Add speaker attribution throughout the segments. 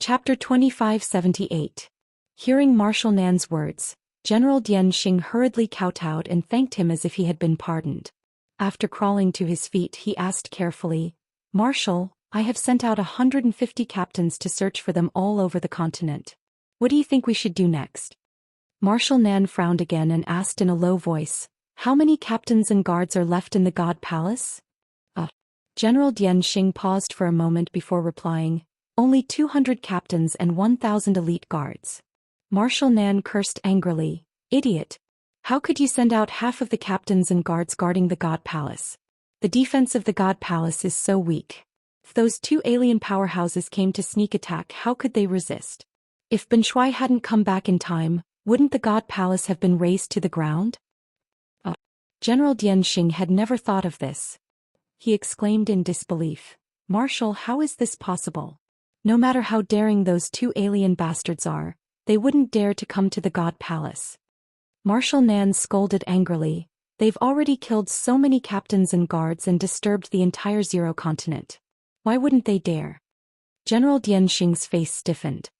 Speaker 1: Chapter 2578. Hearing Marshal Nan's words, General Dian Xing hurriedly kowtowed and thanked him as if he had been pardoned. After crawling to his feet, he asked carefully, "Marshal, I have sent out 150 captains to search for them all over the continent. What do you think we should do next?" Marshal Nan frowned again and asked in a low voice, "How many captains and guards are left in the God Palace?" General Dian Xing paused for a moment before replying, "Only 200 captains and 1,000 elite guards." Marshal Nan cursed angrily, "Idiot! How could you send out half of the captains and guards guarding the God Palace? The defense of the God Palace is so weak. If those two alien powerhouses came to sneak attack, how could they resist? If Ben Shuai hadn't come back in time, wouldn't the God Palace have been razed to the ground?" General Dian Xing had never thought of this. He exclaimed in disbelief, "Marshal, how is this possible? No matter how daring those two alien bastards are, they wouldn't dare to come to the God Palace." Marshal Nan scolded angrily, "They've already killed so many captains and guards and disturbed the entire Zero Continent. Why wouldn't they dare?" General Dian Xing's face stiffened.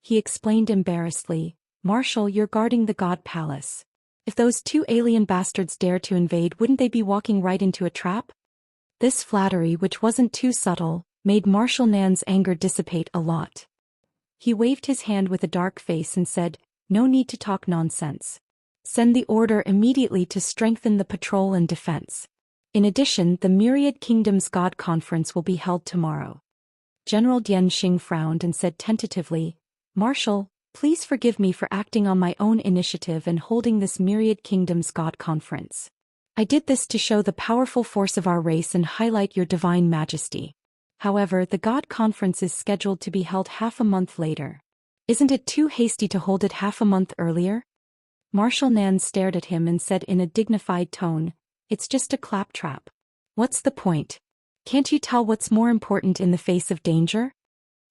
Speaker 1: He explained embarrassedly, "Marshal, you're guarding the God Palace. If those two alien bastards dare to invade, wouldn't they be walking right into a trap?" This flattery, which wasn't too subtle, made Marshal Nan's anger dissipate a lot. He waved his hand with a dark face and said, "No need to talk nonsense. Send the order immediately to strengthen the patrol and defense. In addition, the Myriad Kingdoms God Conference will be held tomorrow." General Dian Xing frowned and said tentatively, "Marshal, please forgive me for acting on my own initiative and holding this Myriad Kingdoms God Conference. I did this to show the powerful force of our race and highlight your divine majesty. However, the God Conference is scheduled to be held half a month later. Isn't it too hasty to hold it half a month earlier?" Marshal Nan stared at him and said in a dignified tone, "It's just a claptrap. What's the point? Can't you tell what's more important in the face of danger?"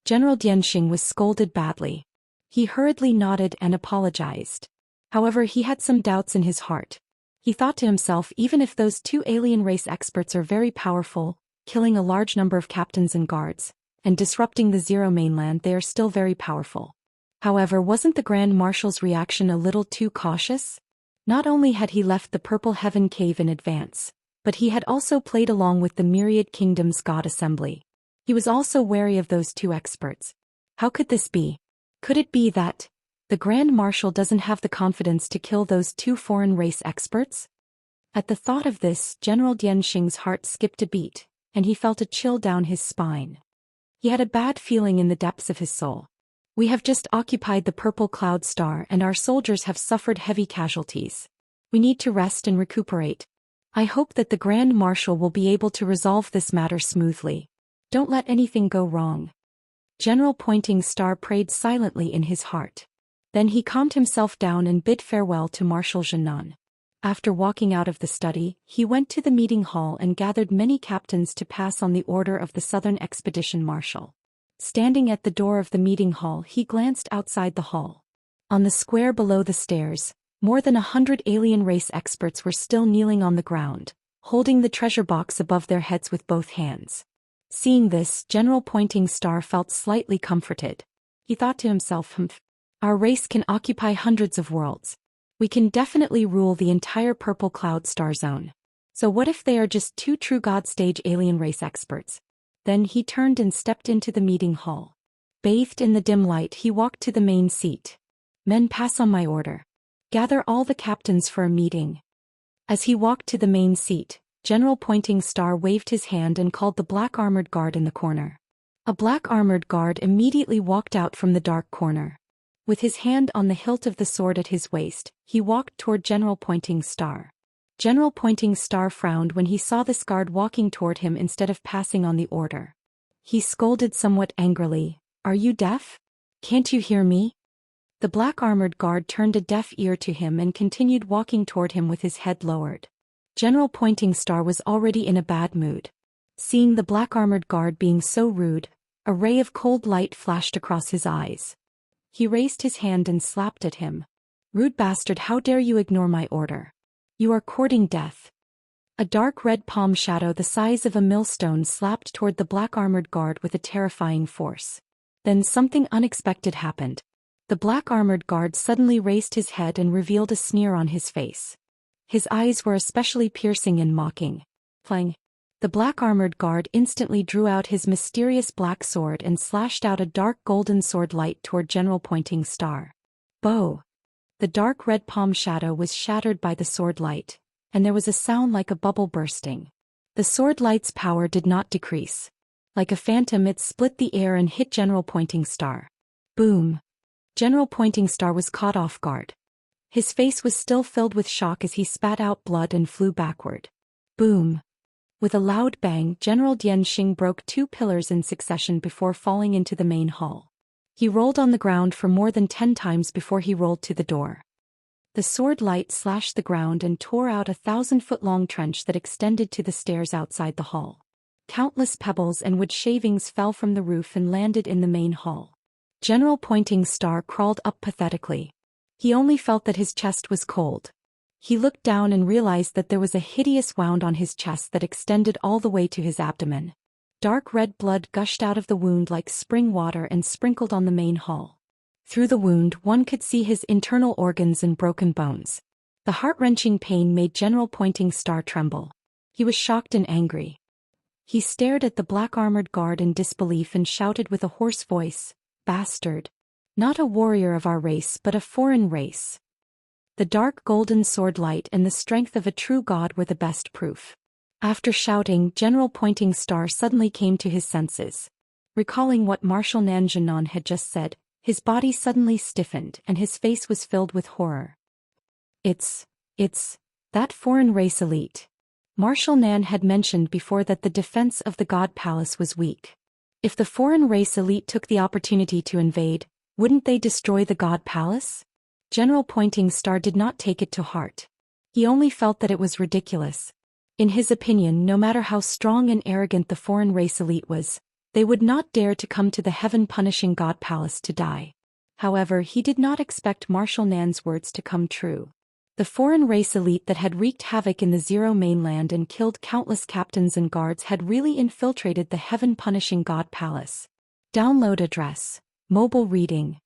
Speaker 1: General Dian Xing was scolded badly. He hurriedly nodded and apologized. However, he had some doubts in his heart. He thought to himself, even if those two alien race experts are very powerful, killing a large number of captains and guards, and disrupting the Zero mainland, they are still very powerful. However, wasn't the Grand Marshal's reaction a little too cautious? Not only had he left the Purple Heaven Cave in advance, but he had also played along with the Myriad Kingdoms God Assembly. He was also wary of those two experts. How could this be? Could it be that the Grand Marshal doesn't have the confidence to kill those two foreign race experts? At the thought of this, General Dian Xing's heart skipped a beat, and he felt a chill down his spine. He had a bad feeling in the depths of his soul. "We have just occupied the Purple Cloud Star and our soldiers have suffered heavy casualties. We need to rest and recuperate. I hope that the Grand Marshal will be able to resolve this matter smoothly. Don't let anything go wrong." General Pointing Star prayed silently in his heart. Then he calmed himself down and bid farewell to Marshal Zhenan. After walking out of the study, he went to the meeting hall and gathered many captains to pass on the order of the Southern Expedition Marshal. Standing at the door of the meeting hall, he glanced outside the hall. On the square below the stairs, more than 100 alien race experts were still kneeling on the ground, holding the treasure box above their heads with both hands. Seeing this, General Pointing Star felt slightly comforted. He thought to himself, "Our race can occupy hundreds of worlds. We can definitely rule the entire Purple Cloud Star Zone. So what if they are just two true God stage alien race experts?" Then he turned and stepped into the meeting hall. Bathed in the dim light, he walked to the main seat. "Men, pass on my order. Gather all the captains for a meeting." As he walked to the main seat, General Pointing Star waved his hand and called the black armored guard in the corner. A black armored guard immediately walked out from the dark corner. With his hand on the hilt of the sword at his waist, he walked toward General Pointing Star. General Pointing Star frowned when he saw this guard walking toward him instead of passing on the order. He scolded somewhat angrily, "Are you deaf? Can't you hear me?" The black armored guard turned a deaf ear to him and continued walking toward him with his head lowered. General Pointing Star was already in a bad mood. Seeing the black armored guard being so rude, a ray of cold light flashed across his eyes. He raised his hand and slapped at him. "Rude bastard, how dare you ignore my order? You are courting death." A dark red palm shadow the size of a millstone slapped toward the black armored guard with a terrifying force. Then something unexpected happened. The black armored guard suddenly raised his head and revealed a sneer on his face. His eyes were especially piercing and mocking. Clang! The black armored guard instantly drew out his mysterious black sword and slashed out a dark golden sword light toward General Pointing Star. Bow! The dark red palm shadow was shattered by the sword light, and there was a sound like a bubble bursting. The sword light's power did not decrease. Like a phantom, it split the air and hit General Pointing Star. Boom! General Pointing Star was caught off guard. His face was still filled with shock as he spat out blood and flew backward. Boom! With a loud bang, General Xianxia broke 2 pillars in succession before falling into the main hall. He rolled on the ground for more than 10 times before he rolled to the door. The sword light slashed the ground and tore out a 1,000-foot-long trench that extended to the stairs outside the hall. Countless pebbles and wood shavings fell from the roof and landed in the main hall. General Pointing Star crawled up pathetically. He only felt that his chest was cold. He looked down and realized that there was a hideous wound on his chest that extended all the way to his abdomen. Dark red blood gushed out of the wound like spring water and sprinkled on the main hall. Through the wound, one could see his internal organs and broken bones. The heart-wrenching pain made General Pointing Star tremble. He was shocked and angry. He stared at the black-armored guard in disbelief and shouted with a hoarse voice, "Bastard! Not a warrior of our race but a foreign race." The dark golden sword light and the strength of a true god were the best proof. After shouting, General Pointing Star suddenly came to his senses. Recalling what Marshal Nanjianan had just said, his body suddenly stiffened and his face was filled with horror. It's that foreign race elite. Marshal Nan had mentioned before that the defense of the God Palace was weak. If the foreign race elite took the opportunity to invade, wouldn't they destroy the God Palace? General Pointing Star did not take it to heart. He only felt that it was ridiculous. In his opinion, no matter how strong and arrogant the foreign race elite was, they would not dare to come to the heaven-punishing God Palace to die. However, he did not expect Marshal Nan's words to come true. The foreign race elite that had wreaked havoc in the Zero Mainland and killed countless captains and guards had really infiltrated the heaven-punishing God Palace. Download address. Mobile reading.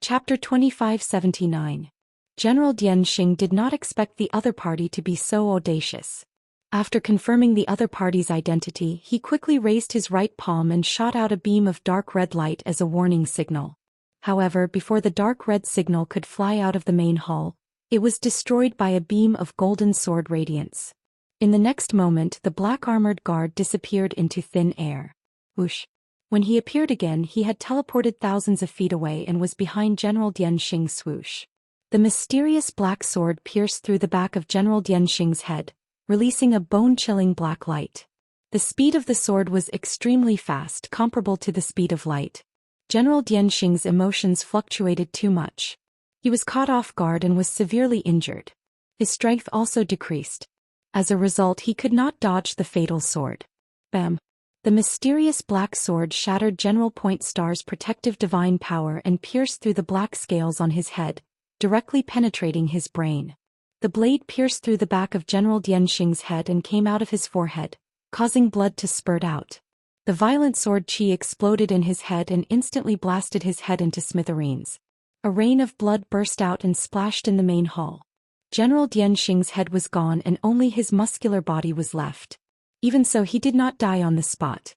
Speaker 1: Chapter 2579. General Xianxia did not expect the other party to be so audacious. After confirming the other party's identity, he quickly raised his right palm and shot out a beam of dark red light as a warning signal. However, before the dark red signal could fly out of the main hall, it was destroyed by a beam of golden sword radiance. In the next moment, the black-armored guard disappeared into thin air. Whoosh! When he appeared again, he had teleported thousands of feet away and was behind General Xianxing's swoosh. The mysterious black sword pierced through the back of General Xianxing's head, releasing a bone-chilling black light. The speed of the sword was extremely fast, comparable to the speed of light. General Xianxing's emotions fluctuated too much. He was caught off guard and was severely injured. His strength also decreased. As a result, he could not dodge the fatal sword. Bam! The mysterious black sword shattered General Point Star's protective divine power and pierced through the black scales on his head, directly penetrating his brain. The blade pierced through the back of General Xianxing's head and came out of his forehead, causing blood to spurt out. The violent sword chi exploded in his head and instantly blasted his head into smithereens. A rain of blood burst out and splashed in the main hall. General Xianxing's head was gone and only his muscular body was left. Even so, he did not die on the spot.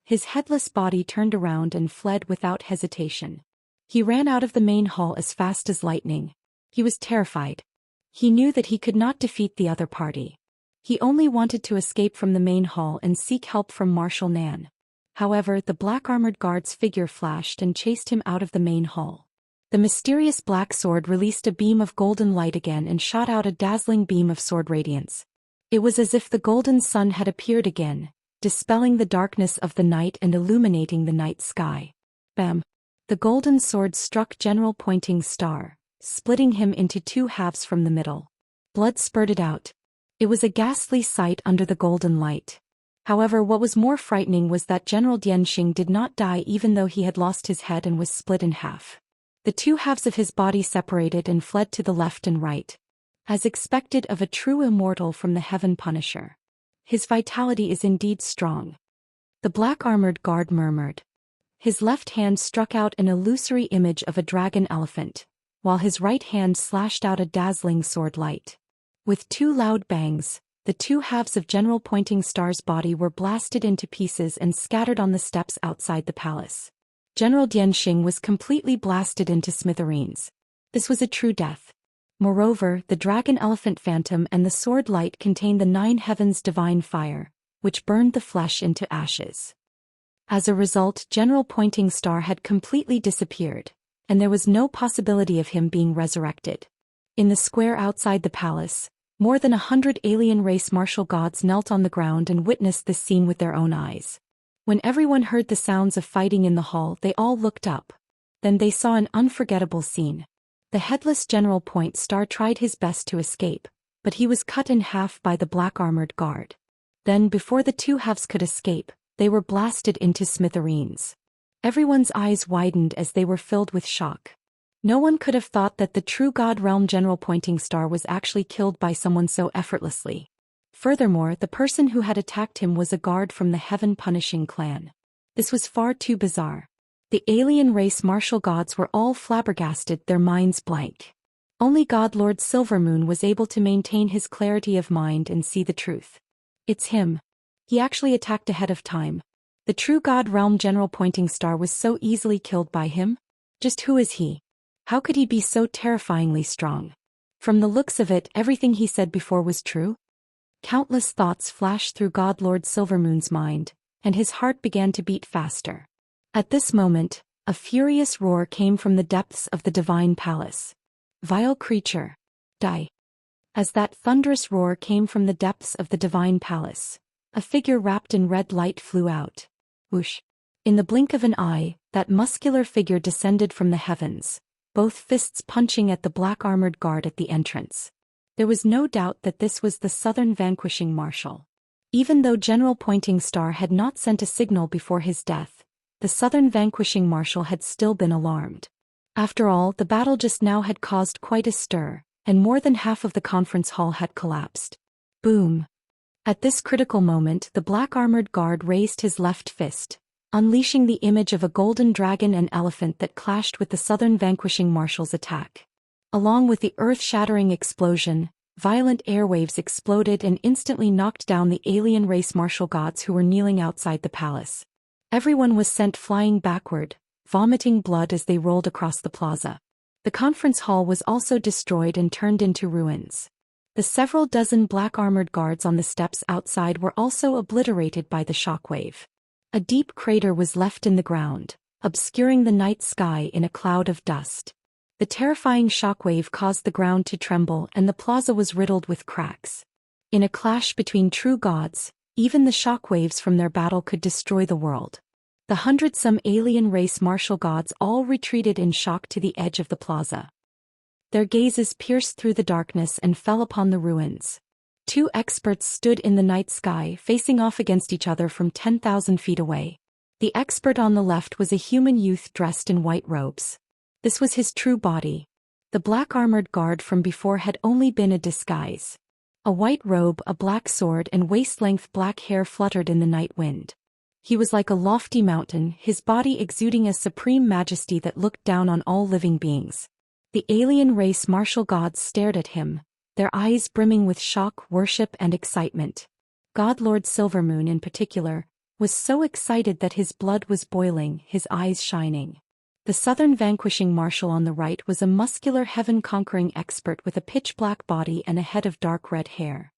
Speaker 1: His headless body turned around and fled without hesitation. He ran out of the main hall as fast as lightning. He was terrified. He knew that he could not defeat the other party. He only wanted to escape from the main hall and seek help from Marshal Nan. However, the black-armored guard's figure flashed and chased him out of the main hall. The mysterious black sword released a beam of golden light again and shot out a dazzling beam of sword radiance. It was as if the golden sun had appeared again, dispelling the darkness of the night and illuminating the night sky. Bam! The golden sword struck General Pointing Star, splitting him into 2 halves from the middle. Blood spurted out. It was a ghastly sight under the golden light. However, what was more frightening was that General Xianxia did not die even though he had lost his head and was split in half. The 2 halves of his body separated and fled to the left and right. As expected of a true immortal from the Heaven Punisher. His vitality is indeed strong. The black-armored guard murmured. His left hand struck out an illusory image of a dragon elephant, while his right hand slashed out a dazzling sword light. With two loud bangs, the two halves of General Pointing Star's body were blasted into pieces and scattered on the steps outside the palace. General Dianxing was completely blasted into smithereens. This was a true death. Moreover, the dragon elephant phantom and the sword light contained the 9 heavens' divine fire, which burned the flesh into ashes. As a result, General Pointing Star had completely disappeared, and there was no possibility of him being resurrected. In the square outside the palace, more than 100 alien race martial gods knelt on the ground and witnessed this scene with their own eyes. When everyone heard the sounds of fighting in the hall, they all looked up. Then they saw an unforgettable scene. The headless General Point Star tried his best to escape, but he was cut in half by the black-armored guard. Then, before the two halves could escape, they were blasted into smithereens. Everyone's eyes widened as they were filled with shock. No one could have thought that the true God Realm General Pointing Star was actually killed by someone so effortlessly. Furthermore, the person who had attacked him was a guard from the Heaven Punishing clan. This was far too bizarre. The alien race martial gods were all flabbergasted, their minds blank. Only God Lord Silvermoon was able to maintain his clarity of mind and see the truth. It's him. He actually attacked ahead of time. The true God Realm General Pointing Star was so easily killed by him? Just who is he? How could he be so terrifyingly strong? From the looks of it, everything he said before was true? Countless thoughts flashed through God Lord Silvermoon's mind, and his heart began to beat faster. At this moment, a furious roar came from the depths of the divine palace. Vile creature! Die! As that thunderous roar came from the depths of the divine palace, a figure wrapped in red light flew out. Whoosh! In the blink of an eye, that muscular figure descended from the heavens, both fists punching at the black-armored guard at the entrance. There was no doubt that this was the Southern Vanquishing Marshal. Even though General Pointing Star had not sent a signal before his death, the Southern Vanquishing Marshal had still been alarmed. After all, the battle just now had caused quite a stir, and more than half of the conference hall had collapsed. Boom! At this critical moment, the black-armored guard raised his left fist, unleashing the image of a golden dragon and elephant that clashed with the Southern Vanquishing Marshal's attack. Along with the earth-shattering explosion, violent airwaves exploded and instantly knocked down the alien race martial gods who were kneeling outside the palace. Everyone was sent flying backward, vomiting blood as they rolled across the plaza. The conference hall was also destroyed and turned into ruins. The several dozen black-armored guards on the steps outside were also obliterated by the shockwave. A deep crater was left in the ground, obscuring the night sky in a cloud of dust. The terrifying shockwave caused the ground to tremble and the plaza was riddled with cracks. In a clash between true gods, even the shockwaves from their battle could destroy the world. The hundred-some alien race martial gods all retreated in shock to the edge of the plaza. Their gazes pierced through the darkness and fell upon the ruins. Two experts stood in the night sky facing off against each other from 10,000 feet away. The expert on the left was a human youth dressed in white robes. This was his true body. The black-armored guard from before had only been a disguise. A white robe, a black sword and waist-length black hair fluttered in the night wind. He was like a lofty mountain, his body exuding a supreme majesty that looked down on all living beings. The alien race martial gods stared at him, their eyes brimming with shock, worship and excitement. God Lord Silvermoon in particular, was so excited that his blood was boiling, his eyes shining. The Southern Vanquishing Marshal on the right was a muscular heaven-conquering expert with a pitch-black body and a head of dark red hair.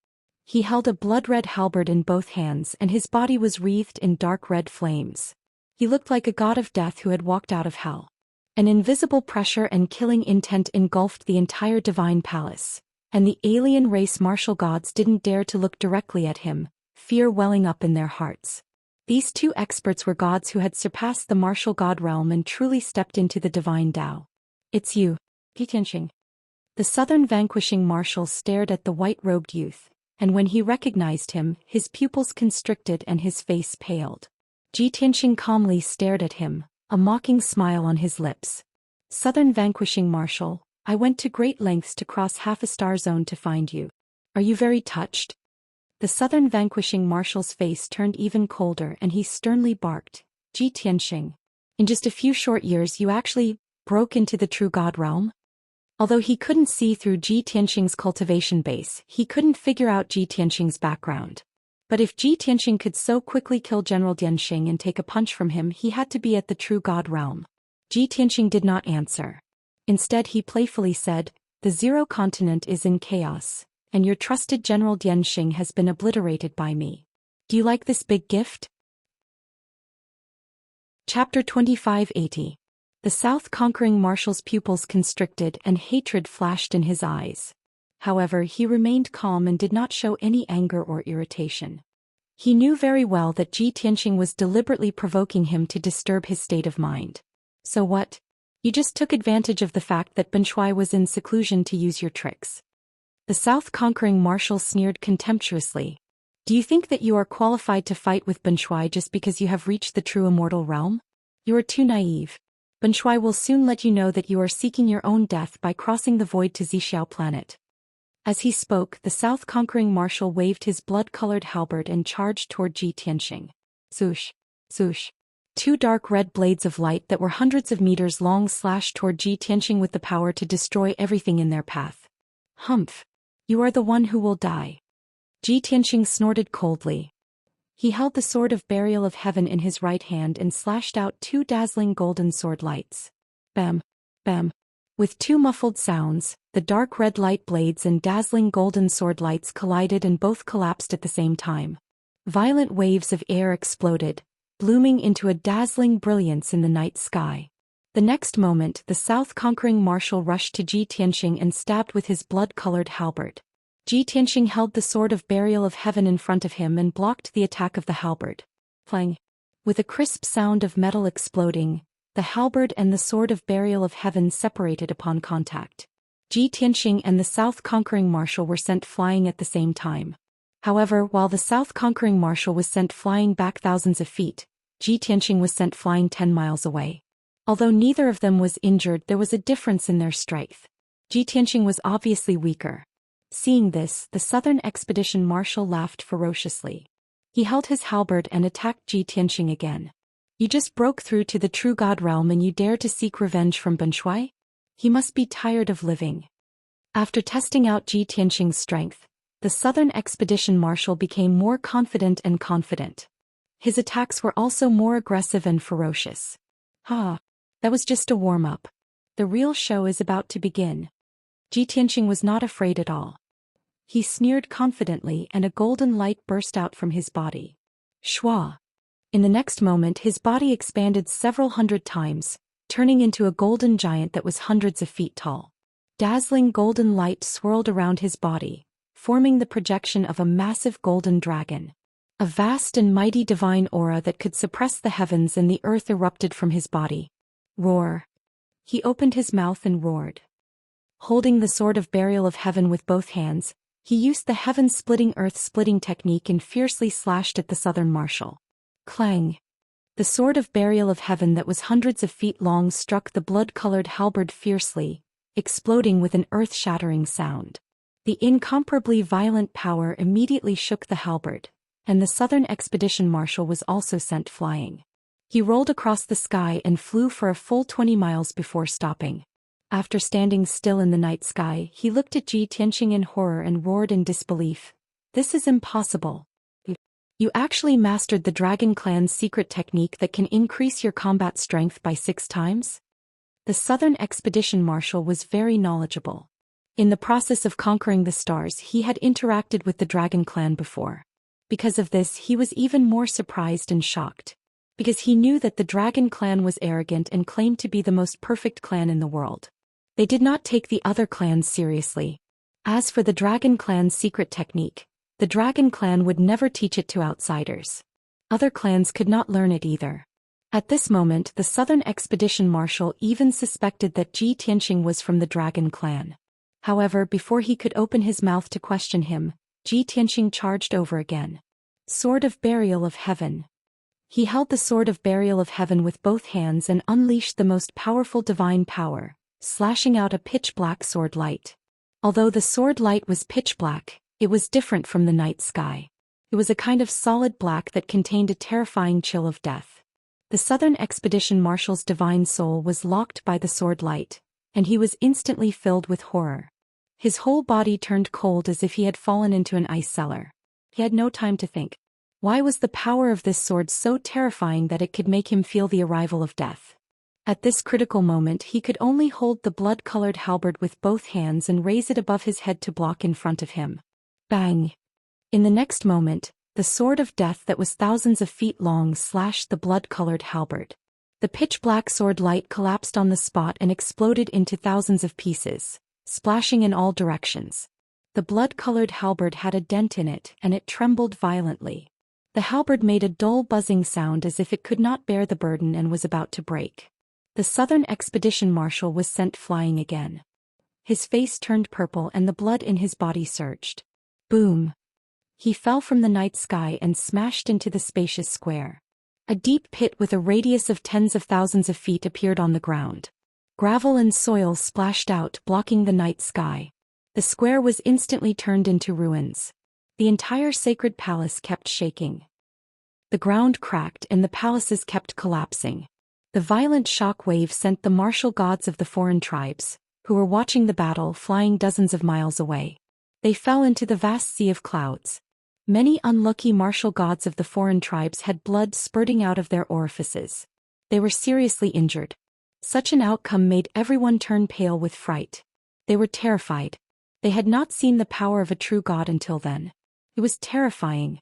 Speaker 1: He held a blood-red halberd in both hands and his body was wreathed in dark red flames. He looked like a god of death who had walked out of hell. An invisible pressure and killing intent engulfed the entire divine palace, and the alien race martial gods didn't dare to look directly at him, fear welling up in their hearts. These two experts were gods who had surpassed the martial god realm and truly stepped into the divine Tao. It's you, Xianxia. The Southern Vanquishing Marshal stared at the white-robed youth, and when he recognized him, his pupils constricted and his face paled. Xianxia calmly stared at him, a mocking smile on his lips. Southern Vanquishing Marshal, I went to great lengths to cross half a star zone to find you. Are you very touched? The Southern Vanquishing Marshal's face turned even colder and he sternly barked, Xianxia. In just a few short years you actually broke into the true God realm? Although he couldn't see through Ji Tianxing's cultivation base, he couldn't figure out Ji Tianxing's background. But if Ji Tianxing could so quickly kill General Dianxing and take a punch from him, he had to be at the true God realm. Ji Tianxing did not answer. Instead he playfully said, "The Zero Continent is in chaos, and your trusted General Dianxing has been obliterated by me. Do you like this big gift?" Chapter 2580. The South-conquering marshal's pupils constricted and hatred flashed in his eyes. However, he remained calm and did not show any anger or irritation. He knew very well that Ji Tianxing was deliberately provoking him to disturb his state of mind. So what? You just took advantage of the fact that Ben Shuai was in seclusion to use your tricks. The South-conquering marshal sneered contemptuously. Do you think that you are qualified to fight with Ben Shuai just because you have reached the true immortal realm? You are too naive. Ben Shuai will soon let you know that you are seeking your own death by crossing the void to Xiao planet. As he spoke, the South-conquering marshal waved his blood-colored halberd and charged toward Ji Tianxing. Swoosh! Swoosh! Two dark red blades of light that were hundreds of meters long slashed toward Ji Tianxing with the power to destroy everything in their path. Humph! You are the one who will die. Ji Tianxing snorted coldly. He held the sword of burial of heaven in his right hand and slashed out two dazzling golden sword lights. Bam! Bam! With two muffled sounds, the dark red light blades and dazzling golden sword lights collided and both collapsed at the same time. Violent waves of air exploded, blooming into a dazzling brilliance in the night sky. The next moment, the South-conquering marshal rushed to Ji Tianxing and stabbed with his blood-colored halberd. Ji Tianxing held the sword of burial of heaven in front of him and blocked the attack of the halberd. Clang! With a crisp sound of metal exploding, the halberd and the sword of burial of heaven separated upon contact. Ji Tianxing and the South-conquering marshal were sent flying at the same time. However, while the South-conquering marshal was sent flying back thousands of feet, Ji Tianxing was sent flying 10 miles away. Although neither of them was injured, there was a difference in their strength. Ji Tianxing was obviously weaker. Seeing this, the Southern Expedition Marshal laughed ferociously. He held his halberd and attacked Ji Tianxing again. You just broke through to the true God realm and you dare to seek revenge from Ben Shuai? He must be tired of living. After testing out Ji Tianxing's strength, the Southern Expedition Marshal became more confident and confident. His attacks were also more aggressive and ferocious. That was just a warm-up. The real show is about to begin. Ji Tianxing was not afraid at all. He sneered confidently and a golden light burst out from his body. Shwa! In the next moment his body expanded several hundred times, turning into a golden giant that was hundreds of feet tall. Dazzling golden light swirled around his body, forming the projection of a massive golden dragon. A vast and mighty divine aura that could suppress the heavens and the earth erupted from his body. Roar! He opened his mouth and roared. Holding the sword of burial of heaven with both hands, he used the heaven-splitting earth-splitting technique and fiercely slashed at the Southern Marshal. Clang! The sword of burial of heaven that was hundreds of feet long struck the blood-colored halberd fiercely, exploding with an earth-shattering sound. The incomparably violent power immediately shook the halberd, and the Southern Expedition Marshal was also sent flying. He rolled across the sky and flew for a full 20 miles before stopping. After standing still in the night sky, he looked at Ji Tianxing in horror and roared in disbelief. This is impossible. You actually mastered the Dragon Clan's secret technique that can increase your combat strength by 6 times? The Southern Expedition Marshal was very knowledgeable. In the process of conquering the stars, he had interacted with the Dragon Clan before. Because of this, he was even more surprised and shocked. Because he knew that the Dragon Clan was arrogant and claimed to be the most perfect clan in the world. They did not take the other clans seriously. As for the Dragon Clan's secret technique, the Dragon Clan would never teach it to outsiders. Other clans could not learn it either. At this moment, the Southern Expedition Marshal even suspected that Ji Tianxing was from the Dragon Clan. However, before he could open his mouth to question him, Ji Tianxing charged over again. Sword of Burial of Heaven. He held the Sword of Burial of Heaven with both hands and unleashed the most powerful divine power, slashing out a pitch-black sword light. Although the sword light was pitch-black, it was different from the night sky. It was a kind of solid black that contained a terrifying chill of death. The Southern Expedition Marshal's divine soul was locked by the sword light, and he was instantly filled with horror. His whole body turned cold as if he had fallen into an ice cellar. He had no time to think. Why was the power of this sword so terrifying that it could make him feel the arrival of death? At this critical moment he could only hold the blood-colored halberd with both hands and raise it above his head to block in front of him. Bang! In the next moment, the sword of death that was thousands of feet long slashed the blood-colored halberd. The pitch-black sword light collapsed on the spot and exploded into thousands of pieces, splashing in all directions. The blood-colored halberd had a dent in it, and it trembled violently. The halberd made a dull buzzing sound as if it could not bear the burden and was about to break. The Southern Expedition Marshal was sent flying again. His face turned purple and the blood in his body surged. Boom! He fell from the night sky and smashed into the spacious square. A deep pit with a radius of tens of thousands of feet appeared on the ground. Gravel and soil splashed out, blocking the night sky. The square was instantly turned into ruins. The entire sacred palace kept shaking. The ground cracked and the palaces kept collapsing. The violent shock wave sent the martial gods of the foreign tribes, who were watching the battle, flying dozens of miles away. They fell into the vast sea of clouds. Many unlucky martial gods of the foreign tribes had blood spurting out of their orifices. They were seriously injured. Such an outcome made everyone turn pale with fright. They were terrified. They had not seen the power of a true god until then. It was terrifying.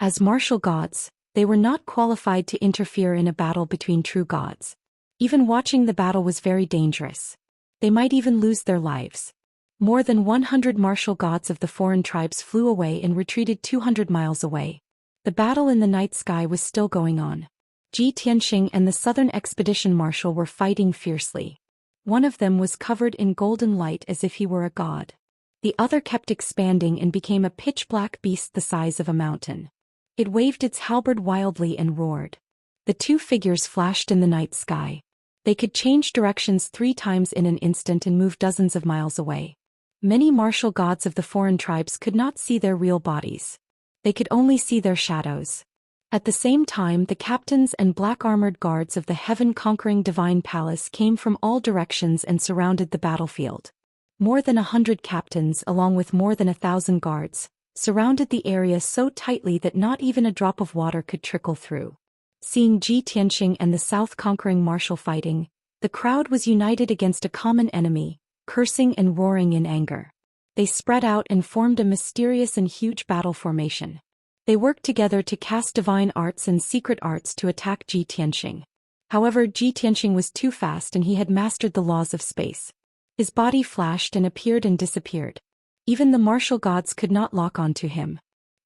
Speaker 1: As martial gods, they were not qualified to interfere in a battle between true gods. Even watching the battle was very dangerous. They might even lose their lives. More than 100 martial gods of the foreign tribes flew away and retreated 200 miles away. The battle in the night sky was still going on. Ji Tianxing and the Southern Expedition Marshal were fighting fiercely. One of them was covered in golden light as if he were a god. The other kept expanding and became a pitch-black beast the size of a mountain. It waved its halberd wildly and roared. The two figures flashed in the night sky. They could change directions 3 times in an instant and move dozens of miles away. Many martial gods of the foreign tribes could not see their real bodies. They could only see their shadows. At the same time, the captains and black-armored guards of the heaven-conquering divine palace came from all directions and surrounded the battlefield. More than 100 captains, along with more than 1,000 guards, surrounded the area so tightly that not even a drop of water could trickle through. Seeing Ji Tianxing and the South-conquering marshal fighting, the crowd was united against a common enemy, cursing and roaring in anger. They spread out and formed a mysterious and huge battle formation. They worked together to cast divine arts and secret arts to attack Ji Tianxing. However, Ji Tianxing was too fast and he had mastered the laws of space. His body flashed and appeared and disappeared. Even the martial gods could not lock onto him.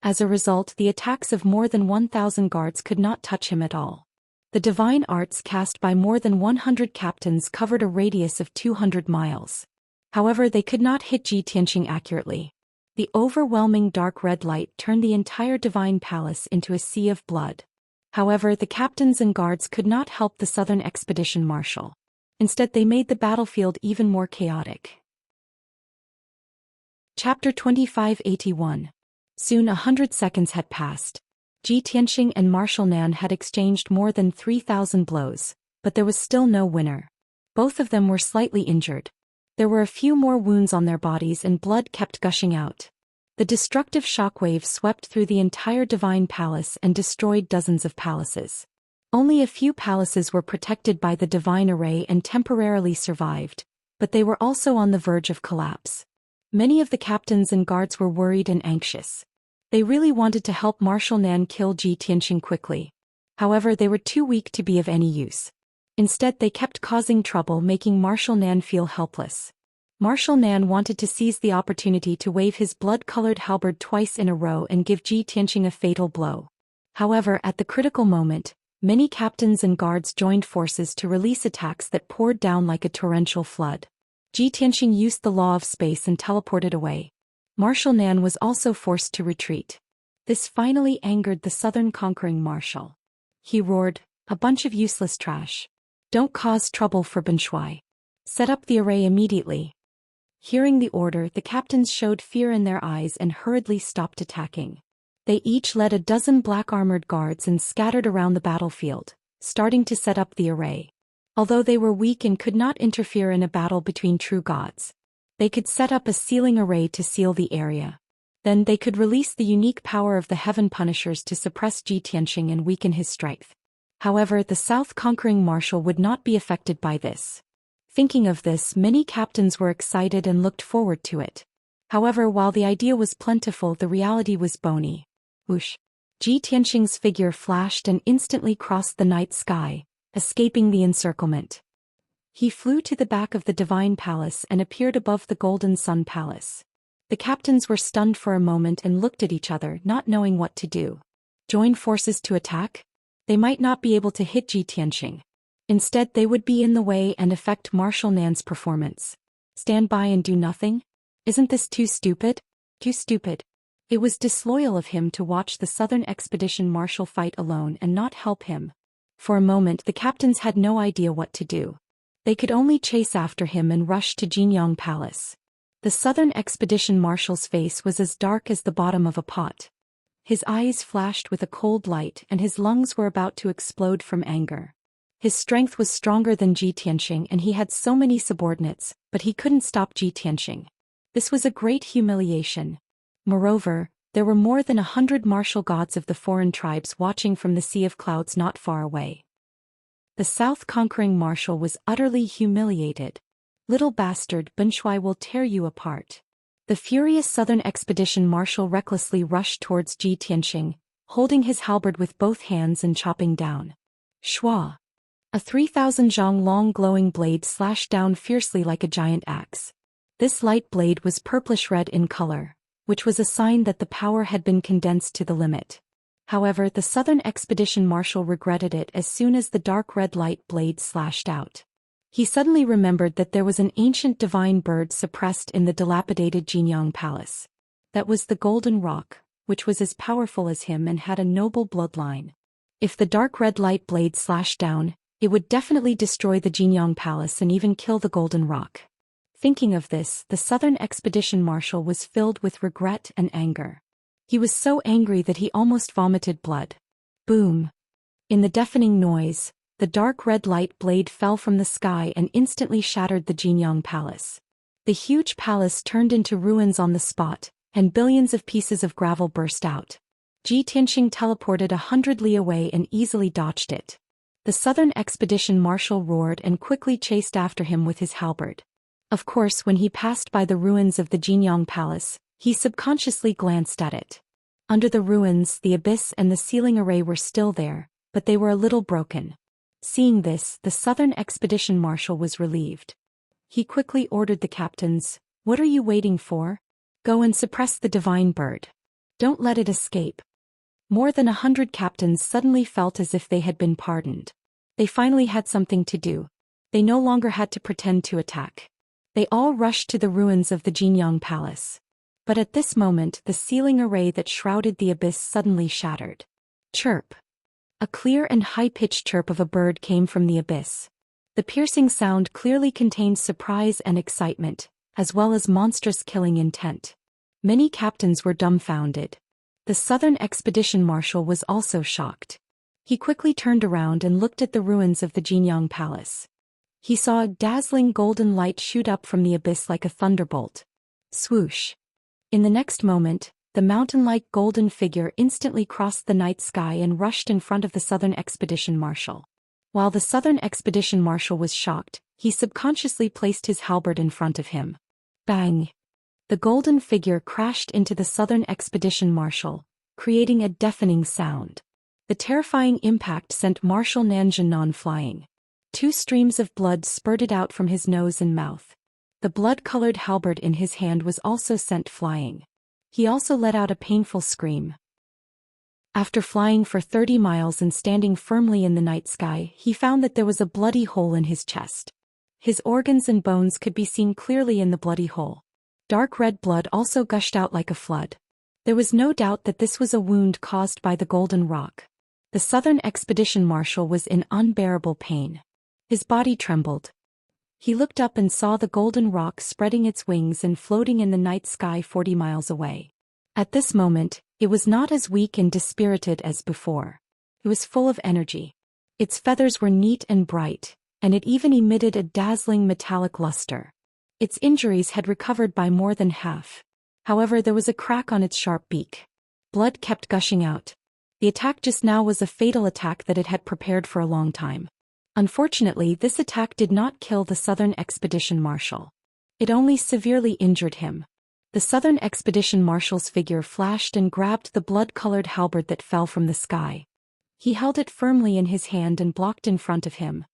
Speaker 1: As a result, the attacks of more than 1,000 guards could not touch him at all. The divine arts cast by more than 100 captains covered a radius of 200 miles. However, they could not hit Ji Tianxing accurately. The overwhelming dark red light turned the entire divine palace into a sea of blood. However, the captains and guards could not help the Southern Expedition Marshal. Instead, they made the battlefield even more chaotic. Chapter 2581. Soon 100 seconds had passed. Ji Tianxing and Marshal Nan had exchanged more than 3,000 blows, but there was still no winner. Both of them were slightly injured. There were a few more wounds on their bodies and blood kept gushing out. The destructive shockwave swept through the entire divine palace and destroyed dozens of palaces. Only a few palaces were protected by the divine array and temporarily survived, but they were also on the verge of collapse. Many of the captains and guards were worried and anxious. They really wanted to help Marshal Nan kill Ji Tianxing quickly. However, they were too weak to be of any use. Instead, they kept causing trouble, making Marshal Nan feel helpless. Marshal Nan wanted to seize the opportunity to wave his blood-colored halberd twice in a row and give Ji Tianxing a fatal blow. However, at the critical moment, many captains and guards joined forces to release attacks that poured down like a torrential flood. Ji Tianxing used the law of space and teleported away. Marshal Nan was also forced to retreat. This finally angered the Southern conquering marshal. He roared, "A bunch of useless trash. Don't cause trouble for Ben Shui. Set up the array immediately." Hearing the order, the captains showed fear in their eyes and hurriedly stopped attacking. They each led a dozen black-armored guards and scattered around the battlefield, starting to set up the array. Although they were weak and could not interfere in a battle between true gods, they could set up a sealing array to seal the area. Then they could release the unique power of the Heaven Punishers to suppress Zhou Xian and weaken his strength. However, the South Conquering Marshal would not be affected by this. Thinking of this, many captains were excited and looked forward to it. However, while the idea was plentiful, the reality was bony. Whoosh! Zhou Xian's figure flashed and instantly crossed the night sky, escaping the encirclement. He flew to the back of the Divine Palace and appeared above the Golden Sun Palace. The captains were stunned for a moment and looked at each other, not knowing what to do. Join forces to attack? They might not be able to hit Zhou Xian. Instead, they would be in the way and affect Marshal Nan's performance. Stand by and do nothing? Isn't this too stupid? Too stupid. It was disloyal of him to watch the Southern Expedition Marshal fight alone and not help him. For a moment, the captains had no idea what to do. They could only chase after him and rush to Jinyang Palace. The Southern Expedition Marshal's face was as dark as the bottom of a pot. His eyes flashed with a cold light and his lungs were about to explode from anger. His strength was stronger than Zhou Xian and he had so many subordinates, but he couldn't stop Zhou Xian. This was a great humiliation. Moreover, there were more than 100 martial gods of the foreign tribes watching from the Sea of Clouds not far away. The South Conquering Marshal was utterly humiliated. Little bastard, Bunshui will tear you apart. The furious Southern Expedition Marshal recklessly rushed towards Zhou Xian, holding his halberd with both hands and chopping down. Shua! A 3,000 zhang long glowing blade slashed down fiercely like a giant axe. This light blade was purplish-red in color, which was a sign that the power had been condensed to the limit. However, the Southern Expedition Marshal regretted it as soon as the dark red light blade slashed out. He suddenly remembered that there was an ancient divine bird suppressed in the dilapidated Jinyang Palace. That was the Golden Rock, which was as powerful as him and had a noble bloodline. If the dark red light blade slashed down, it would definitely destroy the Jinyang Palace and even kill the Golden Rock. Thinking of this, the Southern Expedition Marshal was filled with regret and anger. He was so angry that he almost vomited blood. Boom! In the deafening noise, the dark red light blade fell from the sky and instantly shattered the Jinyang Palace. The huge palace turned into ruins on the spot, and billions of pieces of gravel burst out. Zhou Xian teleported 100 li away and easily dodged it. The Southern Expedition Marshal roared and quickly chased after him with his halberd. Of course, when he passed by the ruins of the Jinyang Palace, he subconsciously glanced at it. Under the ruins, the abyss and the sealing array were still there, but they were a little broken. Seeing this, the Southern Expedition Marshal was relieved. He quickly ordered the captains, "What are you waiting for? Go and suppress the divine bird. Don't let it escape." More than 100 captains suddenly felt as if they had been pardoned. They finally had something to do. They no longer had to pretend to attack. They all rushed to the ruins of the Jinyang Palace. But at this moment, the sealing array that shrouded the abyss suddenly shattered. Chirp! A clear and high-pitched chirp of a bird came from the abyss. The piercing sound clearly contained surprise and excitement, as well as monstrous killing intent. Many captains were dumbfounded. The Southern Expedition Marshal was also shocked. He quickly turned around and looked at the ruins of the Jinyang Palace. He saw a dazzling golden light shoot up from the abyss like a thunderbolt. Swoosh! In the next moment, the mountain-like golden figure instantly crossed the night sky and rushed in front of the Southern Expedition Marshal. While the Southern Expedition Marshal was shocked, he subconsciously placed his halberd in front of him. Bang! The golden figure crashed into the Southern Expedition Marshal, creating a deafening sound. The terrifying impact sent Marshal Nan Zhenan flying. 2 streams of blood spurted out from his nose and mouth. The blood-colored halberd in his hand was also sent flying. He also let out a painful scream. After flying for 30 miles and standing firmly in the night sky, he found that there was a bloody hole in his chest. His organs and bones could be seen clearly in the bloody hole. Dark red blood also gushed out like a flood. There was no doubt that this was a wound caused by the Golden Rock. The Southern Expedition Marshal was in unbearable pain. His body trembled. He looked up and saw the Golden Rock spreading its wings and floating in the night sky 40 miles away. At this moment, it was not as weak and dispirited as before. It was full of energy. Its feathers were neat and bright, and it even emitted a dazzling metallic luster. Its injuries had recovered by more than half. However, there was a crack on its sharp beak. Blood kept gushing out. The attack just now was a fatal attack that it had prepared for a long time. Unfortunately, this attack did not kill the Southern Expedition Marshal. It only severely injured him. The Southern Expedition Marshal's figure flashed and grabbed the blood-colored halberd that fell from the sky. He held it firmly in his hand and blocked in front of him.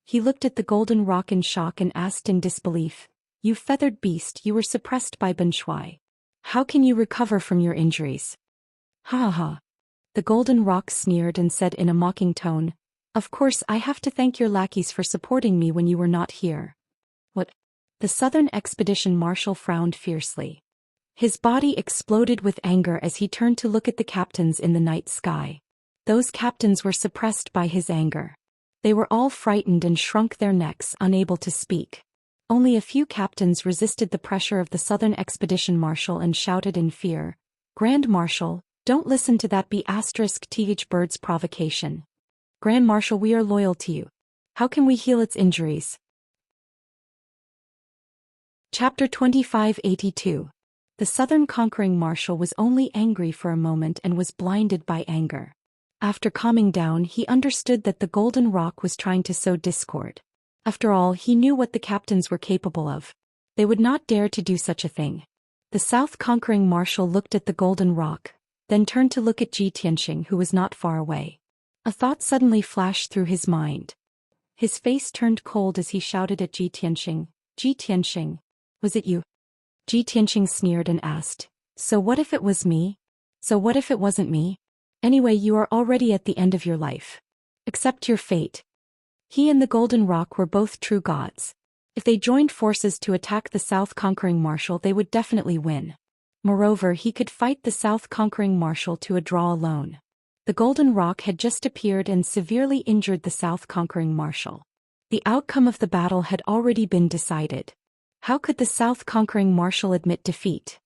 Speaker 1: He looked at the golden rock in shock and asked in disbelief, "You feathered beast, you were suppressed by Ben Shuai. How can you recover from your injuries?" "Ha ha." The golden rock sneered and said in a mocking tone, "Of course I have to thank your lackeys for supporting me when you were not here." "What?" The Southern Expedition Marshal frowned fiercely. His body exploded with anger as he turned to look at the captains in the night sky. Those captains were suppressed by his anger. They were all frightened and shrunk their necks, unable to speak. Only a few captains resisted the pressure of the Southern Expedition Marshal and shouted in fear, "Grand Marshal, don't listen to that B*th bird's provocation. Grand Marshal, we are loyal to you. How can we heal its injuries?" Chapter 2582. The Southern Conquering Marshal was only angry for a moment and was blinded by anger. After calming down, he understood that the Golden Rock was trying to sow discord. After all, he knew what the captains were capable of. They would not dare to do such a thing. The South Conquering Marshal looked at the Golden Rock, then turned to look at Ji Tianxing, who was not far away. A thought suddenly flashed through his mind. His face turned cold as he shouted at Ji Tianxing, "Ji Tianxing, was it you?" Ji Tianxing sneered and asked, "So what if it was me? So what if it wasn't me? Anyway, you are already at the end of your life. Accept your fate." He and the Golden Rock were both true gods. If they joined forces to attack the South Conquering Marshal, they would definitely win. Moreover, he could fight the South Conquering Marshal to a draw alone. The Golden Rock had just appeared and severely injured the South Conquering Marshal. The outcome of the battle had already been decided. How could the South Conquering Marshal admit defeat?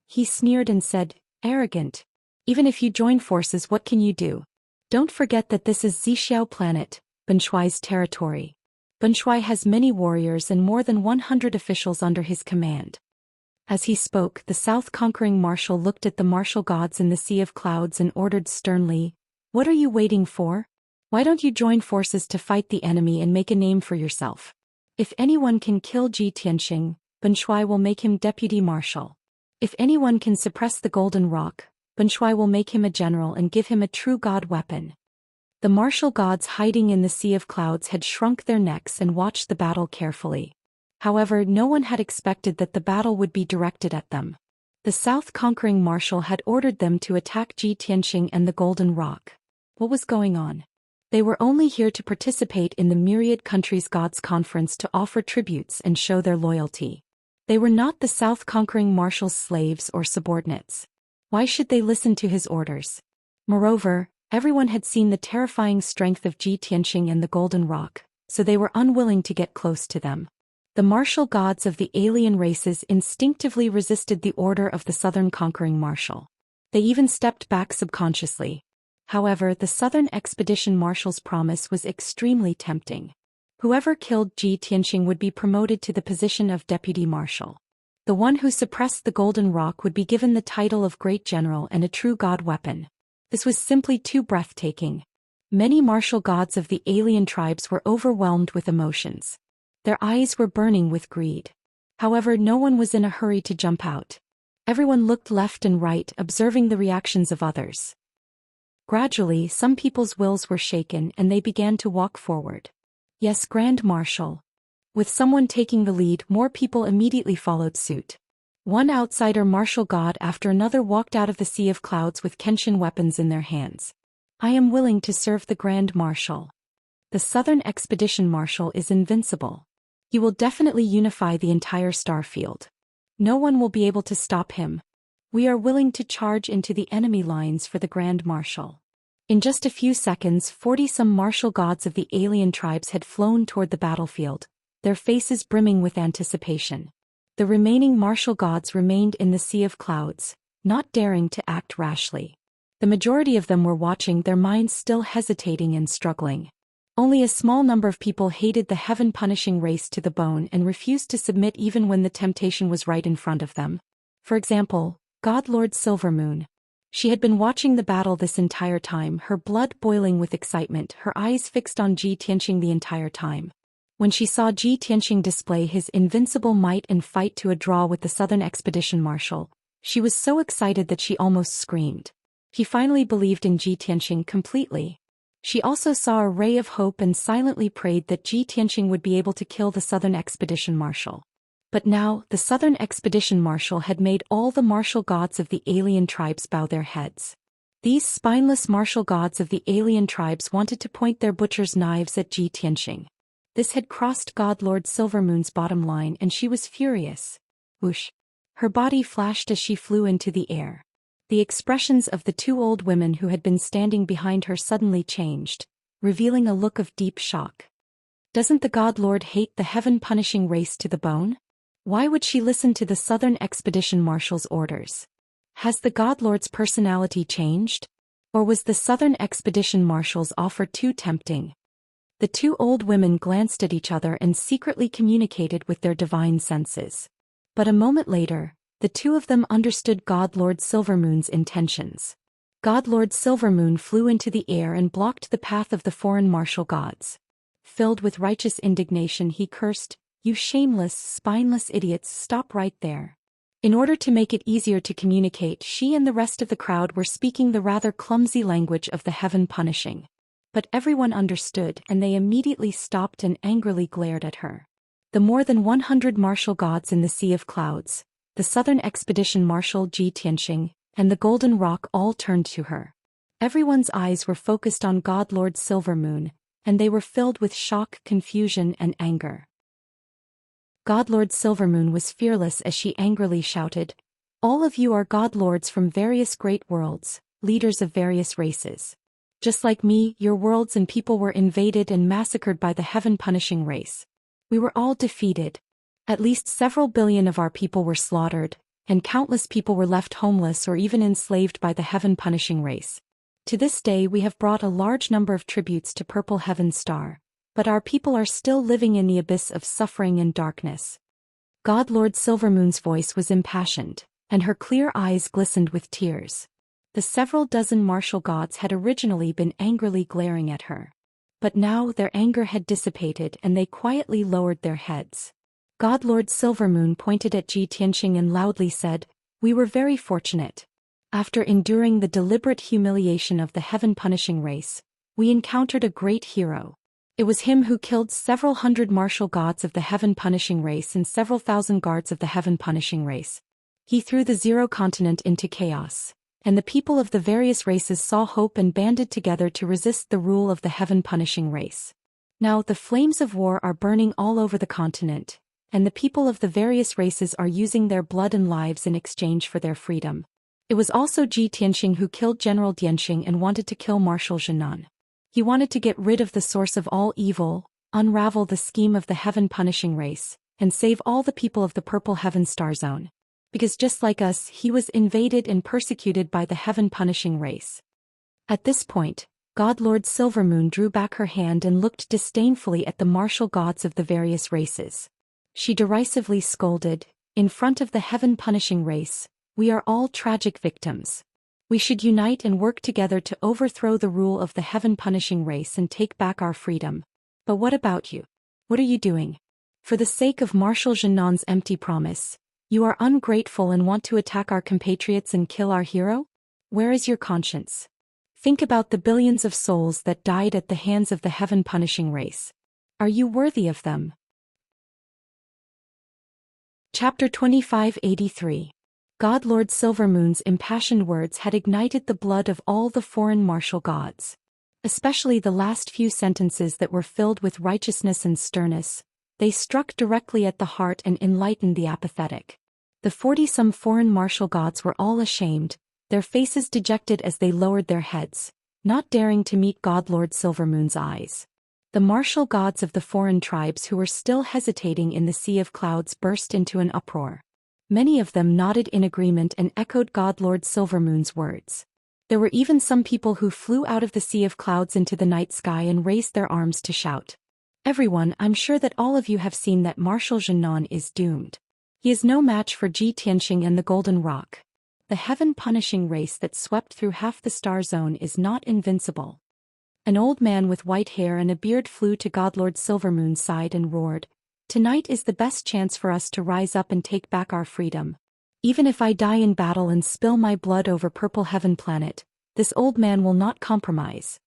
Speaker 1: He sneered and said, "Arrogant. Even if you join forces, what can you do? Don't forget that this is Xixiao planet, Ben Shuai's territory. Ben Shuai has many warriors and more than 100 officials under his command." As he spoke, the South Conquering Marshal looked at the martial gods in the Sea of Clouds and ordered sternly, "What are you waiting for? Why don't you join forces to fight the enemy and make a name for yourself? If anyone can kill Ji Tianxing, Ben Shuai will make him deputy marshal. If anyone can suppress the Golden Rock, Ben Shuai will make him a general and give him a true god weapon." The martial gods hiding in the Sea of Clouds had shrunk their necks and watched the battle carefully. However, no one had expected that the battle would be directed at them. The South Conquering Marshal had ordered them to attack Ji Tianxing and the Golden Rock. What was going on? They were only here to participate in the Myriad Countries Gods Conference to offer tributes and show their loyalty. They were not the South Conquering Marshal's slaves or subordinates. Why should they listen to his orders? Moreover, everyone had seen the terrifying strength of Ji Tianxing and the Golden Rock, so they were unwilling to get close to them. The martial gods of the alien races instinctively resisted the order of the Southern Conquering Marshal. They even stepped back subconsciously. However, the Southern Expedition Marshal's promise was extremely tempting. Whoever killed Ji Tianxing would be promoted to the position of deputy marshal. The one who suppressed the Golden Rock would be given the title of Great General and a true god weapon. This was simply too breathtaking. Many martial gods of the alien tribes were overwhelmed with emotions. Their eyes were burning with greed. However, no one was in a hurry to jump out. Everyone looked left and right, observing the reactions of others. Gradually, some people's wills were shaken and they began to walk forward. "Yes, Grand Marshal." With someone taking the lead, more people immediately followed suit. One outsider martial god after another walked out of the Sea of Clouds with Kenshin weapons in their hands. "I am willing to serve the Grand Marshal. The Southern Expedition Marshal is invincible. He will definitely unify the entire star field. No one will be able to stop him. We are willing to charge into the enemy lines for the Grand Marshal." In just a few seconds, 40-some martial gods of the alien tribes had flown toward the battlefield, their faces brimming with anticipation. The remaining martial gods remained in the Sea of Clouds, not daring to act rashly. The majority of them were watching, their minds still hesitating and struggling. Only a small number of people hated the heaven-punishing race to the bone and refused to submit even when the temptation was right in front of them. For example, God Lord Silvermoon. She had been watching the battle this entire time, her blood boiling with excitement, her eyes fixed on Ji Tianxing the entire time. When she saw Ji Tianxing display his invincible might and fight to a draw with the Southern Expedition Marshal, she was so excited that she almost screamed. He finally believed in Ji Tianxing completely. She also saw a ray of hope and silently prayed that Ji Tianxing would be able to kill the Southern Expedition Marshal. But now, the Southern Expedition Marshal had made all the martial gods of the alien tribes bow their heads. These spineless martial gods of the alien tribes wanted to point their butcher's knives at Ji Tianxing. This had crossed God Lord Silvermoon's bottom line and she was furious. Whoosh! Her body flashed as she flew into the air. The expressions of the two old women who had been standing behind her suddenly changed, revealing a look of deep shock. Doesn't the God Lord hate the heaven-punishing race to the bone? Why would she listen to the Southern Expedition Marshal's orders? Has the God Lord's personality changed? Or was the Southern Expedition Marshal's offer too tempting? The two old women glanced at each other and secretly communicated with their divine senses. But a moment later, the two of them understood God Lord Silvermoon's intentions. God Lord Silvermoon flew into the air and blocked the path of the foreign martial gods. Filled with righteous indignation, he cursed, "You shameless, spineless idiots, stop right there." In order to make it easier to communicate, she and the rest of the crowd were speaking the rather clumsy language of the heaven punishing. But everyone understood and they immediately stopped and angrily glared at her. The more than 100 martial gods in the Sea of Clouds, the Southern Expedition Marshal Ji Tianxing, and the Golden Rock all turned to her. Everyone's eyes were focused on God Lord Silvermoon, and they were filled with shock, confusion, and anger. God Lord Silvermoon was fearless as she angrily shouted, "All of you are God Lords from various great worlds, leaders of various races. Just like me, your worlds and people were invaded and massacred by the heaven-punishing race. We were all defeated. At least several billion of our people were slaughtered, and countless people were left homeless or even enslaved by the heaven-punishing race. To this day we have brought a large number of tributes to Purple Heaven Star, but our people are still living in the abyss of suffering and darkness." God Lord Silvermoon's voice was impassioned, and her clear eyes glistened with tears. The several dozen martial gods had originally been angrily glaring at her. But now their anger had dissipated and they quietly lowered their heads. God Lord Silvermoon pointed at Ji Tianxing and loudly said, "We were very fortunate. After enduring the deliberate humiliation of the heaven-punishing race, we encountered a great hero. It was him who killed several hundred martial gods of the heaven-punishing race and several thousand guards of the heaven-punishing race. He threw the Zero Continent into chaos, and the people of the various races saw hope and banded together to resist the rule of the heaven-punishing race. Now the flames of war are burning all over the continent, and the people of the various races are using their blood and lives in exchange for their freedom. It was also Ji Tianxing who killed General Dianxing and wanted to kill Marshal Zhenan. He wanted to get rid of the source of all evil, unravel the scheme of the heaven-punishing race, and save all the people of the Purple Heaven Star Zone. Because just like us, he was invaded and persecuted by the heaven-punishing race." At this point, God Lord Silvermoon drew back her hand and looked disdainfully at the martial gods of the various races. She derisively scolded, "In front of the heaven-punishing race, we are all tragic victims. We should unite and work together to overthrow the rule of the heaven-punishing race and take back our freedom. But what about you? What are you doing? For the sake of Marshal Zhenan's empty promise, you are ungrateful and want to attack our compatriots and kill our hero? Where is your conscience? Think about the billions of souls that died at the hands of the heaven-punishing race. Are you worthy of them?" Chapter 2583. God Lord Silvermoon's impassioned words had ignited the blood of all the foreign martial gods. Especially the last few sentences that were filled with righteousness and sternness, they struck directly at the heart and enlightened the apathetic. The 40-some foreign martial gods were all ashamed, their faces dejected as they lowered their heads, not daring to meet God Lord Silvermoon's eyes. The martial gods of the foreign tribes who were still hesitating in the Sea of Clouds burst into an uproar. Many of them nodded in agreement and echoed God Lord Silvermoon's words. There were even some people who flew out of the sea of clouds into the night sky and raised their arms to shout. Everyone, I'm sure that all of you have seen that Marshal Zhenan is doomed. He is no match for Ji Tianxing and the Golden Rock. The heaven-punishing race that swept through half the star zone is not invincible. An old man with white hair and a beard flew to Godlord Silvermoon's side and roared, "Tonight is the best chance for us to rise up and take back our freedom. Even if I die in battle and spill my blood over Purple Heaven Planet, this old man will not compromise."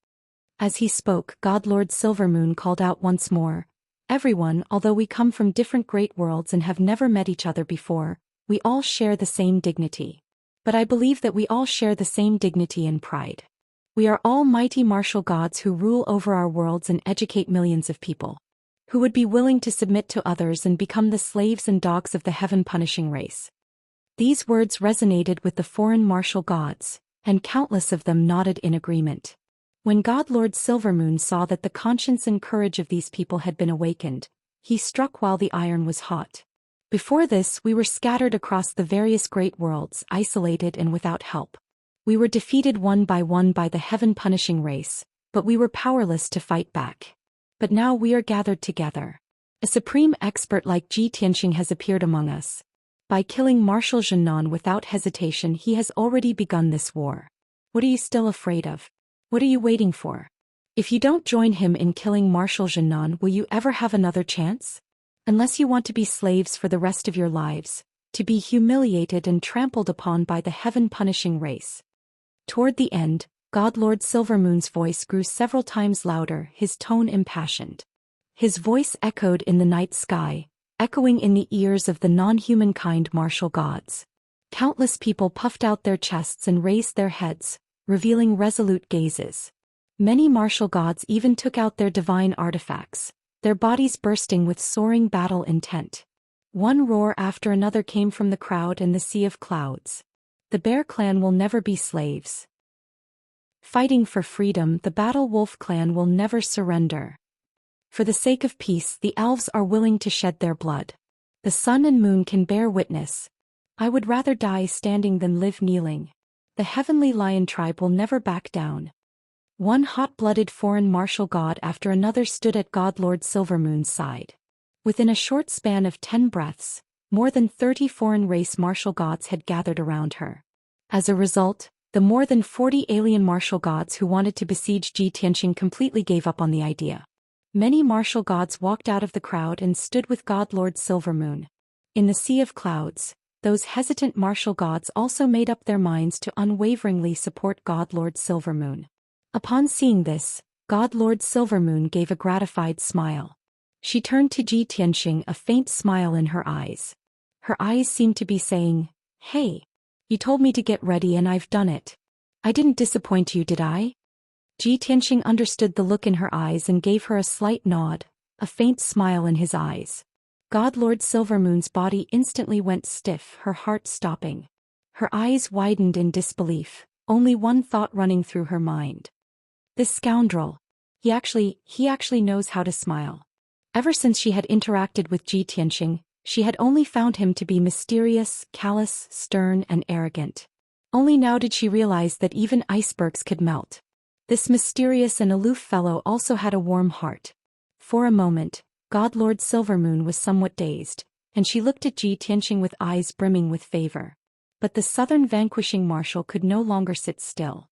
Speaker 1: As he spoke, Godlord Silvermoon called out once more, "Everyone, although we come from different great worlds and have never met each other before, we all share the same dignity. But I believe that we all share the same dignity and pride. We are all mighty martial gods who rule over our worlds and educate millions of people, who would be willing to submit to others and become the slaves and dogs of the heaven-punishing race." These words resonated with the foreign martial gods, and countless of them nodded in agreement. When Godlord Silvermoon saw that the conscience and courage of these people had been awakened, he struck while the iron was hot. "Before this, we were scattered across the various great worlds, isolated and without help. We were defeated one by the heaven-punishing race, but we were powerless to fight back. But now we are gathered together. A supreme expert like Ji Tianxing has appeared among us. By killing Marshal Zhenan without hesitation, he has already begun this war. What are you still afraid of? What are you waiting for? If you don't join him in killing Marshal Zhenan, will you ever have another chance? Unless you want to be slaves for the rest of your lives, to be humiliated and trampled upon by the heaven-punishing race." Toward the end, Godlord Silvermoon's voice grew several times louder, his tone impassioned. His voice echoed in the night sky, echoing in the ears of the non-humankind martial gods. Countless people puffed out their chests and raised their heads, revealing resolute gazes. Many martial gods even took out their divine artifacts, their bodies bursting with soaring battle intent. One roar after another came from the crowd and the sea of clouds. "The Bear Clan will never be slaves. Fighting for freedom, the Battle Wolf Clan will never surrender. For the sake of peace, the elves are willing to shed their blood. The sun and moon can bear witness. I would rather die standing than live kneeling. The Heavenly Lion tribe will never back down." One hot-blooded foreign martial god after another stood at Godlord Silvermoon's side. Within a short span of 10 breaths, more than 30 foreign race martial gods had gathered around her. As a result, the more than 40 alien martial gods who wanted to besiege Ji Tianxing completely gave up on the idea. Many martial gods walked out of the crowd and stood with Godlord Silvermoon. In the sea of clouds, those hesitant martial gods also made up their minds to unwaveringly support Godlord Silvermoon. Upon seeing this, Godlord Silvermoon gave a gratified smile. She turned to Ji Tianxing, a faint smile in her eyes. Her eyes seemed to be saying, "Hey, you told me to get ready and I've done it. I didn't disappoint you, did I?" Ji Tianxing understood the look in her eyes and gave her a slight nod, a faint smile in his eyes. Godlord Silvermoon's body instantly went stiff, her heart stopping. Her eyes widened in disbelief, only one thought running through her mind. This scoundrel. He actually knows how to smile. Ever since she had interacted with Ji Tianxing, she had only found him to be mysterious, callous, stern, and arrogant. Only now did she realize that even icebergs could melt. This mysterious and aloof fellow also had a warm heart. For a moment, Godlord Silvermoon was somewhat dazed, and she looked at Ji Tianxing with eyes brimming with favor. But the southern vanquishing marshal could no longer sit still.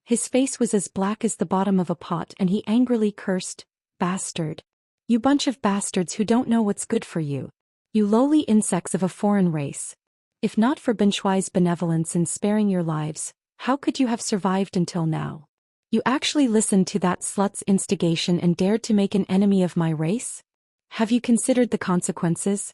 Speaker 1: His face was as black as the bottom of a pot and he angrily cursed, "Bastard. You bunch of bastards who don't know what's good for you. You lowly insects of a foreign race. If not for Binshuai's benevolence in sparing your lives, how could you have survived until now? You actually listened to that slut's instigation and dared to make an enemy of my race? Have you considered the consequences?"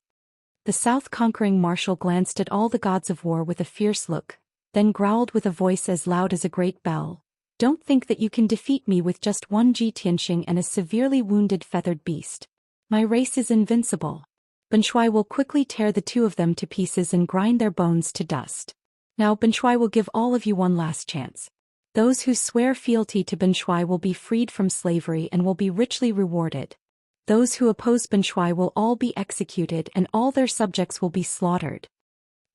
Speaker 1: The South-conquering marshal glanced at all the gods of war with a fierce look, then growled with a voice as loud as a great bell, "Don't think that you can defeat me with just one Ji Tianxing and a severely wounded feathered beast. My race is invincible. Binshuai will quickly tear the two of them to pieces and grind their bones to dust. Now Binshuai will give all of you one last chance. Those who swear fealty to Binshuai will be freed from slavery and will be richly rewarded. Those who oppose Binshuai will all be executed and all their subjects will be slaughtered."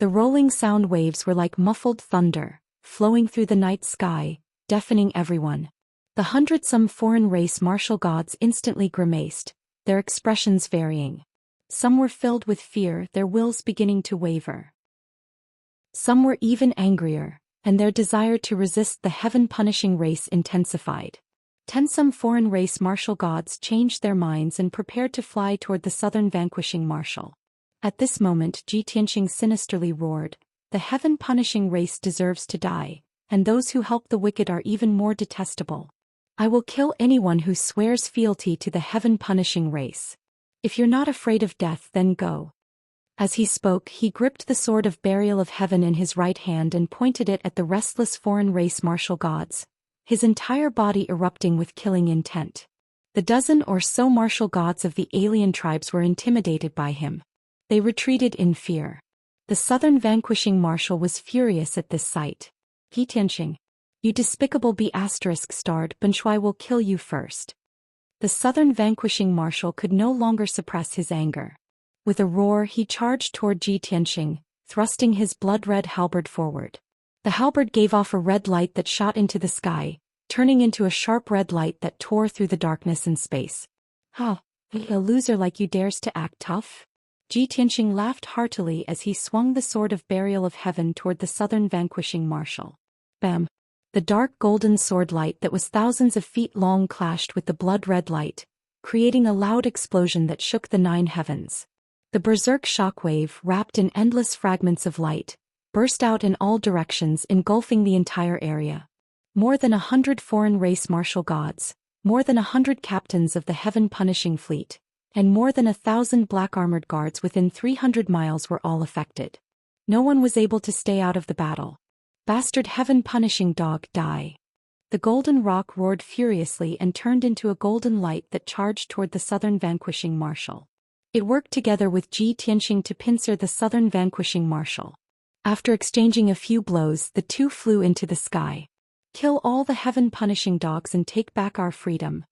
Speaker 1: The rolling sound waves were like muffled thunder, flowing through the night sky, deafening everyone. The hundred-some foreign race martial gods instantly grimaced, their expressions varying. Some were filled with fear, their wills beginning to waver. Some were even angrier, and their desire to resist the heaven-punishing race intensified. Some foreign race martial gods changed their minds and prepared to fly toward the southern vanquishing marshal. At this moment Zhi Tianxing sinisterly roared, "The heaven-punishing race deserves to die, and those who help the wicked are even more detestable. I will kill anyone who swears fealty to the heaven-punishing race. If you're not afraid of death, then go." As he spoke, he gripped the sword of burial of heaven in his right hand and pointed it at the restless foreign race martial gods, his entire body erupting with killing intent. The dozen or so martial gods of the alien tribes were intimidated by him. They retreated in fear. The southern vanquishing marshal was furious at this sight. "Zhi Tianxing, you despicable B*****, Banshui will kill you first." The southern vanquishing marshal could no longer suppress his anger. With a roar he charged toward Zhi Tianxing, thrusting his blood-red halberd forward. The halberd gave off a red light that shot into the sky, turning into a sharp red light that tore through the darkness and space. "Ha! A loser like you dares to act tough?" Zhi Tianxing laughed heartily as he swung the sword of burial of heaven toward the southern vanquishing marshal. Bam! The dark golden sword light that was thousands of feet long clashed with the blood-red light, creating a loud explosion that shook the 9 heavens. The berserk shockwave, wrapped in endless fragments of light, burst out in all directions, engulfing the entire area. More than 100 foreign race martial gods, more than 100 captains of the heaven-punishing fleet, and more than 1,000 black-armored guards within 300 miles were all affected. No one was able to stay out of the battle. "Bastard heaven-punishing dog, die!" The golden rock roared furiously and turned into a golden light that charged toward the southern vanquishing marshal. It worked together with Zhi Tianxing to pincer the southern vanquishing marshal. After exchanging a few blows, the two flew into the sky. "Kill all the heaven-punishing dogs and take back our freedom."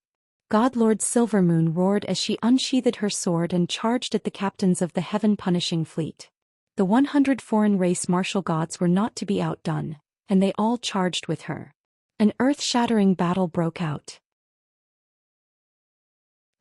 Speaker 1: God Lord Silvermoon roared as she unsheathed her sword and charged at the captains of the heaven-punishing fleet. The 100 foreign race martial gods were not to be outdone, and they all charged with her. An earth-shattering battle broke out.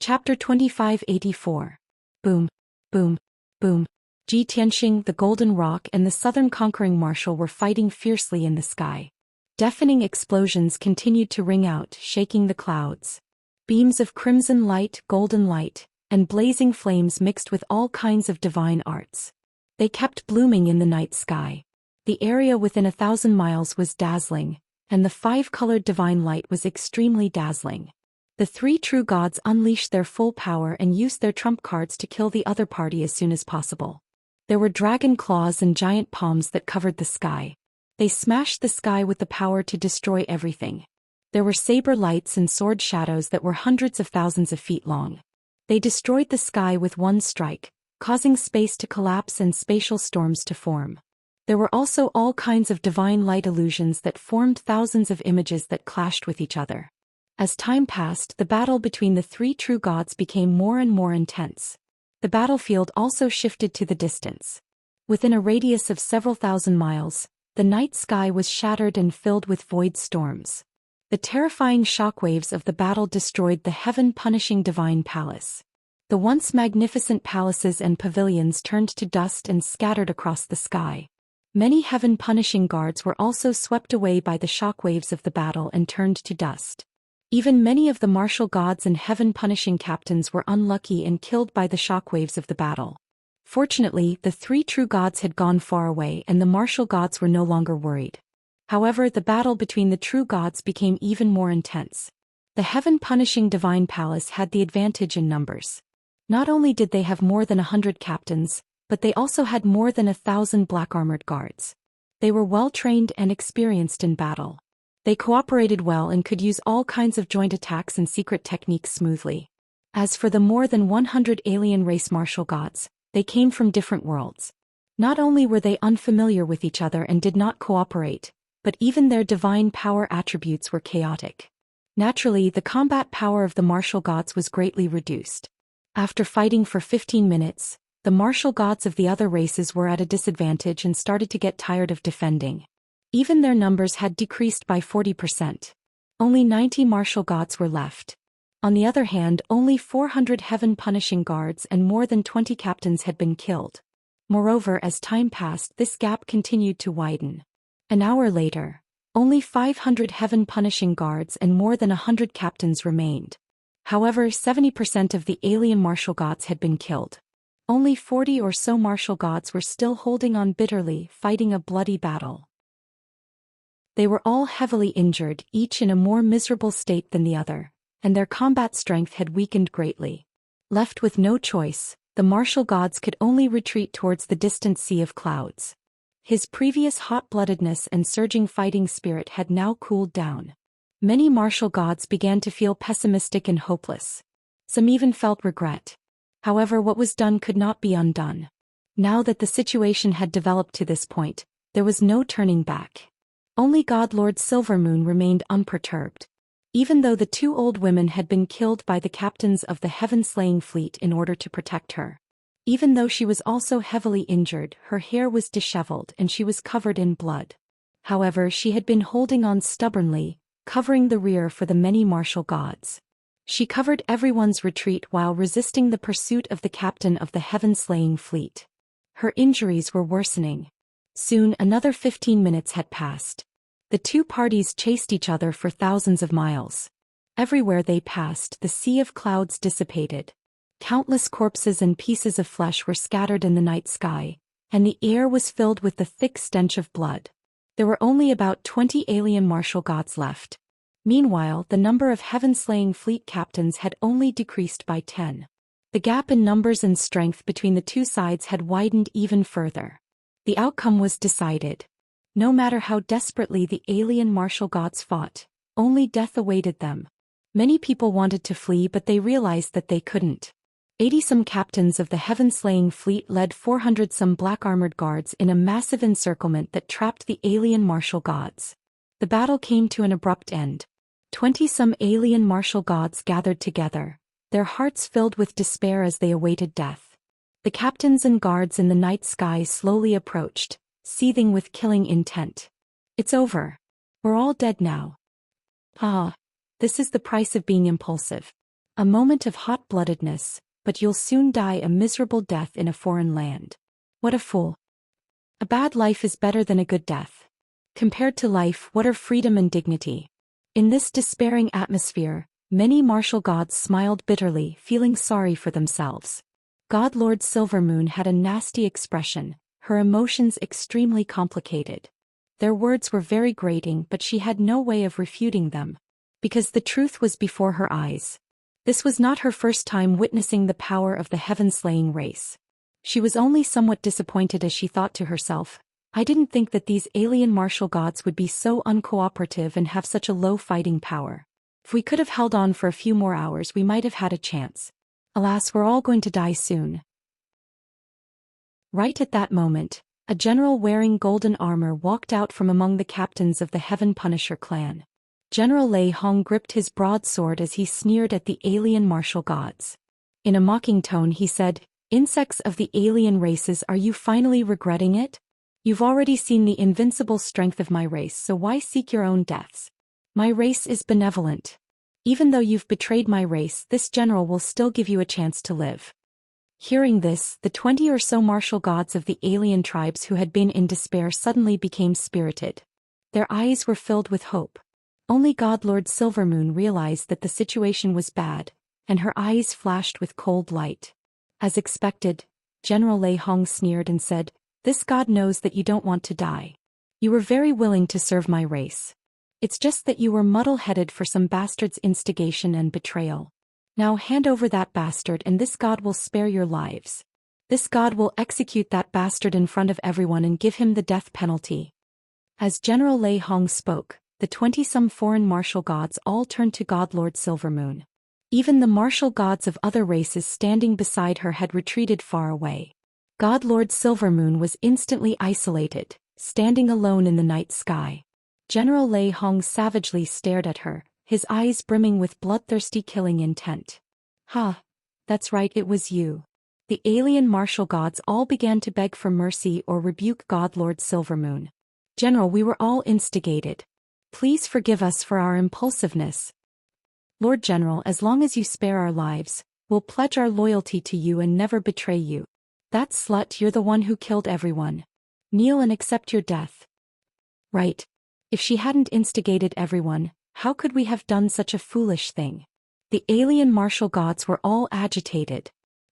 Speaker 1: Chapter 2584. Boom, boom, boom. Zhi Tianxing, the Golden Rock, and the Southern Conquering Marshal were fighting fiercely in the sky. Deafening explosions continued to ring out, shaking the clouds. Beams of crimson light, golden light, and blazing flames mixed with all kinds of divine arts. They kept blooming in the night sky. The area within 1,000 miles was dazzling, and the 5-colored divine light was extremely dazzling. The 3 true gods unleashed their full power and used their trump cards to kill the other party as soon as possible. There were dragon claws and giant palms that covered the sky. They smashed the sky with the power to destroy everything. There were saber lights and sword shadows that were hundreds of thousands of feet long. They destroyed the sky with one strike, causing space to collapse and spatial storms to form. There were also all kinds of divine light illusions that formed thousands of images that clashed with each other. As time passed, the battle between the 3 true gods became more and more intense. The battlefield also shifted to the distance. Within a radius of several thousand miles, the night sky was shattered and filled with void storms. The terrifying shockwaves of the battle destroyed the heaven-punishing divine palace. The once magnificent palaces and pavilions turned to dust and scattered across the sky. Many heaven-punishing guards were also swept away by the shockwaves of the battle and turned to dust. Even many of the martial gods and heaven-punishing captains were unlucky and killed by the shockwaves of the battle. Fortunately, the 3 true gods had gone far away and the martial gods were no longer worried. However, the battle between the true gods became even more intense. The heaven-punishing divine palace had the advantage in numbers. Not only did they have more than 100 captains, but they also had more than 1,000 black-armored guards. They were well-trained and experienced in battle. They cooperated well and could use all kinds of joint attacks and secret techniques smoothly. As for the more than 100 alien race martial gods, they came from different worlds. Not only were they unfamiliar with each other and did not cooperate, but even their divine power attributes were chaotic. Naturally, the combat power of the martial gods was greatly reduced. After fighting for 15 minutes, the martial gods of the other races were at a disadvantage and started to get tired of defending. Even their numbers had decreased by 40%. Only 90 martial gods were left. On the other hand, only 400 heaven-punishing guards and more than 20 captains had been killed. Moreover, as time passed, this gap continued to widen. An hour later, only 500 heaven-punishing guards and more than 100 captains remained. However, 70% of the alien martial gods had been killed. Only 40 or so martial gods were still holding on bitterly, fighting a bloody battle. They were all heavily injured, each in a more miserable state than the other, and their combat strength had weakened greatly. Left with no choice, the martial gods could only retreat towards the distant sea of clouds. His previous hot-bloodedness and surging fighting spirit had now cooled down. Many martial gods began to feel pessimistic and hopeless. Some even felt regret. However, what was done could not be undone. Now that the situation had developed to this point, there was no turning back. Only God Lord Silvermoon remained unperturbed. Even though the two old women had been killed by the captains of the heaven-slaying fleet in order to protect her. Even though she was also heavily injured, her hair was disheveled and she was covered in blood. However, she had been holding on stubbornly, covering the rear for the many martial gods. She covered everyone's retreat while resisting the pursuit of the captain of the heaven-slaying fleet. Her injuries were worsening. Soon another 15 minutes had passed. The two parties chased each other for thousands of miles. Everywhere they passed, the sea of clouds dissipated. Countless corpses and pieces of flesh were scattered in the night sky, and the air was filled with the thick stench of blood. There were only about 20 alien martial gods left. Meanwhile, the number of heaven-slaying fleet captains had only decreased by 10. The gap in numbers and strength between the two sides had widened even further. The outcome was decided. No matter how desperately the alien martial gods fought, only death awaited them. Many people wanted to flee, but they realized that they couldn't. 80-some captains of the heaven-slaying fleet led 400-some black-armored guards in a massive encirclement that trapped the alien martial gods. The battle came to an abrupt end. 20-some alien martial gods gathered together, their hearts filled with despair as they awaited death. The captains and guards in the night sky slowly approached, seething with killing intent. "It's over. We're all dead now. Ah, this is the price of being impulsive. A moment of hot-bloodedness, but you'll soon die a miserable death in a foreign land. What a fool. A bad life is better than a good death. Compared to life, what are freedom and dignity?" In this despairing atmosphere, many martial gods smiled bitterly, feeling sorry for themselves. God Lord Silvermoon had a nasty expression, her emotions extremely complicated. Their words were very grating, but she had no way of refuting them, because the truth was before her eyes. This was not her first time witnessing the power of the heaven-slaying race. She was only somewhat disappointed as she thought to herself, "I didn't think that these alien martial gods would be so uncooperative and have such a low fighting power. If we could have held on for a few more hours, we might have had a chance. Alas, we're all going to die soon." Right at that moment, a general wearing golden armor walked out from among the captains of the Heaven Punisher clan. General Lei Hong gripped his broadsword as he sneered at the alien martial gods. In a mocking tone he said, "Insects of the alien races, are you finally regretting it? You've already seen the invincible strength of my race, so why seek your own deaths? My race is benevolent. Even though you've betrayed my race, this general will still give you a chance to live." Hearing this, the 20 or so martial gods of the alien tribes who had been in despair suddenly became spirited. Their eyes were filled with hope. Only God Lord Silvermoon realized that the situation was bad, and her eyes flashed with cold light. As expected, General Lei Hong sneered and said, "This god knows that you don't want to die. You were very willing to serve my race. It's just that you were muddle-headed for some bastard's instigation and betrayal. Now hand over that bastard and this god will spare your lives. This god will execute that bastard in front of everyone and give him the death penalty." As General Lei Hong spoke, the 20-some foreign martial gods all turned to God Lord Silvermoon. Even the martial gods of other races standing beside her had retreated far away. God Lord Silvermoon was instantly isolated, standing alone in the night sky. General Lei Hong savagely stared at her, his eyes brimming with bloodthirsty killing intent. "Ha! That's right, it was you." The alien martial gods all began to beg for mercy or rebuke God Lord Silvermoon. General, we were all instigated. Please forgive us for our impulsiveness. Lord General, as long as you spare our lives, we'll pledge our loyalty to you and never betray you. That slut, you're the one who killed everyone. Kneel and accept your death. Right. If she hadn't instigated everyone, how could we have done such a foolish thing? The alien martial gods were all agitated.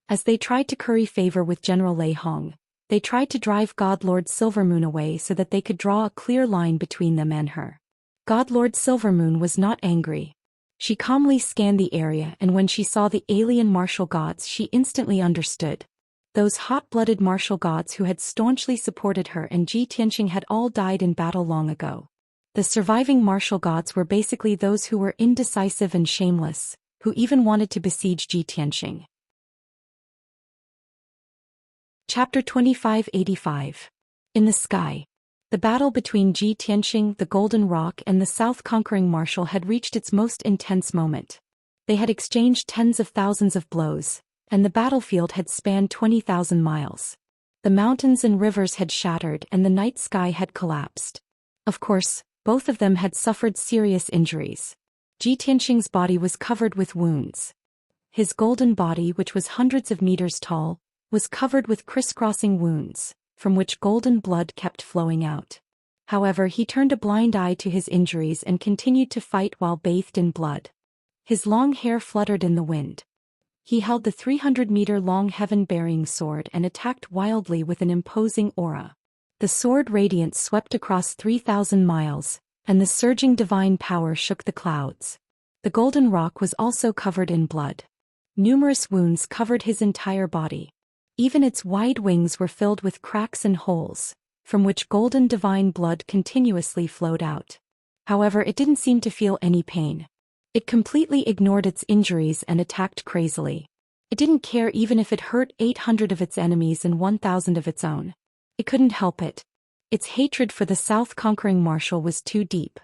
Speaker 1: As they tried to curry favor with General Lei Hong, they tried to drive God Lord Silvermoon away so that they could draw a clear line between them and her. God Lord Silvermoon was not angry. She calmly scanned the area, and when she saw the alien martial gods, she instantly understood. Those hot-blooded martial gods who had staunchly supported her and Ji Tianxing had all died in battle long ago. The surviving martial gods were basically those who were indecisive and shameless, who even wanted to besiege Ji Tianxing. Chapter 2585. In the Sky. The battle between Ji Tianxing, the Golden Rock, and the South Conquering Marshal had reached its most intense moment. They had exchanged tens of thousands of blows, and the battlefield had spanned 20,000 miles. The mountains and rivers had shattered and the night sky had collapsed. Of course, both of them had suffered serious injuries. Ji Tianxing's body was covered with wounds. His golden body, which was hundreds of meters tall, was covered with crisscrossing wounds, from which golden blood kept flowing out. However, he turned a blind eye to his injuries and continued to fight while bathed in blood. His long hair fluttered in the wind. He held the 300-meter-long heaven-bearing sword and attacked wildly with an imposing aura. The sword radiance swept across 3,000 miles, and the surging divine power shook the clouds. The Golden Rock was also covered in blood. Numerous wounds covered his entire body. Even its wide wings were filled with cracks and holes, from which golden divine blood continuously flowed out. However, it didn't seem to feel any pain. It completely ignored its injuries and attacked crazily. It didn't care even if it hurt 800 of its enemies and 1,000 of its own. It couldn't help it. Its hatred for the South Conquering Marshal was too deep.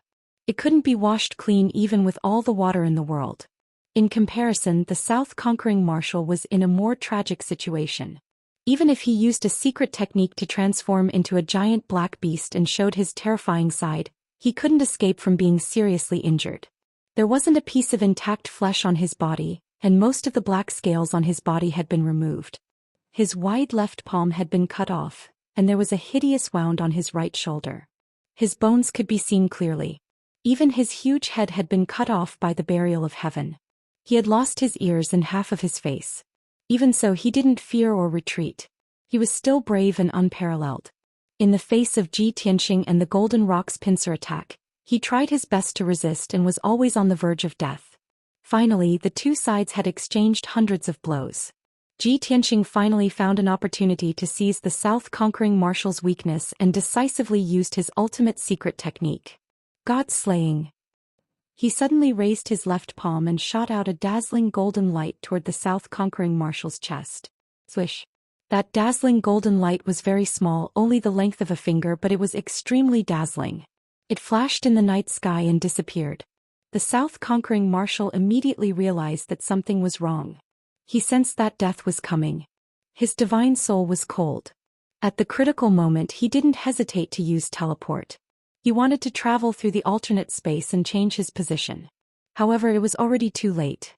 Speaker 1: It couldn't be washed clean even with all the water in the world. In comparison, the South Conquering Marshal was in a more tragic situation. Even if he used a secret technique to transform into a giant black beast and showed his terrifying side, he couldn't escape from being seriously injured. There wasn't a piece of intact flesh on his body, and most of the black scales on his body had been removed. His wide left palm had been cut off, and there was a hideous wound on his right shoulder. His bones could be seen clearly. Even his huge head had been cut off by the burial of heaven. He had lost his ears and half of his face. Even so, he didn't fear or retreat. He was still brave and unparalleled. In the face of Ji Tianxing and the Golden Rock's pincer attack, he tried his best to resist and was always on the verge of death. Finally, the two sides had exchanged hundreds of blows. Ji Tianxing finally found an opportunity to seize the South Conquering Marshal's weakness and decisively used his ultimate secret technique. God slaying. He suddenly raised his left palm and shot out a dazzling golden light toward the South Conquering Marshal's chest. Swish. That dazzling golden light was very small, only the length of a finger, but it was extremely dazzling. It flashed in the night sky and disappeared. The South Conquering Marshal immediately realized that something was wrong. He sensed that death was coming. His divine soul was cold. At the critical moment, he didn't hesitate to use teleport. He wanted to travel through the alternate space and change his position. However, it was already too late.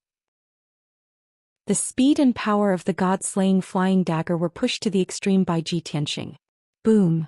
Speaker 1: The speed and power of the god-slaying flying dagger were pushed to the extreme by Ji Tianxing. Boom!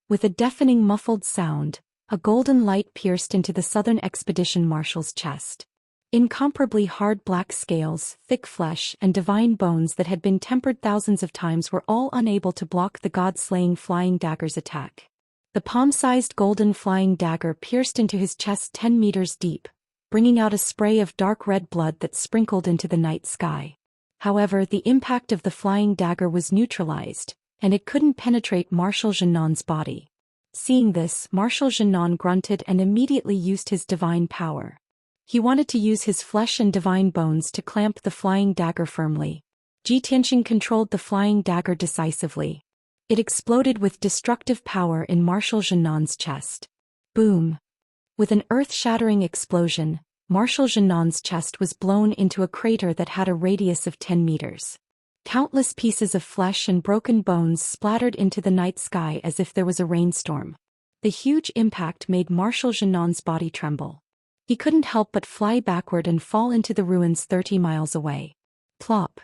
Speaker 1: With a deafening muffled sound, a golden light pierced into the Southern Expedition Marshal's chest. Incomparably hard black scales, thick flesh, and divine bones that had been tempered thousands of times were all unable to block the god-slaying flying dagger's attack. The palm-sized golden flying dagger pierced into his chest 10 meters deep, bringing out a spray of dark red blood that sprinkled into the night sky. However, the impact of the flying dagger was neutralized, and it couldn't penetrate Marshal Zhennan's body. Seeing this, Marshal Zhennan grunted and immediately used his divine power. He wanted to use his flesh and divine bones to clamp the flying dagger firmly. Ji Tianxing controlled the flying dagger decisively. It exploded with destructive power in Marshal Zhennan's chest. Boom! With an earth-shattering explosion, Marshal Zhennan's chest was blown into a crater that had a radius of 10 meters. Countless pieces of flesh and broken bones splattered into the night sky as if there was a rainstorm. The huge impact made Marshal Zhenon's body tremble. He couldn't help but fly backward and fall into the ruins 30 miles away. Plop.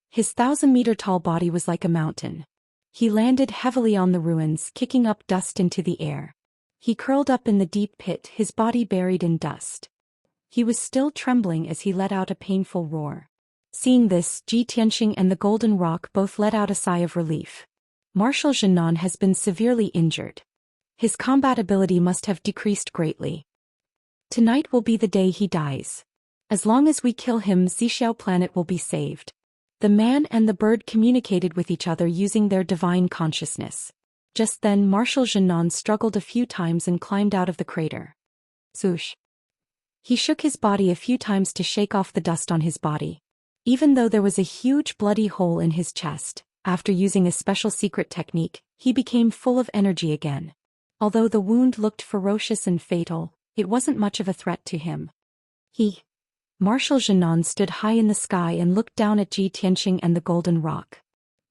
Speaker 1: His 1,000-meter-tall body was like a mountain. He landed heavily on the ruins, kicking up dust into the air. He curled up in the deep pit, his body buried in dust. He was still trembling as he let out a painful roar. Seeing this, Ji Tianxing and the Golden Rock both let out a sigh of relief. Marshal Zhenon has been severely injured. His combat ability must have decreased greatly. Tonight will be the day he dies. As long as we kill him, Xixiao planet will be saved. The man and the bird communicated with each other using their divine consciousness. Just then Marshal Zhenon struggled a few times and climbed out of the crater. Swoosh. He shook his body a few times to shake off the dust on his body. Even though there was a huge bloody hole in his chest, after using a special secret technique, he became full of energy again. Although the wound looked ferocious and fatal, it wasn't much of a threat to him. Marshal Zhenon stood high in the sky and looked down at Ji Tianxing and the Golden Rock.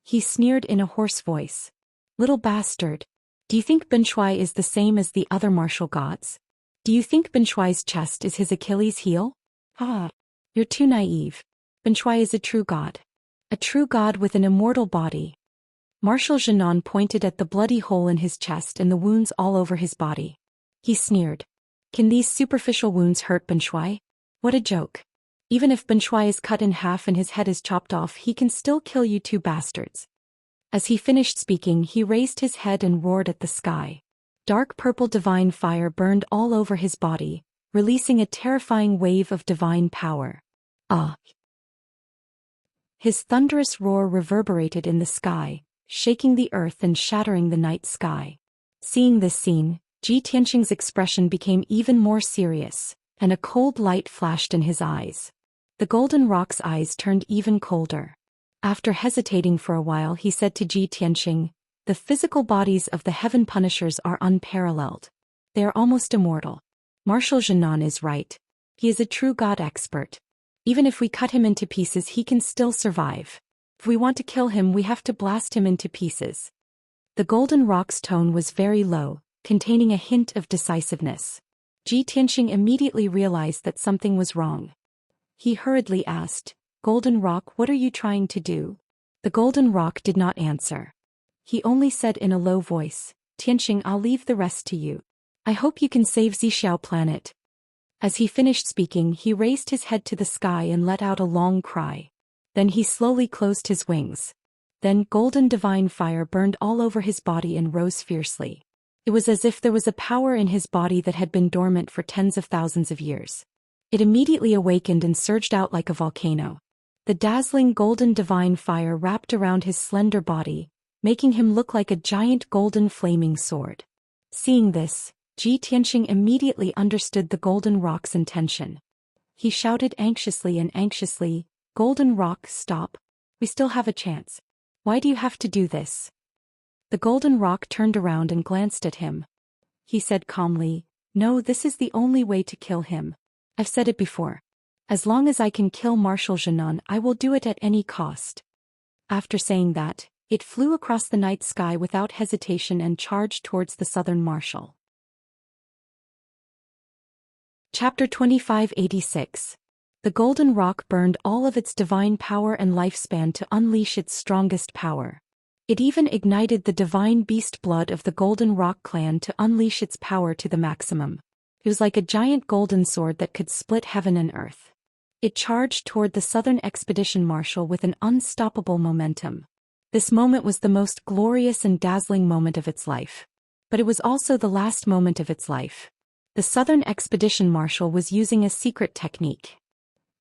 Speaker 1: He sneered in a hoarse voice. Little bastard. Do you think Benshuai is the same as the other martial gods? Do you think Benshuai's chest is his Achilles' heel? You're too naive. Benshuai is a true god. A true god with an immortal body. Marshal Zhenon pointed at the bloody hole in his chest and the wounds all over his body. He sneered. Can these superficial wounds hurt Benshuai? What a joke. Even if Benshuai is cut in half and his head is chopped off, he can still kill you two bastards. As he finished speaking, he raised his head and roared at the sky. Dark purple divine fire burned all over his body, releasing a terrifying wave of divine power. His thunderous roar reverberated in the sky, shaking the earth and shattering the night sky. Seeing this scene, Ji Tianxing's expression became even more serious, and a cold light flashed in his eyes. The Golden Rock's eyes turned even colder. After hesitating for a while, he said to Ji Tianxing, "The physical bodies of the Heaven Punishers are unparalleled. They are almost immortal. Marshal Zhenon is right. He is a true god expert. Even if we cut him into pieces, he can still survive. If we want to kill him, we have to blast him into pieces." The Golden Rock's tone was very low, containing a hint of decisiveness. Ji Tianxing immediately realized that something was wrong. He hurriedly asked, "Golden Rock, what are you trying to do?" The Golden Rock did not answer. He only said in a low voice, "Tianxing, I'll leave the rest to you. I hope you can save Xixiao planet." As he finished speaking, he raised his head to the sky and let out a long cry. Then he slowly closed his wings. Then golden divine fire burned all over his body and rose fiercely. It was as if there was a power in his body that had been dormant for tens of thousands of years. It immediately awakened and surged out like a volcano. The dazzling golden divine fire wrapped around his slender body, making him look like a giant golden flaming sword. Seeing this, Ji Tianxing immediately understood the Golden Rock's intention. He shouted anxiously, "Golden Rock, stop. We still have a chance. Why do you have to do this?" The Golden Rock turned around and glanced at him. He said calmly, "No, this is the only way to kill him. I've said it before. As long as I can kill Marshal Zhenon, I will do it at any cost." After saying that, it flew across the night sky without hesitation and charged towards the southern marshal. Chapter 2586. The Golden Rock burned all of its divine power and lifespan to unleash its strongest power. It even ignited the divine beast blood of the Golden Rock clan to unleash its power to the maximum. It was like a giant golden sword that could split heaven and earth. It charged toward the Southern Expedition Marshal with an unstoppable momentum. This moment was the most glorious and dazzling moment of its life. But it was also the last moment of its life. The Southern Expedition Marshal was using a secret technique.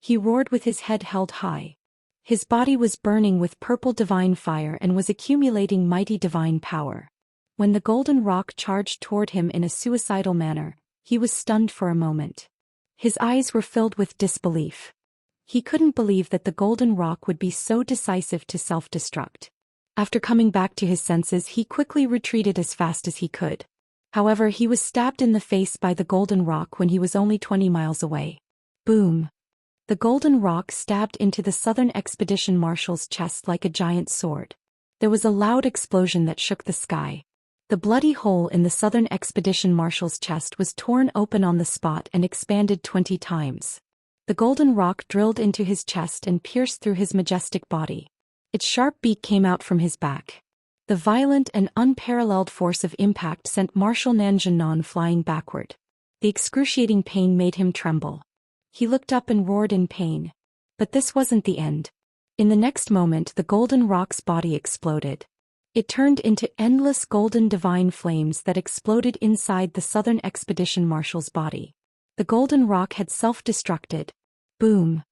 Speaker 1: He roared with his head held high. His body was burning with purple divine fire and was accumulating mighty divine power. When the Golden Rock charged toward him in a suicidal manner, he was stunned for a moment. His eyes were filled with disbelief. He couldn't believe that the Golden Rock would be so decisive to self-destruct. After coming back to his senses, he quickly retreated as fast as he could. However, he was stabbed in the face by the Golden Rock when he was only 20 miles away. Boom! The Golden Rock stabbed into the Southern Expedition Marshal's chest like a giant sword. There was a loud explosion that shook the sky. The bloody hole in the Southern Expedition Marshal's chest was torn open on the spot and expanded 20 times. The golden rock drilled into his chest and pierced through his majestic body. Its sharp beak came out from his back. The violent and unparalleled force of impact sent Marshal Nan Zhennan flying backward. The excruciating pain made him tremble. He looked up and roared in pain. But this wasn't the end. In the next moment, the golden rock's body exploded. It turned into endless golden divine flames that exploded inside the Southern Expedition Marshal's body. The golden rock had self-destructed. Boom!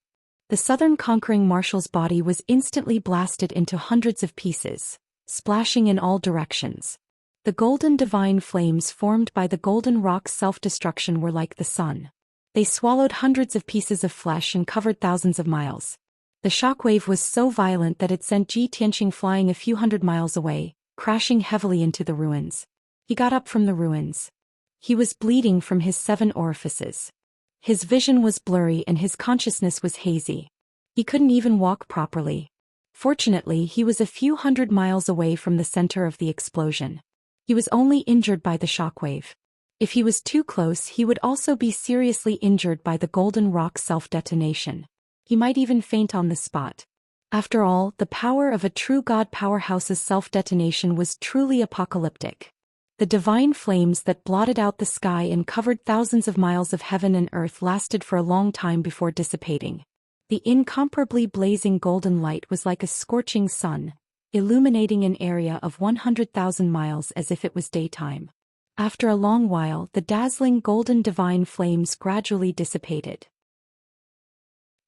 Speaker 1: The Southern conquering Marshal's body was instantly blasted into hundreds of pieces, splashing in all directions. The golden divine flames formed by the golden rock's self-destruction were like the sun. They swallowed hundreds of pieces of flesh and covered thousands of miles. The shockwave was so violent that it sent Ji Tianqing flying a few hundred miles away, crashing heavily into the ruins. He got up from the ruins. He was bleeding from his 7 orifices. His vision was blurry and his consciousness was hazy. He couldn't even walk properly. Fortunately, he was a few hundred miles away from the center of the explosion. He was only injured by the shockwave. If he was too close, he would also be seriously injured by the golden rock self-detonation. He might even faint on the spot. After all, the power of a true god powerhouse's self-detonation was truly apocalyptic. The divine flames that blotted out the sky and covered thousands of miles of heaven and earth lasted for a long time before dissipating. The incomparably blazing golden light was like a scorching sun, illuminating an area of 100,000 miles as if it was daytime. After a long while, the dazzling golden divine flames gradually dissipated.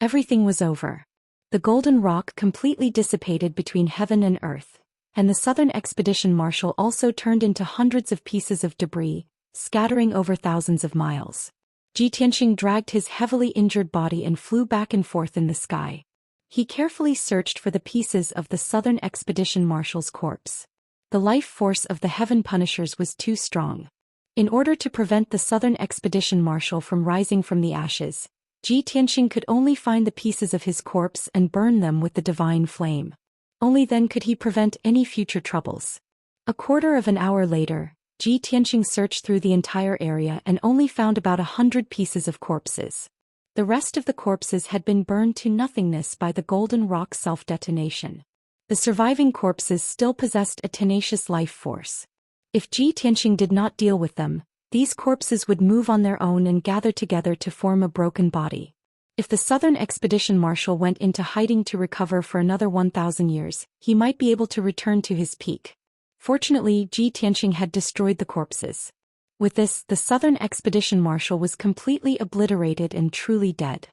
Speaker 1: Everything was over. The golden rock completely dissipated between heaven and earth, and the Southern Expedition Marshal also turned into hundreds of pieces of debris, scattering over thousands of miles. Ji Tianqing dragged his heavily injured body and flew back and forth in the sky. He carefully searched for the pieces of the Southern Expedition Marshal's corpse. The life force of the Heaven Punishers was too strong. In order to prevent the Southern Expedition Marshal from rising from the ashes, Ji Tianqing could only find the pieces of his corpse and burn them with the divine flame. Only then could he prevent any future troubles. A quarter of an hour later, Ji Tianqing searched through the entire area and only found about 100 pieces of corpses. The rest of the corpses had been burned to nothingness by the golden rock self-detonation. The surviving corpses still possessed a tenacious life force. If Ji Tianqing did not deal with them, these corpses would move on their own and gather together to form a broken body. If the Southern Expedition Marshal went into hiding to recover for another 1,000 years, he might be able to return to his peak. Fortunately, Ji Tianqing had destroyed the corpses. With this, the Southern Expedition Marshal was completely obliterated and truly dead.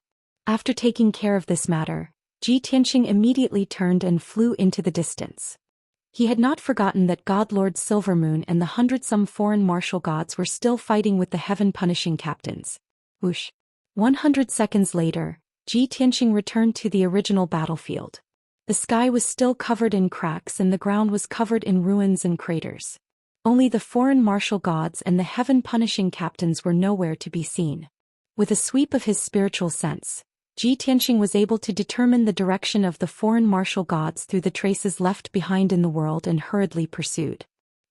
Speaker 1: After taking care of this matter, Ji Tianqing immediately turned and flew into the distance. He had not forgotten that God Lord Silvermoon and the 100-some foreign martial gods were still fighting with the heaven-punishing captains. Whoosh! 100 seconds later, Ji Tianqing returned to the original battlefield. The sky was still covered in cracks and the ground was covered in ruins and craters. Only the foreign martial gods and the heaven-punishing captains were nowhere to be seen. With a sweep of his spiritual sense, Ji Tianqing was able to determine the direction of the foreign martial gods through the traces left behind in the world and hurriedly pursued.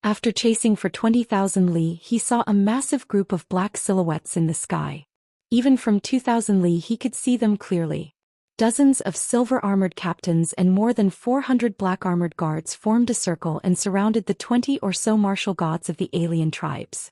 Speaker 1: After chasing for 20,000 li, he saw a massive group of black silhouettes in the sky. Even from 2,000 li he could see them clearly. Dozens of silver-armored captains and more than 400 black-armored guards formed a circle and surrounded the 20 or so martial gods of the alien tribes.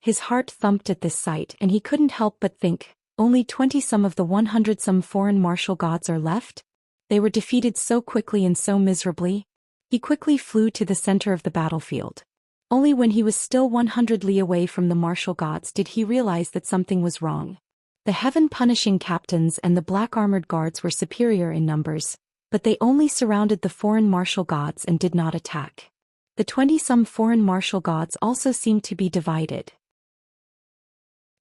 Speaker 1: His heart thumped at this sight and he couldn't help but think, only 20-some of the 100-some foreign martial gods are left? They were defeated so quickly and so miserably. He quickly flew to the center of the battlefield. Only when he was still 100 li away from the martial gods did he realize that something was wrong. The heaven-punishing captains and the black-armored guards were superior in numbers, but they only surrounded the foreign martial gods and did not attack. The 20-some foreign martial gods also seemed to be divided.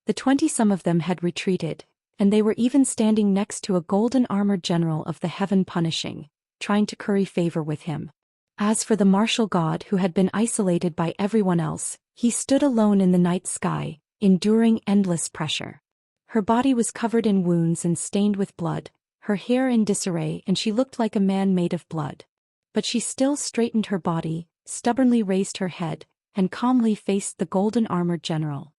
Speaker 1: The 20-some of them had retreated, and they were even standing next to a golden-armored general of the heaven-punishing, trying to curry favor with him. As for the martial god who had been isolated by everyone else, he stood alone in the night sky, enduring endless pressure. Her body was covered in wounds and stained with blood, her hair in disarray, and she looked like a man made of blood. But she still straightened her body, stubbornly raised her head, and calmly faced the golden-armored general.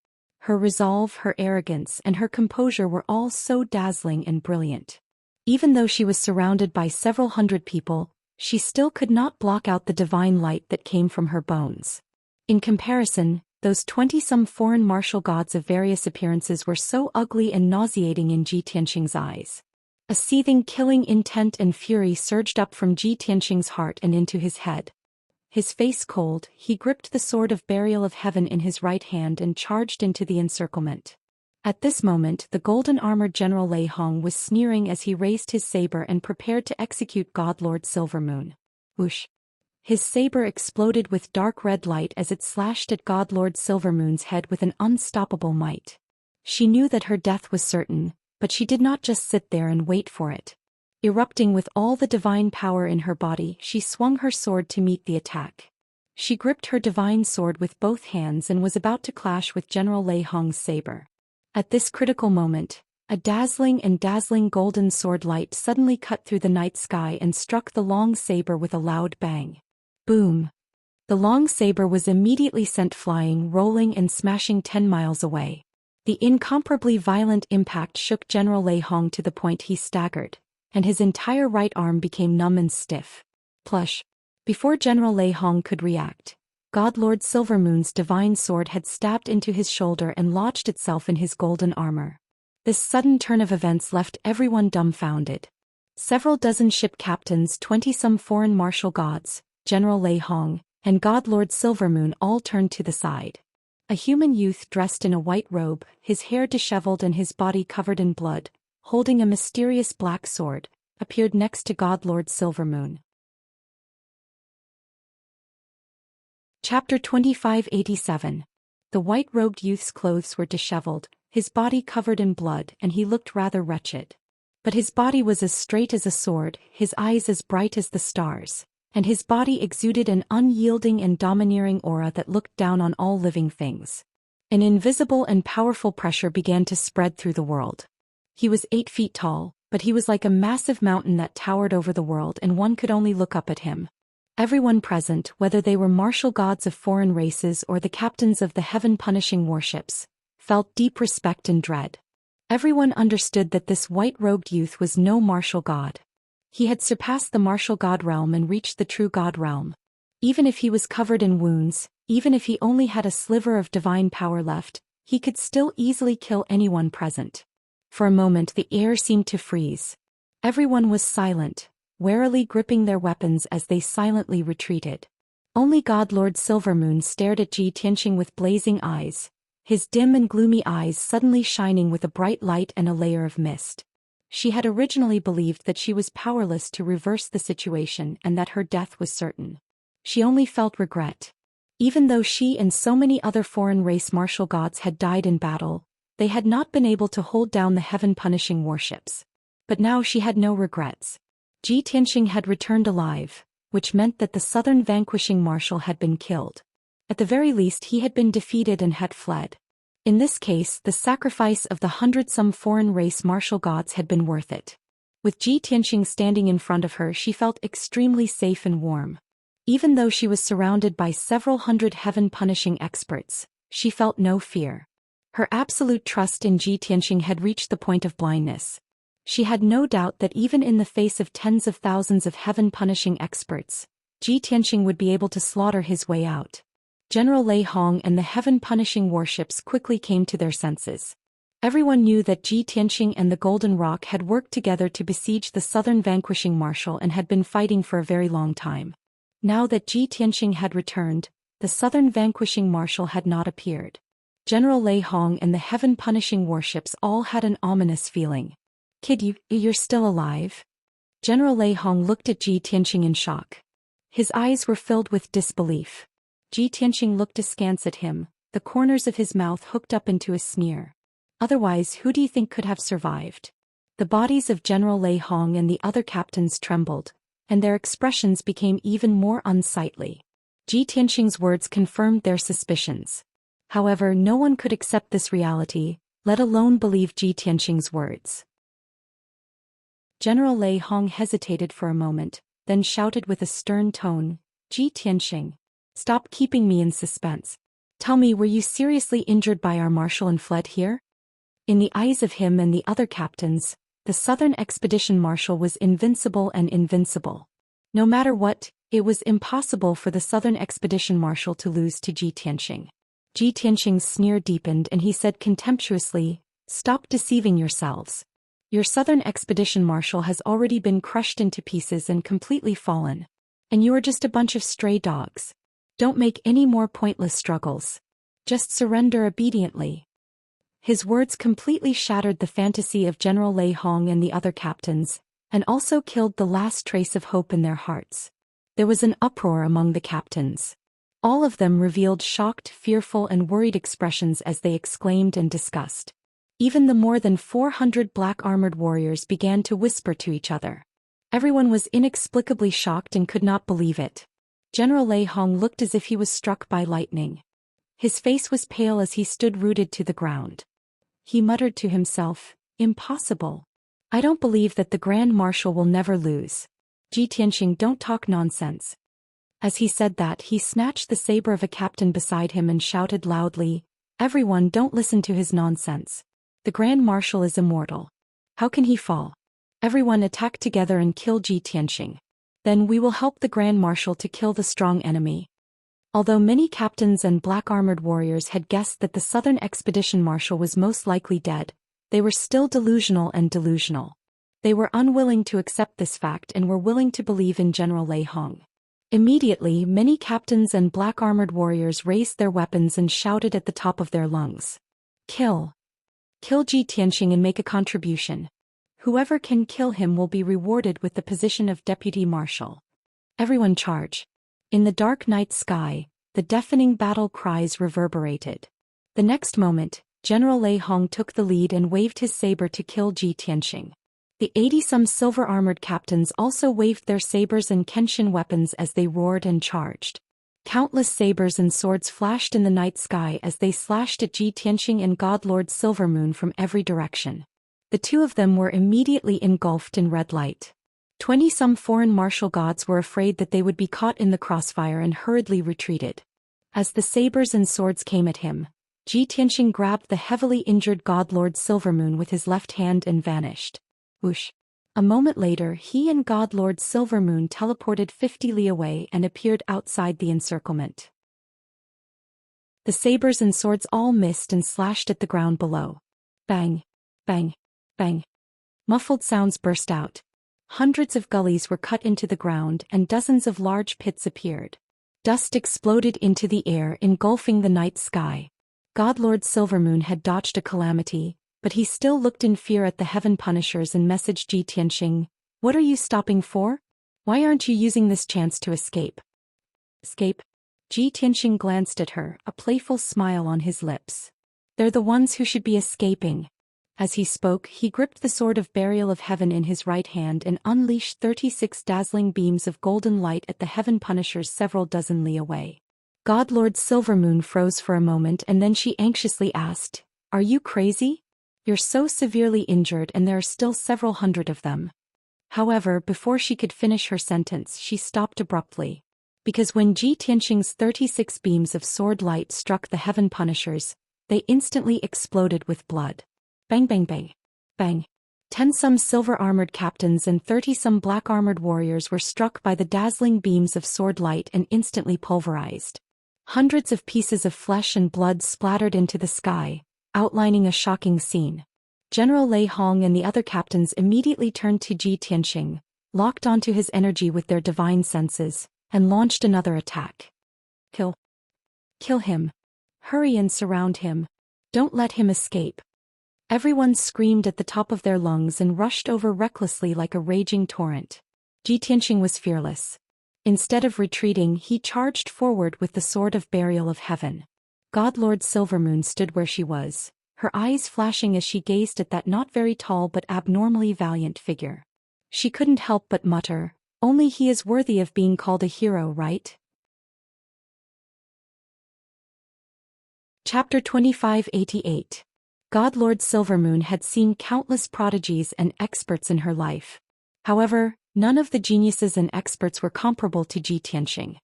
Speaker 1: Her resolve, her arrogance, and her composure were all so dazzling and brilliant. Even though she was surrounded by several hundred people, she still could not block out the divine light that came from her bones. In comparison, those 20-some foreign martial gods of various appearances were so ugly and nauseating in Ji Tianqing's eyes. A seething killing intent and fury surged up from Ji Tianqing's heart and into his head. His face cold, he gripped the sword of burial of heaven in his right hand and charged into the encirclement. At this moment the golden-armored General Lei Hong was sneering as he raised his saber and prepared to execute God Lord Silvermoon. Whoosh! His saber exploded with dark red light as it slashed at God Lord Silvermoon's head with an unstoppable might. She knew that her death was certain, but she did not just sit there and wait for it. Erupting with all the divine power in her body, she swung her sword to meet the attack. She gripped her divine sword with both hands and was about to clash with General Lei Hong's saber. At this critical moment, a dazzling golden sword light suddenly cut through the night sky and struck the long saber with a loud bang. Boom! The long saber was immediately sent flying, rolling and smashing 10 miles away. The incomparably violent impact shook General Lei Hong to the point he staggered, and his entire right arm became numb and stiff. Plush! Before General Lei Hong could react, God Lord Silvermoon's divine sword had stabbed into his shoulder and lodged itself in his golden armor. This sudden turn of events left everyone dumbfounded. Several dozen ship captains, 20-some foreign martial gods, General Lei Hong, and God Lord Silvermoon all turned to the side. A human youth dressed in a white robe, his hair disheveled and his body covered in blood, holding a mysterious black sword, appeared next to God Lord Silvermoon. Chapter 2587. The white-robed youth's clothes were disheveled, his body covered in blood, and he looked rather wretched. But his body was as straight as a sword, his eyes as bright as the stars, and his body exuded an unyielding and domineering aura that looked down on all living things. An invisible and powerful pressure began to spread through the world. He was 8 feet tall, but he was like a massive mountain that towered over the world, and one could only look up at him. Everyone present, whether they were martial gods of foreign races or the captains of the heaven-punishing warships, felt deep respect and dread. Everyone understood that this white-robed youth was no martial god. He had surpassed the martial god realm and reached the true god realm. Even if he was covered in wounds, even if he only had a sliver of divine power left, he could still easily kill anyone present. For a moment the air seemed to freeze. Everyone was silent, warily gripping their weapons as they silently retreated. Only God Lord Silvermoon stared at Ji Tianqing with blazing eyes, his dim and gloomy eyes suddenly shining with a bright light and a layer of mist. She had originally believed that she was powerless to reverse the situation and that her death was certain. She only felt regret. Even though she and so many other foreign race martial gods had died in battle, they had not been able to hold down the heaven-punishing warships. But now she had no regrets. Ji Tianqing had returned alive, which meant that the southern vanquishing marshal had been killed. At the very least he had been defeated and had fled. In this case, the sacrifice of the 100-some foreign race martial gods had been worth it. With Ji Tianqing standing in front of her, she felt extremely safe and warm. Even though she was surrounded by several hundred heaven-punishing experts, she felt no fear. Her absolute trust in Ji Tianqing had reached the point of blindness. She had no doubt that even in the face of tens of thousands of heaven-punishing experts, Ji Tianqing would be able to slaughter his way out. General Lei Hong and the heaven-punishing warships quickly came to their senses. Everyone knew that Ji Tianqing and the Golden Rock had worked together to besiege the southern vanquishing marshal and had been fighting for a very long time. Now that Ji Tianqing had returned, the southern vanquishing marshal had not appeared. General Lei Hong and the heaven-punishing warships all had an ominous feeling. "Kid, you're still alive?" General Lei Hong looked at Ji Tianqing in shock. His eyes were filled with disbelief. Ji Tianqing looked askance at him, the corners of his mouth hooked up into a sneer. "Otherwise, who do you think could have survived?" The bodies of General Lei Hong and the other captains trembled, and their expressions became even more unsightly. Ji Tianqing's words confirmed their suspicions. However, no one could accept this reality, let alone believe Ji Tianqing's words. General Lei Hong hesitated for a moment, then shouted with a stern tone, "Ji Tianqing, Stop keeping me in suspense. Tell me, were you seriously injured by our marshal and fled here? In the eyes of him and the other captains, the Southern Expedition Marshal was invincible and invincible. No matter what, it was impossible for the Southern Expedition Marshal to lose to Ji Tianxing. Ji Tianxing's sneer deepened and he said contemptuously, "Stop deceiving yourselves. Your Southern Expedition Marshal has already been crushed into pieces and completely fallen. And you are just a bunch of stray dogs. Don't make any more pointless struggles. Just surrender obediently." His words completely shattered the fantasy of General Lei Hong and the other captains, and also killed the last trace of hope in their hearts. There was an uproar among the captains. All of them revealed shocked, fearful and worried expressions as they exclaimed and discussed. Even the more than 400 black-armored warriors began to whisper to each other. Everyone was inexplicably shocked and could not believe it. General Lei Hong looked as if he was struck by lightning. His face was pale as he stood rooted to the ground. He muttered to himself, "Impossible. I don't believe that the Grand Marshal will never lose. Ji Tianxing, don't talk nonsense." As he said that, he snatched the saber of a captain beside him and shouted loudly, "Everyone, don't listen to his nonsense. The Grand Marshal is immortal. How can he fall? Everyone attack together and kill Ji Tianxing. Then we will help the Grand Marshal to kill the strong enemy." Although many captains and black-armored warriors had guessed that the Southern Expedition Marshal was most likely dead, they were still delusional. They were unwilling to accept this fact and were willing to believe in General Lei Hong. Immediately, many captains and black-armored warriors raised their weapons and shouted at the top of their lungs, "Kill! Kill Ji Tianxing and make a contribution. Whoever can kill him will be rewarded with the position of Deputy Marshal. Everyone charge!" In the dark night sky, the deafening battle cries reverberated. The next moment, General Lei Hong took the lead and waved his saber to kill Ji Tianxing. The 80-some silver-armored captains also waved their sabers and kenshin weapons as they roared and charged. Countless sabers and swords flashed in the night sky as they slashed at Ji Tianxing and Godlord Silvermoon from every direction. The two of them were immediately engulfed in red light. 20-some foreign martial gods were afraid that they would be caught in the crossfire and hurriedly retreated. As the sabers and swords came at him, Ji Tianxing grabbed the heavily injured Godlord Silvermoon with his left hand and vanished. Whoosh! A moment later, he and Godlord Silvermoon teleported 50 li away and appeared outside the encirclement. The sabers and swords all missed and slashed at the ground below. Bang! Bang! Bang! Muffled sounds burst out. Hundreds of gullies were cut into the ground and dozens of large pits appeared. Dust exploded into the air, engulfing the night sky. Godlord Silvermoon had dodged a calamity, but he still looked in fear at the Heaven Punishers and messaged Ji Tianxing, "What are you stopping for? Why aren't you using this chance to escape?" "Escape?" Ji Tianxing glanced at her, a playful smile on his lips. "They're the ones who should be escaping." As he spoke, he gripped the Sword of Burial of Heaven in his right hand and unleashed 36 dazzling beams of golden light at the Heaven Punishers several dozen li away. Godlord Silvermoon froze for a moment and then she anxiously asked, "Are you crazy? You're so severely injured and there are still several hundred of them." However, before she could finish her sentence, she stopped abruptly. Because when Ji Tianxing's 36 beams of sword light struck the Heaven Punishers, they instantly exploded with blood. Bang bang bang. Bang. 10-some silver-armored captains and 30-some black-armored warriors were struck by the dazzling beams of sword light and instantly pulverized. Hundreds of pieces of flesh and blood splattered into the sky, outlining a shocking scene. General Lei Hong and the other captains immediately turned to Ji Tianxing, locked onto his energy with their divine senses, and launched another attack. "Kill. Kill him. Hurry and surround him. Don't let him escape." Everyone screamed at the top of their lungs and rushed over recklessly like a raging torrent. Ji Tianxing was fearless. Instead of retreating, he charged forward with the Sword of Burial of Heaven. Godlord Silvermoon stood where she was, her eyes flashing as she gazed at that not very tall but abnormally valiant figure. She couldn't help but mutter, "Only he is worthy of being called a hero, right?" Chapter 2588. Godlord Silvermoon had seen countless prodigies and experts in her life. However, none of the geniuses and experts were comparable to Ji Tianxing.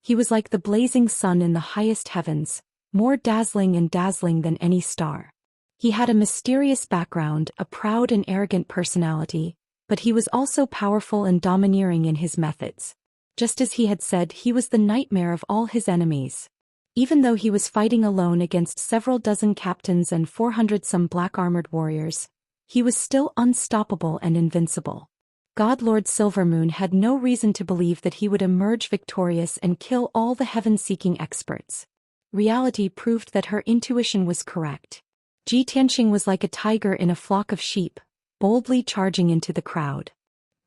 Speaker 1: He was like the blazing sun in the highest heavens, more dazzling and dazzling than any star. He had a mysterious background, a proud and arrogant personality, but he was also powerful and domineering in his methods. Just as he had said, he was the nightmare of all his enemies. Even though he was fighting alone against several dozen captains and 400-some black-armored warriors, he was still unstoppable and invincible. God Lord Silvermoon had no reason to believe that he would emerge victorious and kill all the heaven-seeking experts. Reality proved that her intuition was correct. Ji Tianxing was like a tiger in a flock of sheep, boldly charging into the crowd.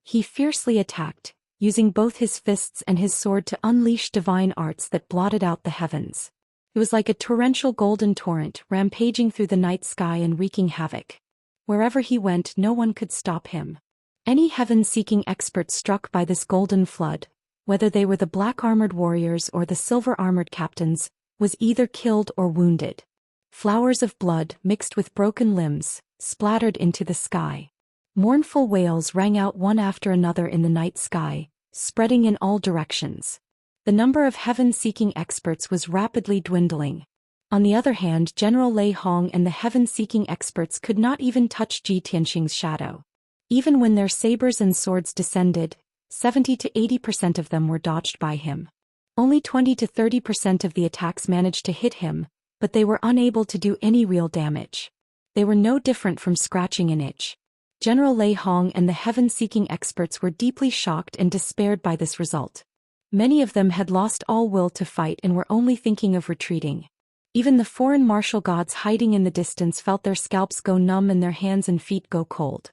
Speaker 1: He fiercely attacked, using both his fists and his sword to unleash divine arts that blotted out the heavens. It was like a torrential golden torrent rampaging through the night sky and wreaking havoc. Wherever he went, no one could stop him. Any heaven-seeking expert struck by this golden flood, whether they were the black-armored warriors or the silver-armored captains, was either killed or wounded. Flowers of blood, mixed with broken limbs, splattered into the sky. Mournful wails rang out one after another in the night sky, spreading in all directions. The number of heaven-seeking experts was rapidly dwindling. On the other hand, General Lei Hong and the heaven-seeking experts could not even touch Ji Tianxing's shadow. Even when their sabers and swords descended, 70 to 80% of them were dodged by him. Only 20 to 30% of the attacks managed to hit him, but they were unable to do any real damage. They were no different from scratching an itch. General Lei Hong and the heaven-seeking experts were deeply shocked and despaired by this result. Many of them had lost all will to fight and were only thinking of retreating. Even the foreign martial gods hiding in the distance felt their scalps go numb and their hands and feet go cold.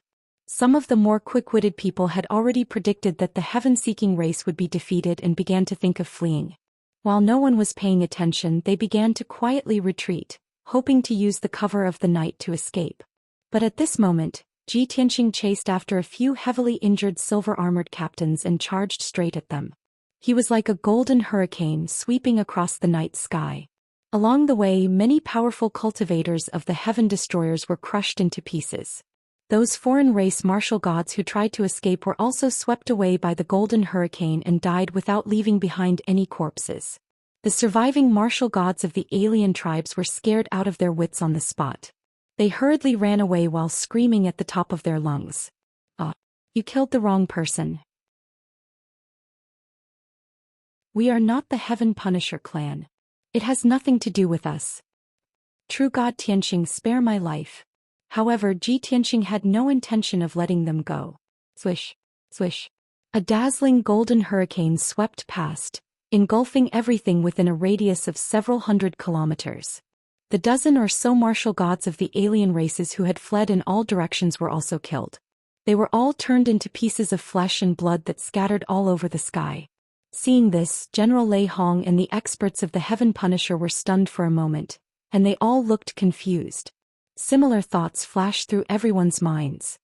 Speaker 1: Some of the more quick-witted people had already predicted that the heaven-seeking race would be defeated and began to think of fleeing. While no one was paying attention, they began to quietly retreat, hoping to use the cover of the night to escape. But at this moment, Ji Tianxing chased after a few heavily injured silver-armored captains and charged straight at them. He was like a golden hurricane sweeping across the night sky. Along the way, many powerful cultivators of the heaven destroyers were crushed into pieces. Those foreign race martial gods who tried to escape were also swept away by the golden hurricane and died without leaving behind any corpses. The surviving martial gods of the alien tribes were scared out of their wits on the spot. They hurriedly ran away while screaming at the top of their lungs. "Ah, you killed the wrong person. We are not the Heaven Punisher clan. It has nothing to do with us. True God Tianxing, spare my life." However, Ji Tianxing had no intention of letting them go. Swish, swish. A dazzling golden hurricane swept past, engulfing everything within a radius of several hundred kilometers. The dozen or so martial gods of the alien races who had fled in all directions were also killed. They were all turned into pieces of flesh and blood that scattered all over the sky. Seeing this, General Lei Hong and the experts of the Heaven Punisher were stunned for a moment, and they all looked confused. Similar thoughts flashed through everyone's minds.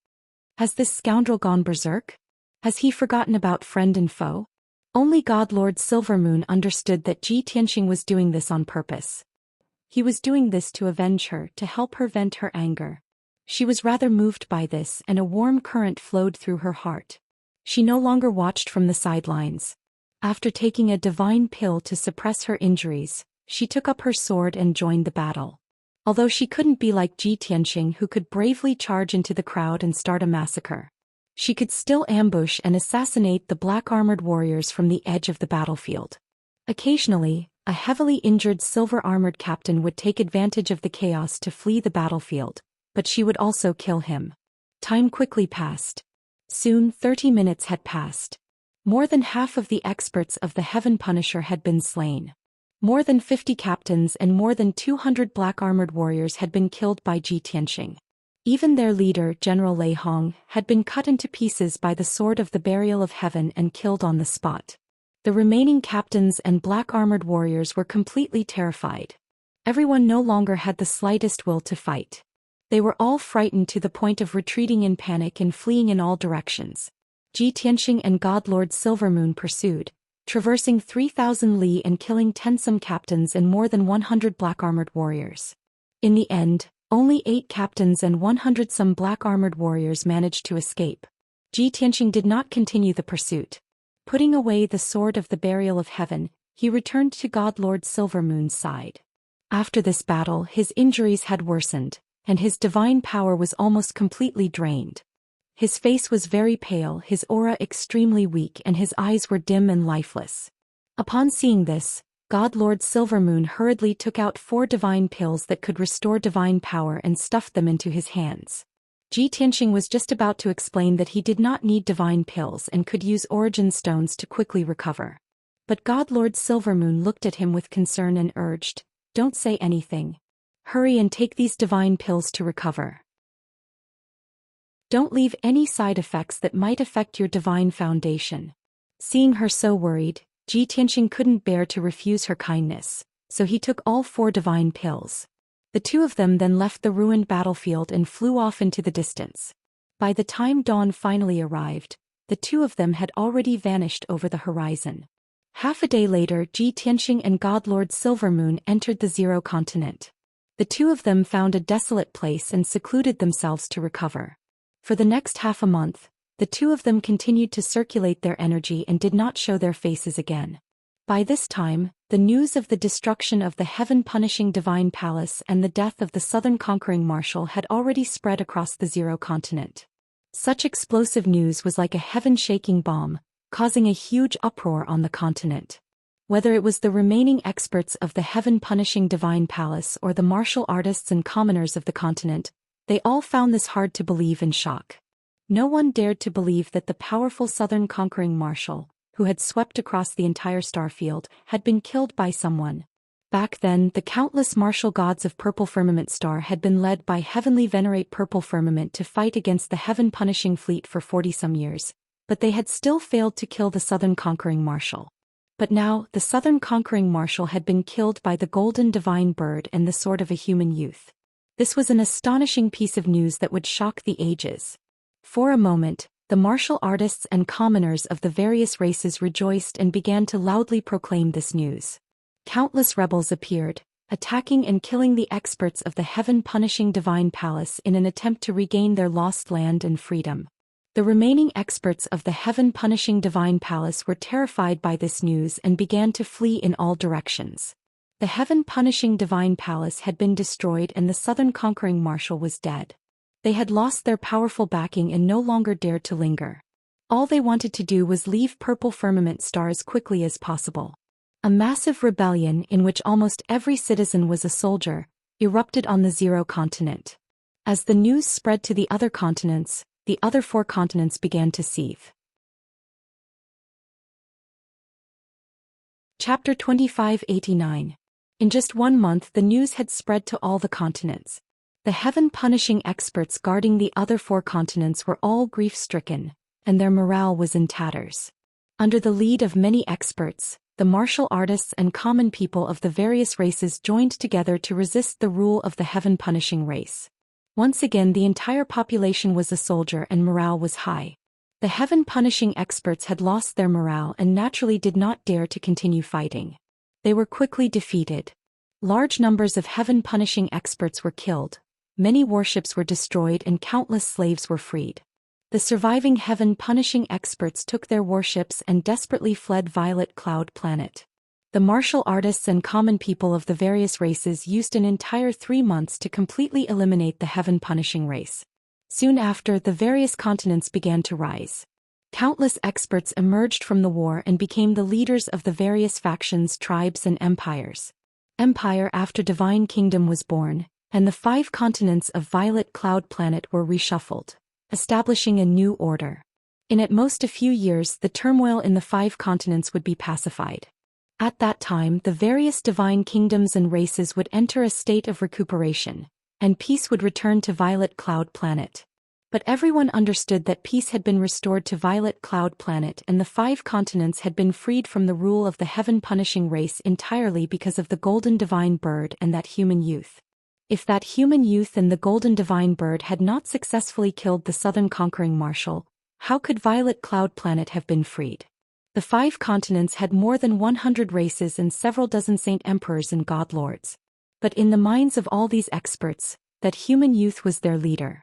Speaker 1: Has this scoundrel gone berserk? Has he forgotten about friend and foe? Only God Lord Silvermoon understood that Ji Tianxing was doing this on purpose. He was doing this to avenge her, to help her vent her anger. She was rather moved by this, and a warm current flowed through her heart. She no longer watched from the sidelines. After taking a divine pill to suppress her injuries, she took up her sword and joined the battle. Although she couldn't be like Ji Tianxing, who could bravely charge into the crowd and start a massacre, she could still ambush and assassinate the black-armored warriors from the edge of the battlefield. Occasionally, a heavily injured silver-armored captain would take advantage of the chaos to flee the battlefield, but she would also kill him. Time quickly passed. Soon 30 minutes had passed. More than half of the experts of the Heaven Punisher had been slain. More than 50 captains and more than 200 black-armored warriors had been killed by Ji Tianxing. Even their leader, General Lei Hong, had been cut into pieces by the sword of the Burial of Heaven and killed on the spot. The remaining captains and black-armored warriors were completely terrified. Everyone no longer had the slightest will to fight. They were all frightened to the point of retreating in panic and fleeing in all directions. Ji Tianxing and God Lord Silvermoon pursued, traversing 3,000 li and killing 10-some captains and more than 100 black-armored warriors. In the end, only 8 captains and 100-some black-armored warriors managed to escape. Ji Tianxing did not continue the pursuit. Putting away the sword of the Burial of Heaven, he returned to God Lord Silvermoon's side. After this battle, his injuries had worsened, and his divine power was almost completely drained. His face was very pale, his aura extremely weak, and his eyes were dim and lifeless. Upon seeing this, God Lord Silvermoon hurriedly took out 4 divine pills that could restore divine power and stuffed them into his hands. Xianxia was just about to explain that he did not need divine pills and could use origin stones to quickly recover. But God Lord Silvermoon looked at him with concern and urged, "Don't say anything. Hurry and take these divine pills to recover. Don't leave any side effects that might affect your divine foundation." Seeing her so worried, Xianxia couldn't bear to refuse her kindness, so he took all 4 divine pills. The 2 of them then left the ruined battlefield and flew off into the distance. By the time dawn finally arrived, the 2 of them had already vanished over the horizon. Half a day later, Xianxia and God Lord Silvermoon entered the Zero Continent. The 2 of them found a desolate place and secluded themselves to recover. For the next half a month, the 2 of them continued to circulate their energy and did not show their faces again. By this time, the news of the destruction of the heaven-punishing divine palace and the death of the southern conquering marshal had already spread across the Zero Continent. Such explosive news was like a heaven-shaking bomb, causing a huge uproar on the continent. Whether it was the remaining experts of the heaven-punishing divine palace or the martial artists and commoners of the continent, they all found this hard to believe and shock. No one dared to believe that the powerful southern conquering marshal, who had swept across the entire starfield, had been killed by someone. Back then, the countless martial gods of Purple Firmament Star had been led by Heavenly Venerate Purple Firmament to fight against the heaven-punishing fleet for 40-some years, but they had still failed to kill the southern conquering marshal. But now, the southern conquering marshal had been killed by the golden divine bird and the sword of a human youth. This was an astonishing piece of news that would shock the ages. For a moment, the martial artists and commoners of the various races rejoiced and began to loudly proclaim this news. Countless rebels appeared, attacking and killing the experts of the heaven-punishing divine palace in an attempt to regain their lost land and freedom. The remaining experts of the heaven-punishing divine palace were terrified by this news and began to flee in all directions. The heaven-punishing divine palace had been destroyed and the southern conquering marshal was dead. They had lost their powerful backing and no longer dared to linger. All they wanted to do was leave Purple Firmament Star as quickly as possible. A massive rebellion in which almost every citizen was a soldier erupted on the Zero Continent. As the news spread to the other continents, the other 4 continents began to seethe. Chapter 2589. In just 1 month the news had spread to all the continents. The heaven-punishing experts guarding the other 4 continents were all grief-stricken, and their morale was in tatters. Under the lead of many experts, the martial artists and common people of the various races joined together to resist the rule of the heaven-punishing race. Once again the entire population was a soldier and morale was high. The heaven-punishing experts had lost their morale and naturally did not dare to continue fighting. They were quickly defeated. Large numbers of heaven-punishing experts were killed. Many warships were destroyed and countless slaves were freed. The surviving heaven-punishing experts took their warships and desperately fled Violet Cloud Planet. The martial artists and common people of the various races used an entire 3 months to completely eliminate the heaven-punishing race. Soon after, the various continents began to rise. Countless experts emerged from the war and became the leaders of the various factions, tribes, and empires. Empire after Divine Kingdom was born, and the 5 continents of Violet Cloud Planet were reshuffled, establishing a new order. In at most a few years, the turmoil in the 5 continents would be pacified. At that time, the various divine kingdoms and races would enter a state of recuperation, and peace would return to Violet Cloud Planet. But everyone understood that peace had been restored to Violet Cloud Planet and the 5 continents had been freed from the rule of the heaven-punishing race entirely because of the Golden Divine Bird and that human youth. If that human youth and the Golden Divine Bird had not successfully killed the Southern Conquering Marshal, how could Violet Cloud Planet have been freed? The 5 continents had more than 100 races and several dozen Saint Emperors and God Lords. But in the minds of all these experts, that human youth was their leader.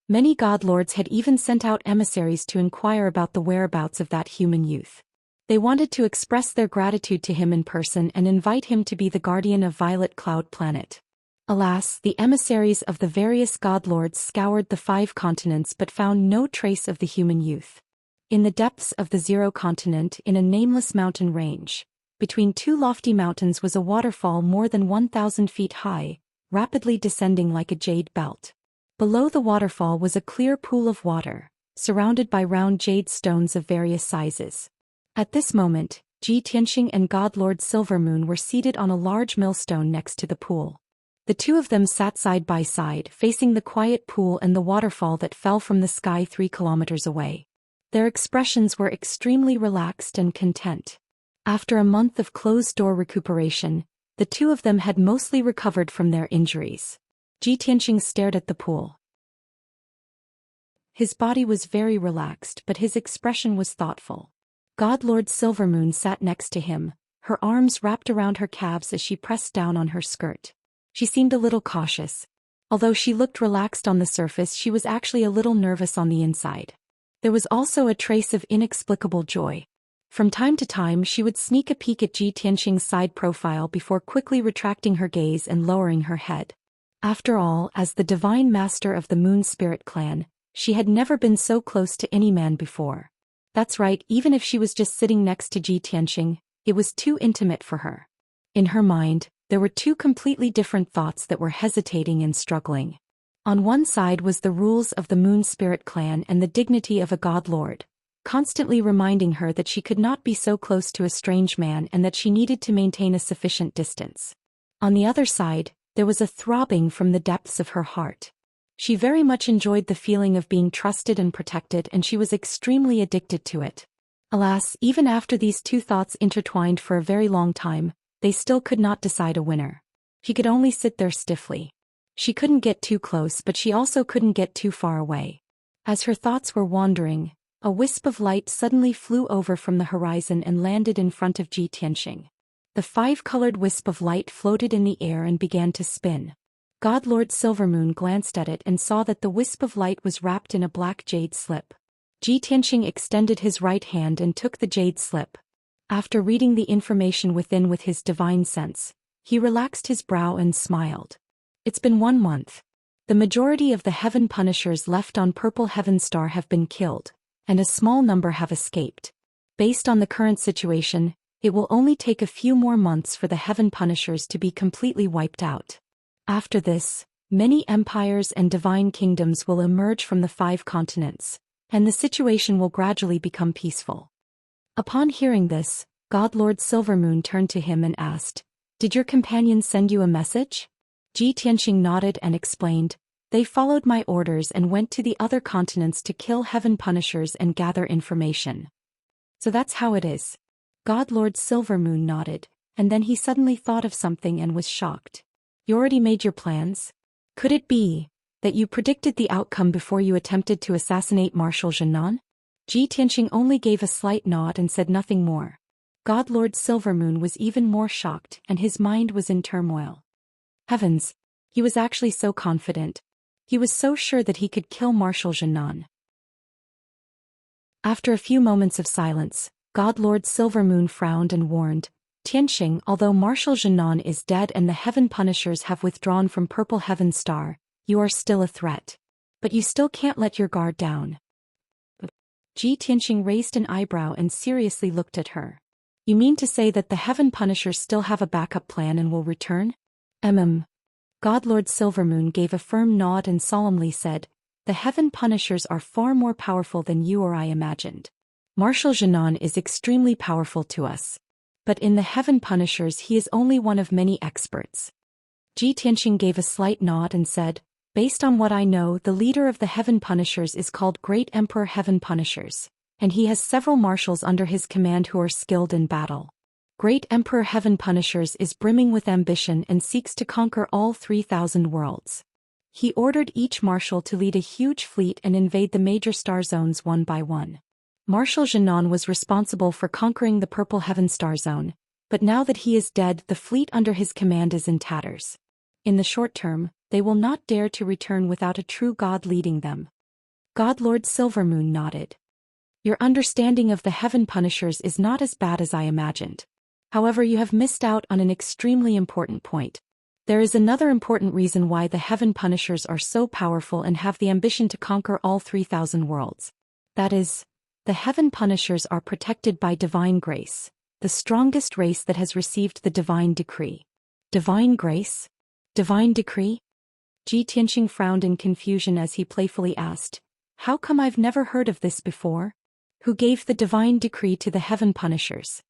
Speaker 1: Many God Lords had even sent out emissaries to inquire about the whereabouts of that human youth. They wanted to express their gratitude to him in person and invite him to be the guardian of Violet Cloud Planet. Alas, the emissaries of the various godlords scoured the 5 continents but found no trace of the human youth. In the depths of the Zero Continent, in a nameless mountain range, between 2 lofty mountains was a waterfall more than 1,000 feet high, rapidly descending like a jade belt. Below the waterfall was a clear pool of water, surrounded by round jade stones of various sizes. At this moment, Xianxia and Godlord Silvermoon were seated on a large millstone next to the pool. The two of them sat side by side, facing the quiet pool and the waterfall that fell from the sky 3 kilometers away. Their expressions were extremely relaxed and content. After a month of closed-door recuperation, the two of them had mostly recovered from their injuries. Xianxia stared at the pool. His body was very relaxed, but his expression was thoughtful. Godlord Silvermoon sat next to him, her arms wrapped around her calves as she pressed down on her skirt. She seemed a little cautious. Although she looked relaxed on the surface, she was actually a little nervous on the inside. There was also a trace of inexplicable joy. From time to time she would sneak a peek at Xianxia's side profile before quickly retracting her gaze and lowering her head. After all, as the divine master of the Moon Spirit clan, she had never been so close to any man before. That's right, even if she was just sitting next to Xianxia, it was too intimate for her. In her mind, there were 2 completely different thoughts that were hesitating and struggling. On one side was the rules of the Moon Spirit clan and the dignity of a god lord, constantly reminding her that she could not be so close to a strange man and that she needed to maintain a sufficient distance. On the other side, there was a throbbing from the depths of her heart. She very much enjoyed the feeling of being trusted and protected, and she was extremely addicted to it. Alas, even after these 2 thoughts intertwined for a very long time, they still could not decide a winner. She could only sit there stiffly. She couldn't get too close, but she also couldn't get too far away. As her thoughts were wandering, a wisp of light suddenly flew over from the horizon and landed in front of Xianxia. The 5-colored wisp of light floated in the air and began to spin. Godlord Silvermoon glanced at it and saw that the wisp of light was wrapped in a black jade slip. Xianxia extended his right hand and took the jade slip. After reading the information within with his divine sense, he relaxed his brow and smiled. It's been 1 month. The majority of the Heaven Punishers left on Purple Heaven Star have been killed, and a small number have escaped. Based on the current situation, it will only take a few more months for the Heaven Punishers to be completely wiped out. After this, many empires and divine kingdoms will emerge from the 5 continents, and the situation will gradually become peaceful. Upon hearing this, Godlord Silvermoon turned to him and asked, "Did your companions send you a message?" Xianxia nodded and explained, "They followed my orders and went to the other continents to kill Heaven Punishers and gather information." "So that's how it is." Godlord Silvermoon nodded, and then he suddenly thought of something and was shocked. "You already made your plans? Could it be that you predicted the outcome before you attempted to assassinate Marshal Zhenan?" Xianxia only gave a slight nod and said nothing more. Godlord Silvermoon was even more shocked, and his mind was in turmoil. Heavens! He was actually so confident. He was so sure that he could kill Marshal Zhenan. After a few moments of silence, Godlord Silvermoon frowned and warned, "Xianxia, although Marshal Zhenan is dead and the Heaven Punishers have withdrawn from Purple Heaven Star, you are still a threat. But you still can't let your guard down." Xianxia raised an eyebrow and seriously looked at her. "You mean to say that the Heaven Punishers still have a backup plan and will return?" Godlord Silvermoon gave a firm nod and solemnly said, "The Heaven Punishers are far more powerful than you or I imagined. Marshal Zhenan is extremely powerful to us. But in the Heaven Punishers he is only one of many experts." Xianxia gave a slight nod and said, "Based on what I know, the leader of the Heaven Punishers is called Great Emperor Heaven Punishers, and he has several marshals under his command who are skilled in battle. Great Emperor Heaven Punishers is brimming with ambition and seeks to conquer all 3,000 worlds. He ordered each marshal to lead a huge fleet and invade the major star zones one by one. Marshal Zhenan was responsible for conquering the Purple Heaven Star Zone, but now that he is dead, the fleet under his command is in tatters. In the short term, they will not dare to return without a true god leading them." Godlord Silvermoon nodded. Your understanding of the Heaven Punishers is not as bad as I imagined. However, you have missed out on an extremely important point. There is another important reason why the Heaven Punishers are so powerful and have the ambition to conquer all 3,000 worlds. That is, the Heaven Punishers are protected by divine grace, the strongest race that has received the divine decree. Divine grace? Divine decree? Ji Tianxing frowned in confusion as he playfully asked, "How come I've never heard of this before? Who gave the divine decree to the Heaven Punishers?"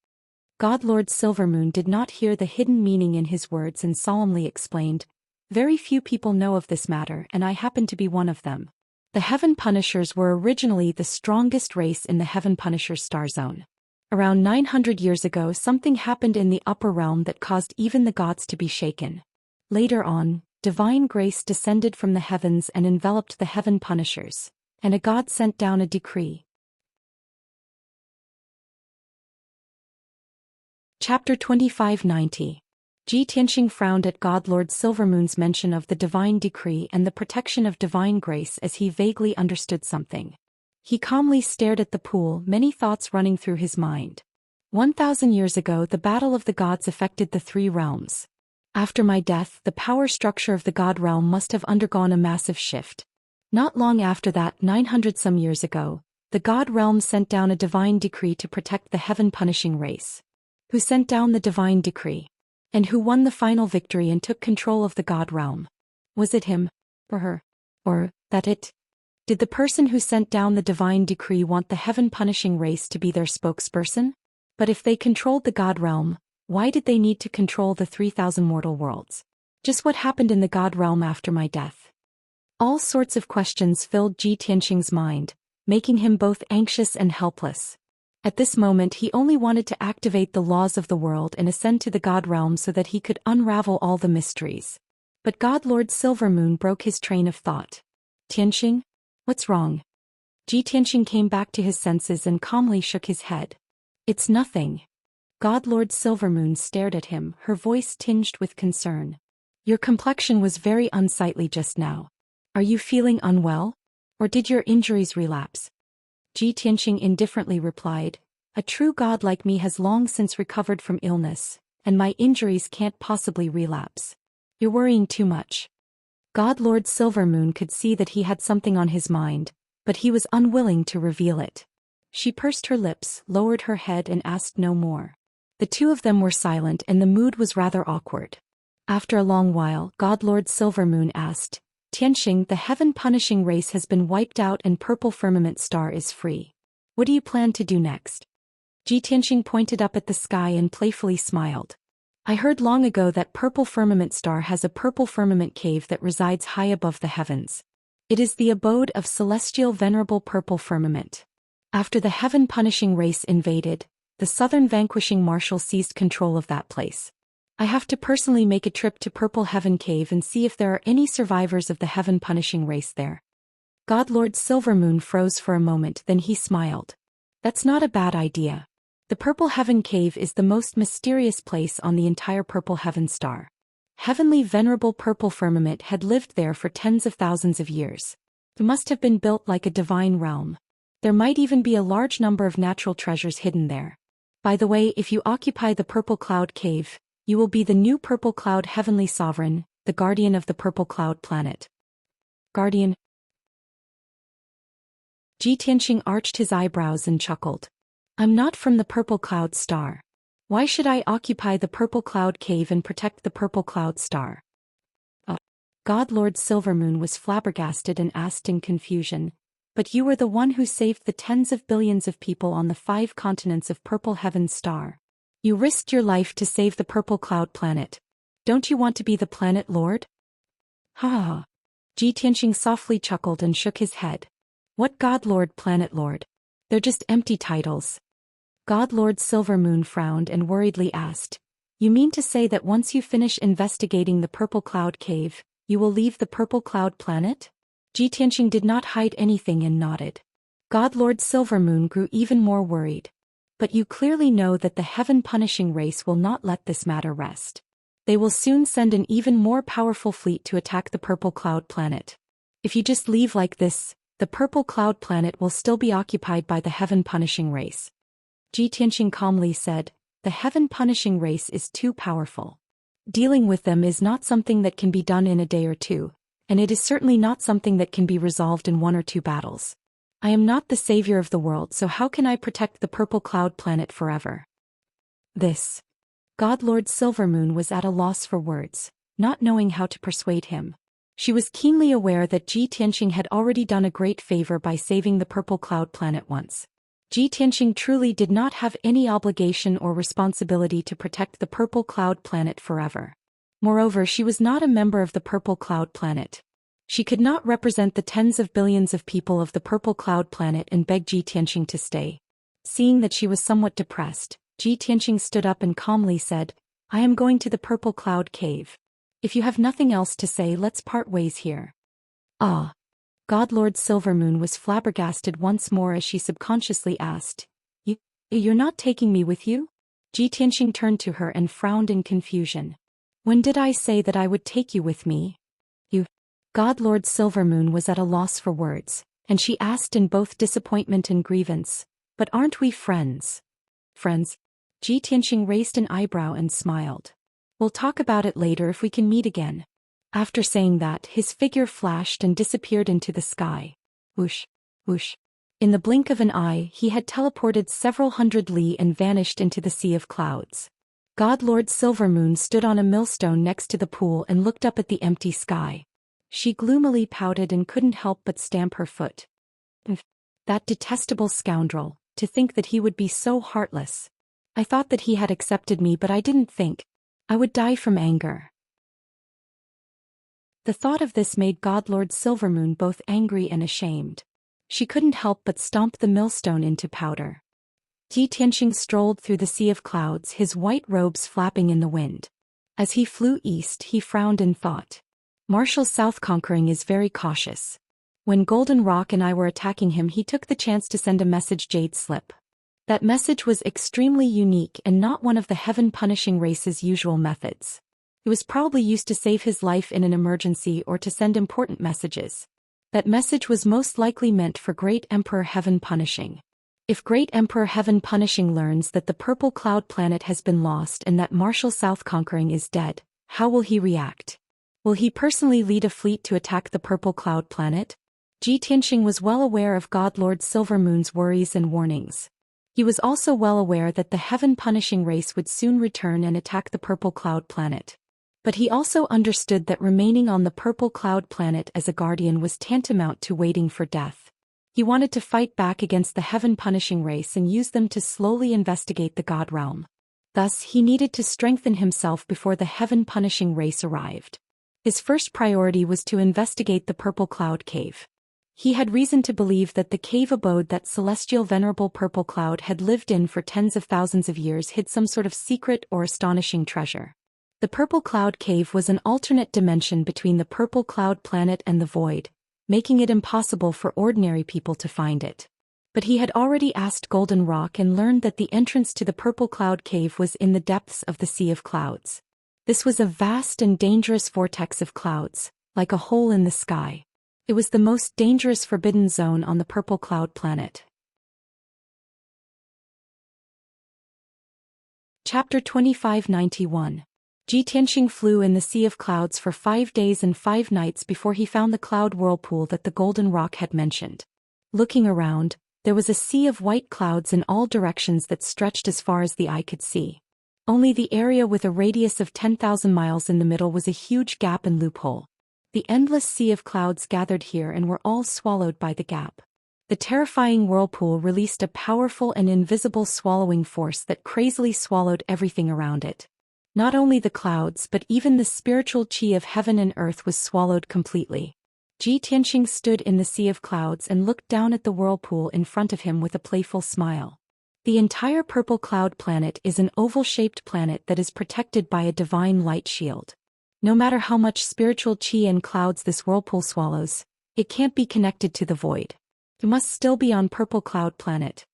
Speaker 1: God Lord Silvermoon did not hear the hidden meaning in his words and solemnly explained, "Very few people know of this matter, and I happen to be one of them. The Heaven Punishers were originally the strongest race in the Heaven Punishers star zone. Around 900 years ago, something happened in the upper realm that caused even the gods to be shaken. Later on, divine grace descended from the heavens and enveloped the Heaven Punishers, and a god sent down a decree." Chapter 2590. Ji Tianxing frowned at God Lord Silvermoon's mention of the divine decree and the protection of divine grace as he vaguely understood something. He calmly stared at the pool, many thoughts running through his mind. 1,000 years ago, the battle of the gods affected the three realms. After my death, the power structure of the god realm must have undergone a massive shift. Not long after that, 900 some years ago, the god realm sent down a divine decree to protect the Heaven Punishing race. Who sent down the divine decree? And who won the final victory and took control of the god realm? Was it him? Or her? Or that it? Did the person who sent down the divine decree want the Heaven Punishing race to be their spokesperson? But if they controlled the god realm, why did they need to control the 3,000 mortal worlds? Just what happened in the god realm after my death? All sorts of questions filled Ji Tianxing's mind, making him both anxious and helpless. At this moment he only wanted to activate the laws of the world and ascend to the god realm so that he could unravel all the mysteries. But God Lord Silvermoon broke his train of thought. "Tianxing? What's wrong?" Ji Tianxing came back to his senses and calmly shook his head. "It's nothing." God Lord Silvermoon stared at him, her voice tinged with concern. "Your complexion was very unsightly just now. Are you feeling unwell? Or did your injuries relapse?" Ji Tianxing indifferently replied, "A true god like me has long since recovered from illness, and my injuries can't possibly relapse. You're worrying too much." God Lord Silvermoon could see that he had something on his mind, but he was unwilling to reveal it. She pursed her lips, lowered her head and asked no more. The two of them were silent and the mood was rather awkward. After a long while, God Lord Silvermoon asked, "Tianxing, the Heaven Punishing race has been wiped out and Purple Firmament Star is free. What do you plan to do next?" Ji Tianxing pointed up at the sky and playfully smiled. "I heard long ago that Purple Firmament Star has a purple firmament cave that resides high above the heavens. It is the abode of celestial venerable purple firmament. After the Heaven Punishing race invaded, the Southern Vanquishing Marshal seized control of that place. I have to personally make a trip to Purple Heaven Cave and see if there are any survivors of the Heaven Punishing race there." God Lord Silvermoon froze for a moment, then he smiled. "That's not a bad idea. The Purple Heaven Cave is the most mysterious place on the entire Purple Heaven star. Heavenly Venerable Purple Firmament had lived there for tens of thousands of years. It must have been built like a divine realm. There might even be a large number of natural treasures hidden there. By the way, if you occupy the Purple Cloud Cave, you will be the new Purple Cloud Heavenly Sovereign, the guardian of the Purple Cloud planet." "Guardian?" Ji Tianxing arched his eyebrows and chuckled. "I'm not from the Purple Cloud star. Why should I occupy the Purple Cloud Cave and protect the Purple Cloud star?" God Lord Silvermoon was flabbergasted and asked in confusion, "But you were the one who saved the tens of billions of people on the 5 continents of Purple Heaven star. You risked your life to save the Purple Cloud planet. Don't you want to be the planet lord?" "Ha ha." Ji Tianxing softly chuckled and shook his head. "What God Lord, planet lord? They're just empty titles." God Lord Silvermoon frowned and worriedly asked, "You mean to say that once you finish investigating the Purple Cloud Cave, you will leave the Purple Cloud planet?" Ji Tianxing did not hide anything and nodded. God Lord Silvermoon grew even more worried. "But you clearly know that the Heaven Punishing race will not let this matter rest. They will soon send an even more powerful fleet to attack the Purple Cloud planet. If you just leave like this, the purple cloud planet will still be occupied by the heaven-punishing race. Ji Tianxing calmly said, the heaven-punishing race is too powerful. Dealing with them is not something that can be done in a day or two, and it is certainly not something that can be resolved in 1 or 2 battles. I am not the savior of the world, so how can I protect the purple cloud planet forever? This. God Lord Silvermoon was at a loss for words, not knowing how to persuade him. She was keenly aware that Ji Tianxing had already done a great favor by saving the purple cloud planet once. Ji Tianxing truly did not have any obligation or responsibility to protect the purple cloud planet forever. Moreover, she was not a member of the purple cloud planet. She could not represent the tens of billions of people of the purple cloud planet and beg Ji Tianxing to stay. Seeing that she was somewhat depressed, Ji Tianxing stood up and calmly said, I am going to the purple cloud cave. If you have nothing else to say, let's part ways here. Ah. God Lord Silvermoon was flabbergasted once more as she subconsciously asked, You're not taking me with you? Ji Tianxing turned to her and frowned in confusion. When did I say that I would take you with me? You. God Lord Silvermoon was at a loss for words, and she asked in both disappointment and grievance, but aren't we friends? Friends? Ji Tianxing raised an eyebrow and smiled. We'll talk about it later if we can meet again. After saying that, his figure flashed and disappeared into the sky. Whoosh, whoosh. In the blink of an eye, he had teleported several hundred li and vanished into the sea of clouds. God Lord Silvermoon stood on a millstone next to the pool and looked up at the empty sky. She gloomily pouted and couldn't help but stamp her foot. That detestable scoundrel, to think that he would be so heartless. I thought that he had accepted me, but I didn't think I would die from anger. The thought of this made God Lord Silvermoon both angry and ashamed. She couldn't help but stomp the millstone into powder. Ji Tianxing strolled through the sea of clouds, his white robes flapping in the wind. As he flew east, he frowned and thought. Marshal South Conquering is very cautious. When Golden Rock and I were attacking him, he took the chance to send a message Jade Slip. That message was extremely unique and not one of the heaven-punishing race's usual methods. It was probably used to save his life in an emergency or to send important messages. That message was most likely meant for Great Emperor Heaven Punishing. If Great Emperor Heaven Punishing learns that the purple cloud planet has been lost and that Marshal South Conquering is dead, how will he react? Will he personally lead a fleet to attack the purple cloud planet? Ji Tianxing was well aware of God Lord Silvermoon's worries and warnings. He was also well aware that the heaven-punishing race would soon return and attack the purple cloud planet. But he also understood that remaining on the purple cloud planet as a guardian was tantamount to waiting for death. He wanted to fight back against the heaven-punishing race and use them to slowly investigate the God realm. Thus, he needed to strengthen himself before the heaven-punishing race arrived. His first priority was to investigate the purple cloud cave. He had reason to believe that the cave abode that celestial venerable purple cloud had lived in for tens of thousands of years hid some sort of secret or astonishing treasure. The purple cloud cave was an alternate dimension between the purple cloud planet and the void, making it impossible for ordinary people to find it. But he had already asked Golden Rock and learned that the entrance to the purple cloud cave was in the depths of the sea of clouds. This was a vast and dangerous vortex of clouds, like a hole in the sky. It was the most dangerous forbidden zone on the purple cloud planet. Chapter 2591. Ji Tianxing flew in the sea of clouds for 5 days and 5 nights before he found the cloud whirlpool that the Golden Rock had mentioned. Looking around, there was a sea of white clouds in all directions that stretched as far as the eye could see. Only the area with a radius of 10,000 miles in the middle was a huge gap and loophole. The endless sea of clouds gathered here and were all swallowed by the gap. The terrifying whirlpool released a powerful and invisible swallowing force that crazily swallowed everything around it. Not only the clouds but even the spiritual qi of heaven and earth was swallowed completely. Ji Tianxing stood in the sea of clouds and looked down at the whirlpool in front of him with a playful smile. The entire purple cloud planet is an oval-shaped planet that is protected by a divine light shield. No matter how much spiritual qi and clouds this whirlpool swallows, it can't be connected to the void. It must still be on purple cloud planet.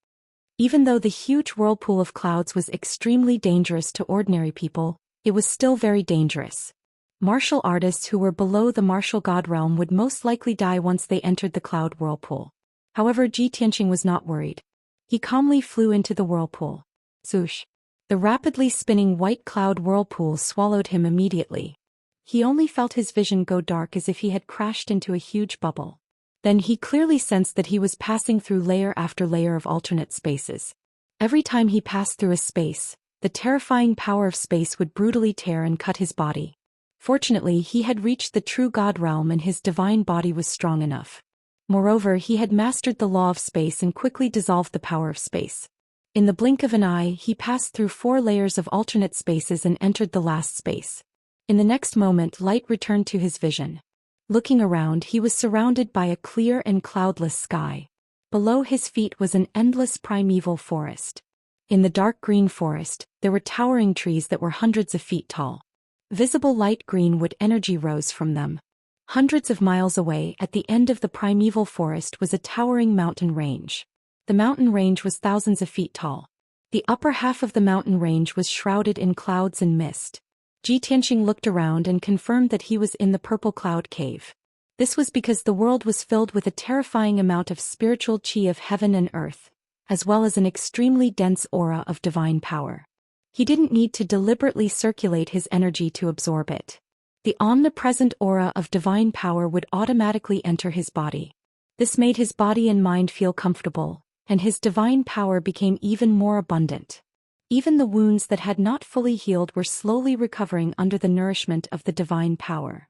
Speaker 1: Even though the huge whirlpool of clouds was extremely dangerous to ordinary people, it was still very dangerous. Martial artists who were below the martial god realm would most likely die once they entered the cloud whirlpool. However, Ji Tianqing was not worried. He calmly flew into the whirlpool. Swoosh! The rapidly spinning white cloud whirlpool swallowed him immediately. He only felt his vision go dark as if he had crashed into a huge bubble. Then he clearly sensed that he was passing through layer after layer of alternate spaces. Every time he passed through a space, the terrifying power of space would brutally tear and cut his body. Fortunately, he had reached the true God realm and his divine body was strong enough. Moreover, he had mastered the law of space and quickly dissolved the power of space. In the blink of an eye, he passed through 4 layers of alternate spaces and entered the last space. In the next moment, light returned to his vision. Looking around, he was surrounded by a clear and cloudless sky. Below his feet was an endless primeval forest. In the dark green forest, there were towering trees that were hundreds of feet tall. Visible light green wood energy rose from them. Hundreds of miles away, at the end of the primeval forest, was a towering mountain range. The mountain range was thousands of feet tall. The upper half of the mountain range was shrouded in clouds and mist. Ji Tianqing looked around and confirmed that he was in the purple cloud cave. This was because the world was filled with a terrifying amount of spiritual qi of heaven and earth, as well as an extremely dense aura of divine power. He didn't need to deliberately circulate his energy to absorb it. The omnipresent aura of divine power would automatically enter his body. This made his body and mind feel comfortable, and his divine power became even more abundant. Even the wounds that had not fully healed were slowly recovering under the nourishment of the divine power.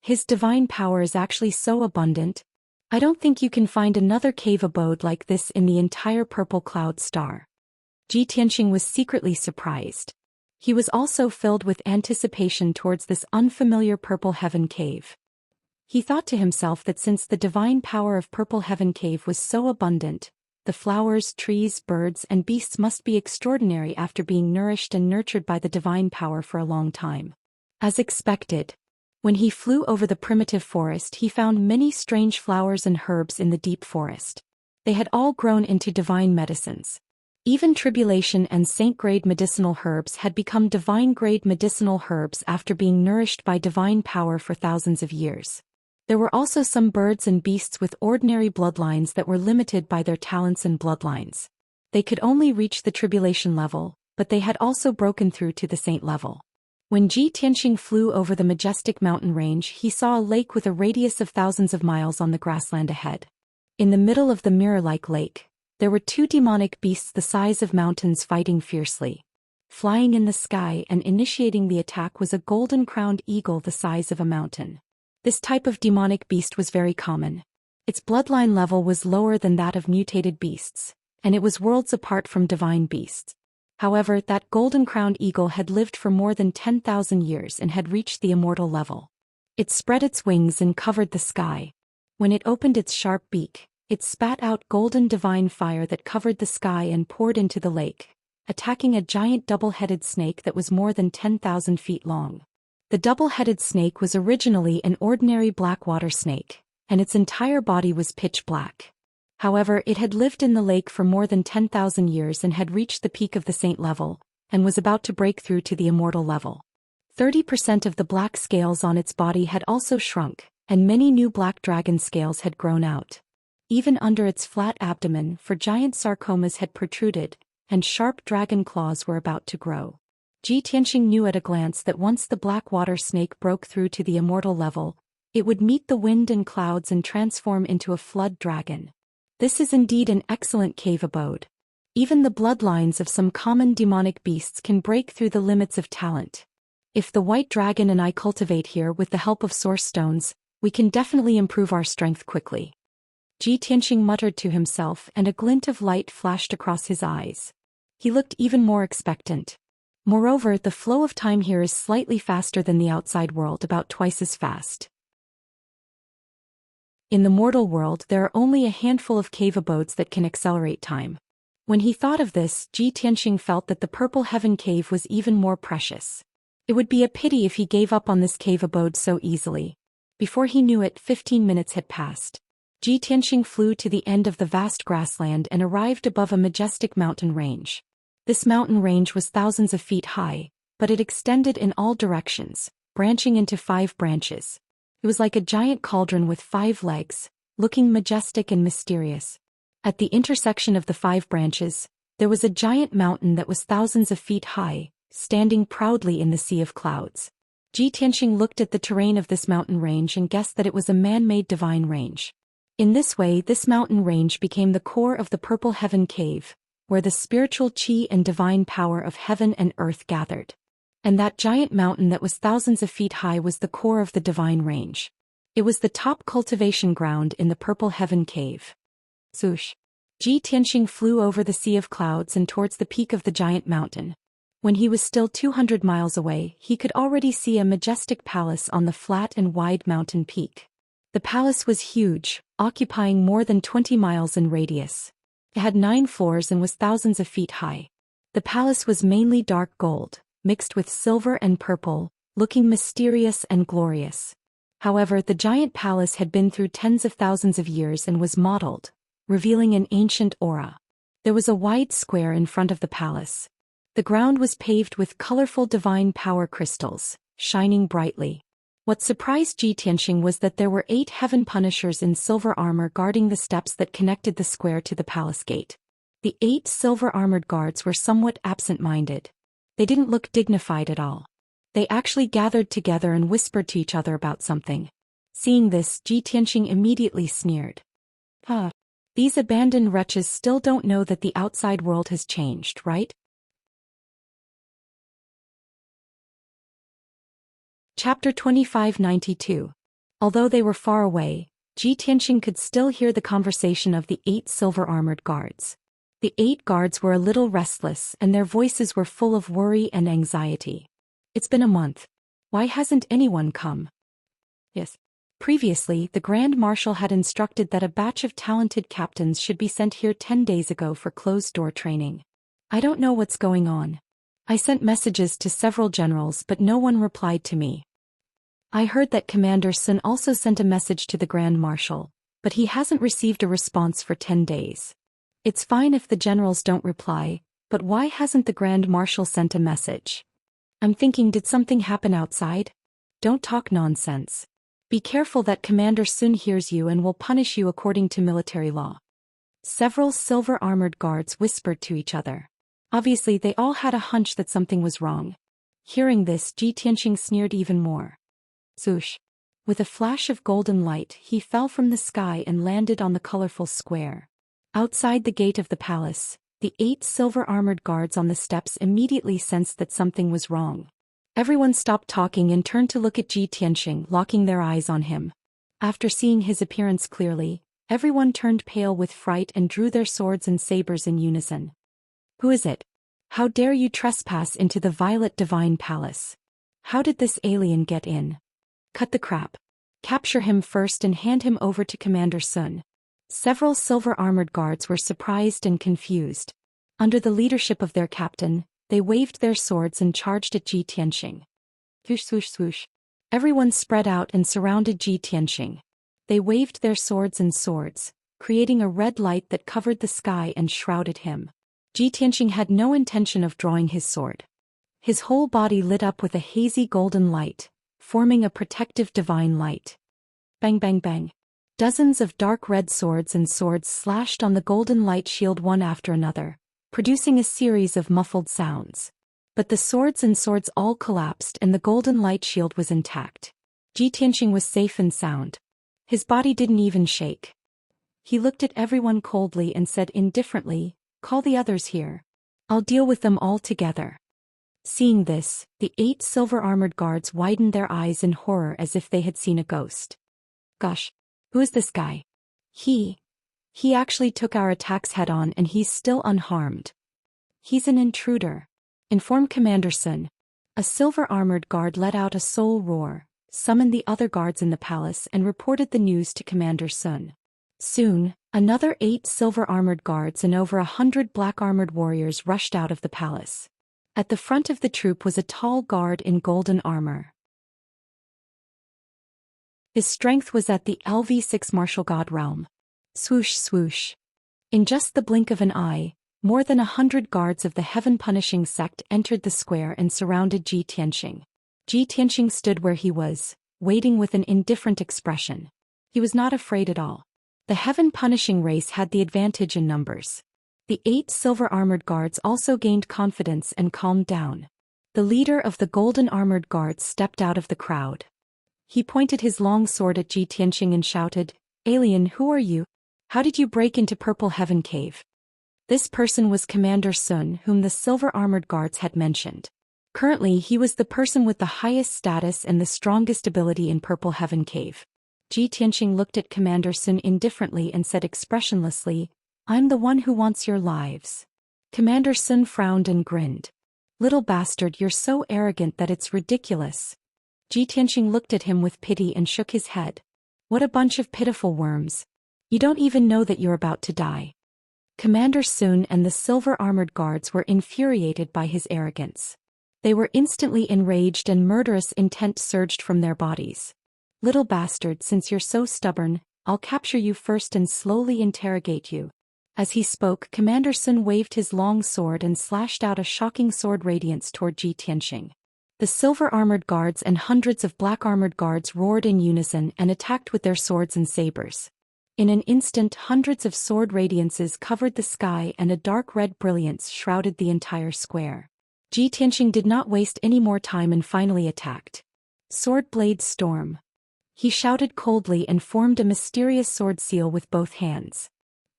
Speaker 1: His divine power is actually so abundant. I don't think you can find another cave abode like this in the entire purple cloud star. Ji Tianqing was secretly surprised. He was also filled with anticipation towards this unfamiliar purple heaven cave. He thought to himself that since the divine power of purple heaven cave was so abundant, the flowers, trees, birds, and beasts must be extraordinary after being nourished and nurtured by the divine power for a long time. As expected, when he flew over the primitive forest, he found many strange flowers and herbs in the deep forest. They had all grown into divine medicines. Even tribulation and saint-grade medicinal herbs had become divine-grade medicinal herbs after being nourished by divine power for thousands of years. There were also some birds and beasts with ordinary bloodlines that were limited by their talents and bloodlines. They could only reach the tribulation level, but they had also broken through to the saint level. When Ji Tianqing flew over the majestic mountain range, he saw a lake with a radius of thousands of miles on the grassland ahead. In the middle of the mirror-like lake, there were 2 demonic beasts the size of mountains fighting fiercely. Flying in the sky and initiating the attack was a golden-crowned eagle the size of a mountain. This type of demonic beast was very common. Its bloodline level was lower than that of mutated beasts, and it was worlds apart from divine beasts. However, that golden-crowned eagle had lived for more than 10,000 years and had reached the immortal level. It spread its wings and covered the sky. When it opened its sharp beak, it spat out golden divine fire that covered the sky and poured into the lake, attacking a giant double-headed snake that was more than 10,000 feet long. The double-headed snake was originally an ordinary black water snake, and its entire body was pitch black. However, it had lived in the lake for more than 10,000 years and had reached the peak of the saint level, and was about to break through to the immortal level. 30% of the black scales on its body had also shrunk, and many new black dragon scales had grown out. Even under its flat abdomen, for giant sarcomas had protruded, and sharp dragon claws were about to grow. Ji Tianqing knew at a glance that once the black water snake broke through to the immortal level, it would meet the wind and clouds and transform into a flood dragon. This is indeed an excellent cave abode. Even the bloodlines of some common demonic beasts can break through the limits of talent. If the white dragon and I cultivate here with the help of source stones, we can definitely improve our strength quickly. Ji Tianqing muttered to himself, and a glint of light flashed across his eyes. He looked even more expectant. Moreover, the flow of time here is slightly faster than the outside world, about twice as fast. In the mortal world, there are only a handful of cave abodes that can accelerate time. When he thought of this, Ji Tianqing felt that the purple heaven cave was even more precious. It would be a pity if he gave up on this cave abode so easily. Before he knew it, 15 minutes had passed. Ji Tianqing flew to the end of the vast grassland and arrived above a majestic mountain range. This mountain range was thousands of feet high, but it extended in all directions, branching into 5 branches. It was like a giant cauldron with 5 legs, looking majestic and mysterious. At the intersection of the 5 branches, there was a giant mountain that was thousands of feet high, standing proudly in the sea of clouds. Ji Tianxing looked at the terrain of this mountain range and guessed that it was a man-made divine range. In this way, this mountain range became the core of the Purple Heaven Cave, where the spiritual qi and divine power of heaven and earth gathered. And that giant mountain that was thousands of feet high was the core of the divine range. It was the top cultivation ground in the Purple Heaven Cave. Swoosh! Ji Tianxing flew over the sea of clouds and towards the peak of the giant mountain. When he was still 200 miles away, he could already see a majestic palace on the flat and wide mountain peak. The palace was huge, occupying more than 20 miles in radius. It had 9 floors and was thousands of feet high. The palace was mainly dark gold, mixed with silver and purple, looking mysterious and glorious. However, the giant palace had been through tens of thousands of years and was mottled, revealing an ancient aura. There was a wide square in front of the palace. The ground was paved with colorful divine power crystals, shining brightly. What surprised Ji Tianxing was that there were 8 heaven punishers in silver armor guarding the steps that connected the square to the palace gate. The 8 silver-armored guards were somewhat absent-minded. They didn't look dignified at all. They actually gathered together and whispered to each other about something. Seeing this, Ji Tianxing immediately sneered. These abandoned wretches still don't know that the outside world has changed, right? Chapter 2592. Although they were far away, Ji Tianxing could still hear the conversation of the 8 silver-armored guards. The 8 guards were a little restless and their voices were full of worry and anxiety. It's been a month. Why hasn't anyone come? Yes. Previously, the Grand Marshal had instructed that a batch of talented captains should be sent here 10 days ago for closed-door training. I don't know what's going on. I sent messages to several generals but no one replied to me. I heard that Commander Sun also sent a message to the Grand Marshal, but he hasn't received a response for 10 days. It's fine if the generals don't reply, but why hasn't the Grand Marshal sent a message? I'm thinking, did something happen outside? Don't talk nonsense. Be careful that Commander Sun hears you and will punish you according to military law. Several silver-armored guards whispered to each other. Obviously, they all had a hunch that something was wrong. Hearing this, Ji Tianxing sneered even more. Swoosh! With a flash of golden light, he fell from the sky and landed on the colorful square. Outside the gate of the palace, the 8 silver-armored guards on the steps immediately sensed that something was wrong. Everyone stopped talking and turned to look at Ji Tianxing, locking their eyes on him. After seeing his appearance clearly, everyone turned pale with fright and drew their swords and sabers in unison. Who is it? How dare you trespass into the Violet Divine Palace? How did this alien get in? Cut the crap. Capture him first and hand him over to Commander Sun. Several silver-armored guards were surprised and confused. Under the leadership of their captain, they waved their swords and charged at Ji Tianxing. Swoosh swoosh swoosh. Everyone spread out and surrounded Ji Tianxing. They waved their swords and swords, creating a red light that covered the sky and shrouded him. Ji Tianxing had no intention of drawing his sword. His whole body lit up with a hazy golden light, forming a protective divine light. Bang bang bang. Dozens of dark red swords and swords slashed on the golden light shield one after another, producing a series of muffled sounds. But the swords and swords all collapsed and the golden light shield was intact. Ji Tianxing was safe and sound. His body didn't even shake. He looked at everyone coldly and said indifferently, "Call the others here. I'll deal with them all together." Seeing this, the 8 silver-armored guards widened their eyes in horror as if they had seen a ghost. Gosh, who is this guy? He actually took our attacks head-on and he's still unharmed. He's an intruder. Inform Commander Sun. A silver-armored guard let out a soul roar, summoned the other guards in the palace and reported the news to Commander Sun. Soon, another 8 silver-armored guards and over 100 black-armored warriors rushed out of the palace. At the front of the troop was a tall guard in golden armor. His strength was at the LV6 martial god realm. Swoosh swoosh. In just the blink of an eye, More than 100 guards of the heaven-punishing sect entered the square and surrounded Ji Tianxing. Ji Tianxing stood where he was, waiting with an indifferent expression. He was not afraid at all. The heaven-punishing race had the advantage in numbers. The 8 silver-armored guards also gained confidence and calmed down. The leader of the golden-armored guards stepped out of the crowd. He pointed his long sword at Ji Tianxing and shouted, "Alien, who are you? How did you break into Purple Heaven Cave?" This person was Commander Sun, whom the silver-armored guards had mentioned. Currently he was the person with the highest status and the strongest ability in Purple Heaven Cave. Ji Tianxing looked at Commander Sun indifferently and said expressionlessly, "I'm the one who wants your lives." Commander Sun frowned and grinned. "Little bastard, you're so arrogant that it's ridiculous." Ji Tianxing looked at him with pity and shook his head. "What a bunch of pitiful worms. You don't even know that you're about to die." Commander Sun and the silver-armored guards were infuriated by his arrogance. They were instantly enraged and murderous intent surged from their bodies. "Little bastard, since you're so stubborn, I'll capture you first and slowly interrogate you." As he spoke, Commander Sun waved his long sword and slashed out a shocking sword radiance toward Ji Tianxing. The silver-armored guards and hundreds of black-armored guards roared in unison and attacked with their swords and sabers. In an instant, hundreds of sword radiances covered the sky and a dark red brilliance shrouded the entire square. Ji Tianxing did not waste any more time and finally attacked. "Sword blade storm." He shouted coldly and formed a mysterious sword seal with both hands.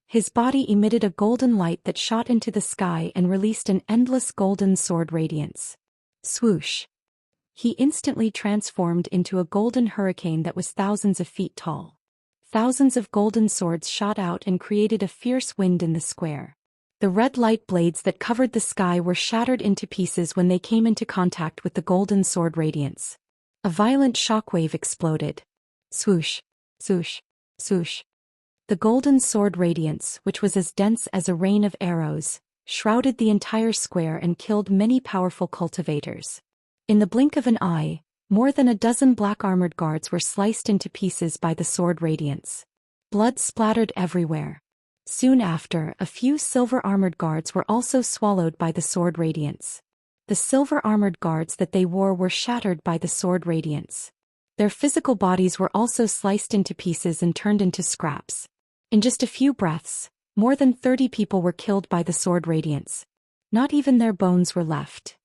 Speaker 1: His body emitted a golden light that shot into the sky and released an endless golden sword radiance. Swoosh! He instantly transformed into a golden hurricane that was thousands of feet tall. Thousands of golden swords shot out and created a fierce wind in the square. The red light blades that covered the sky were shattered into pieces when they came into contact with the golden sword radiance. A violent shockwave exploded. Swoosh! Swoosh! Swoosh! The golden sword radiance, which was as dense as a rain of arrows, shrouded the entire square and killed many powerful cultivators. In the blink of an eye, more than a dozen black-armored guards were sliced into pieces by the sword radiance. Blood splattered everywhere. Soon after, a few silver-armored guards were also swallowed by the sword radiance. The silver-armored guards that they wore were shattered by the sword radiance. Their physical bodies were also sliced into pieces and turned into scraps. In just a few breaths, more than 30 people were killed by the sword radiance. Not even their bones were left.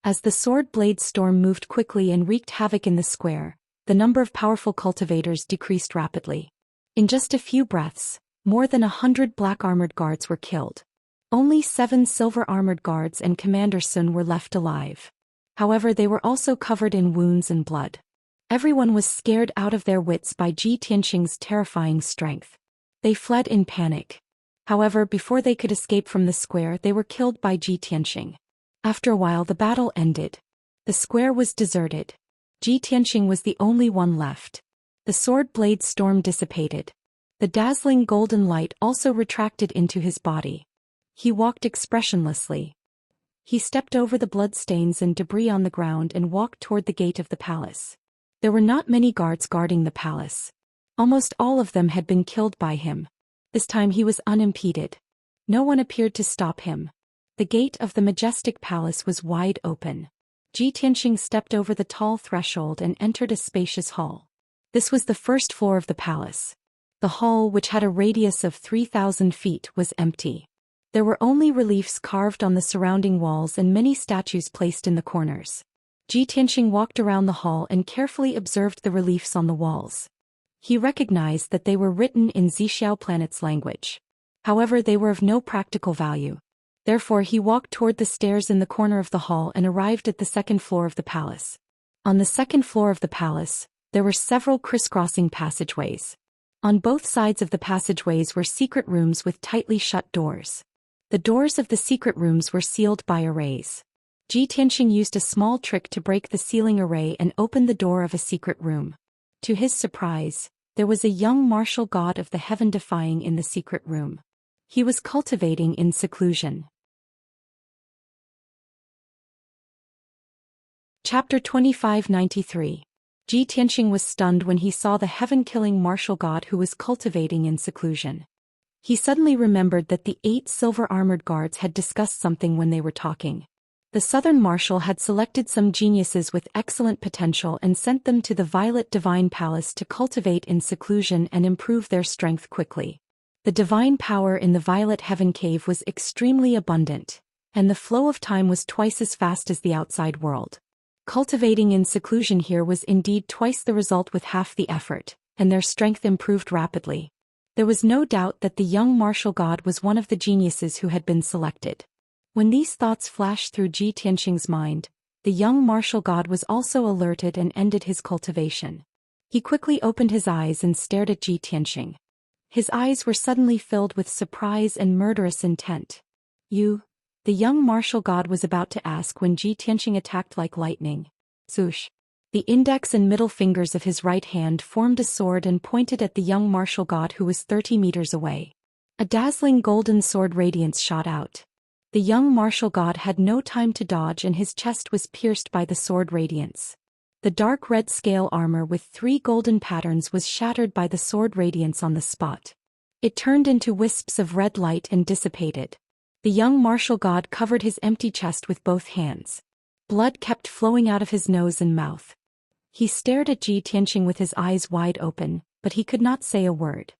Speaker 1: As the sword blade storm moved quickly and wreaked havoc in the square, the number of powerful cultivators decreased rapidly. In just a few breaths, more than 100 black-armored guards were killed. Only 7 silver-armored guards and Commander Sun were left alive. However, they were also covered in wounds and blood. Everyone was scared out of their wits by Ji Tianxing's terrifying strength. They fled in panic. However, before they could escape from the square, they were killed by Ji Tianxing. After a while, the battle ended. The square was deserted. Ji Tianxing was the only one left. The sword blade storm dissipated. The dazzling golden light also retracted into his body. He walked expressionlessly. He stepped over the bloodstains and debris on the ground and walked toward the gate of the palace. There were not many guards guarding the palace. Almost all of them had been killed by him. This time he was unimpeded. No one appeared to stop him. The gate of the majestic palace was wide open. Ji Tianxing stepped over the tall threshold and entered a spacious hall. This was the first floor of the palace. The hall, which had a radius of 3,000 feet, was empty. There were only reliefs carved on the surrounding walls and many statues placed in the corners. Ji Tianxing walked around the hall and carefully observed the reliefs on the walls. He recognized that they were written in Xiao planet's language. However, they were of no practical value. Therefore, he walked toward the stairs in the corner of the hall and arrived at the second floor of the palace. On the second floor of the palace, there were several crisscrossing passageways. On both sides of the passageways were secret rooms with tightly shut doors. The doors of the secret rooms were sealed by arrays. Ji Tianxing used a small trick to break the sealing array and open the door of a secret room. To his surprise, there was a young martial god of the heaven-defying in the secret room. He was cultivating in seclusion. Chapter 2593. Ji Tianxing was stunned when he saw the heaven-killing martial god who was cultivating in seclusion. He suddenly remembered that the 8 silver-armored guards had discussed something when they were talking. The Southern Marshal had selected some geniuses with excellent potential and sent them to the Violet Divine Palace to cultivate in seclusion and improve their strength quickly. The divine power in the Violet Heaven Cave was extremely abundant, and the flow of time was twice as fast as the outside world. Cultivating in seclusion here was indeed twice the result with half the effort, and their strength improved rapidly. There was no doubt that the young martial god was one of the geniuses who had been selected. When these thoughts flashed through Ji Tianxing's mind, the young martial god was also alerted and ended his cultivation. He quickly opened his eyes and stared at Ji Tianxing. His eyes were suddenly filled with surprise and murderous intent. "You?" the young martial god was about to ask when Ji Tianxing attacked like lightning. Zhoush. The index and middle fingers of his right hand formed a sword and pointed at the young martial god who was 30 meters away. A dazzling golden sword radiance shot out. The young martial god had no time to dodge and his chest was pierced by the sword radiance. The dark red scale armor with 3 golden patterns was shattered by the sword radiance on the spot. It turned into wisps of red light and dissipated. The young martial god covered his empty chest with both hands. Blood kept flowing out of his nose and mouth. He stared at Ji Tianxing with his eyes wide open, but he could not say a word.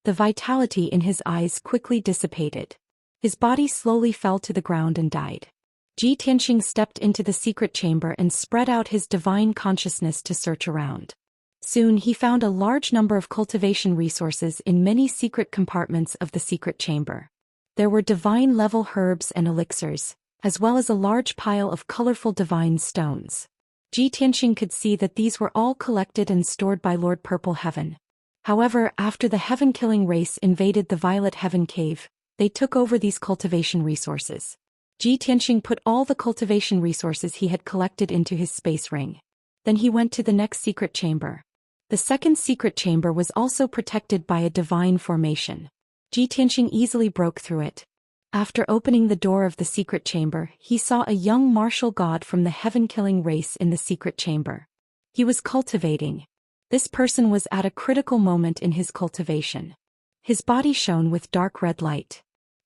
Speaker 1: The vitality in his eyes quickly dissipated. His body slowly fell to the ground and died. Ji Tianxing stepped into the secret chamber and spread out his divine consciousness to search around. Soon he found a large number of cultivation resources in many secret compartments of the secret chamber. There were divine-level herbs and elixirs, as well as a large pile of colorful divine stones. Ji Tianxing could see that these were all collected and stored by Lord Purple Heaven. However, after the heaven-killing race invaded the Violet Heaven Cave, they took over these cultivation resources. Ji Tianxing put all the cultivation resources he had collected into his space ring. Then he went to the next secret chamber. The second secret chamber was also protected by a divine formation. Ji Tianxing easily broke through it. After opening the door of the secret chamber, he saw a young martial god from the heaven-killing race in the secret chamber. He was cultivating. This person was at a critical moment in his cultivation. His body shone with dark red light.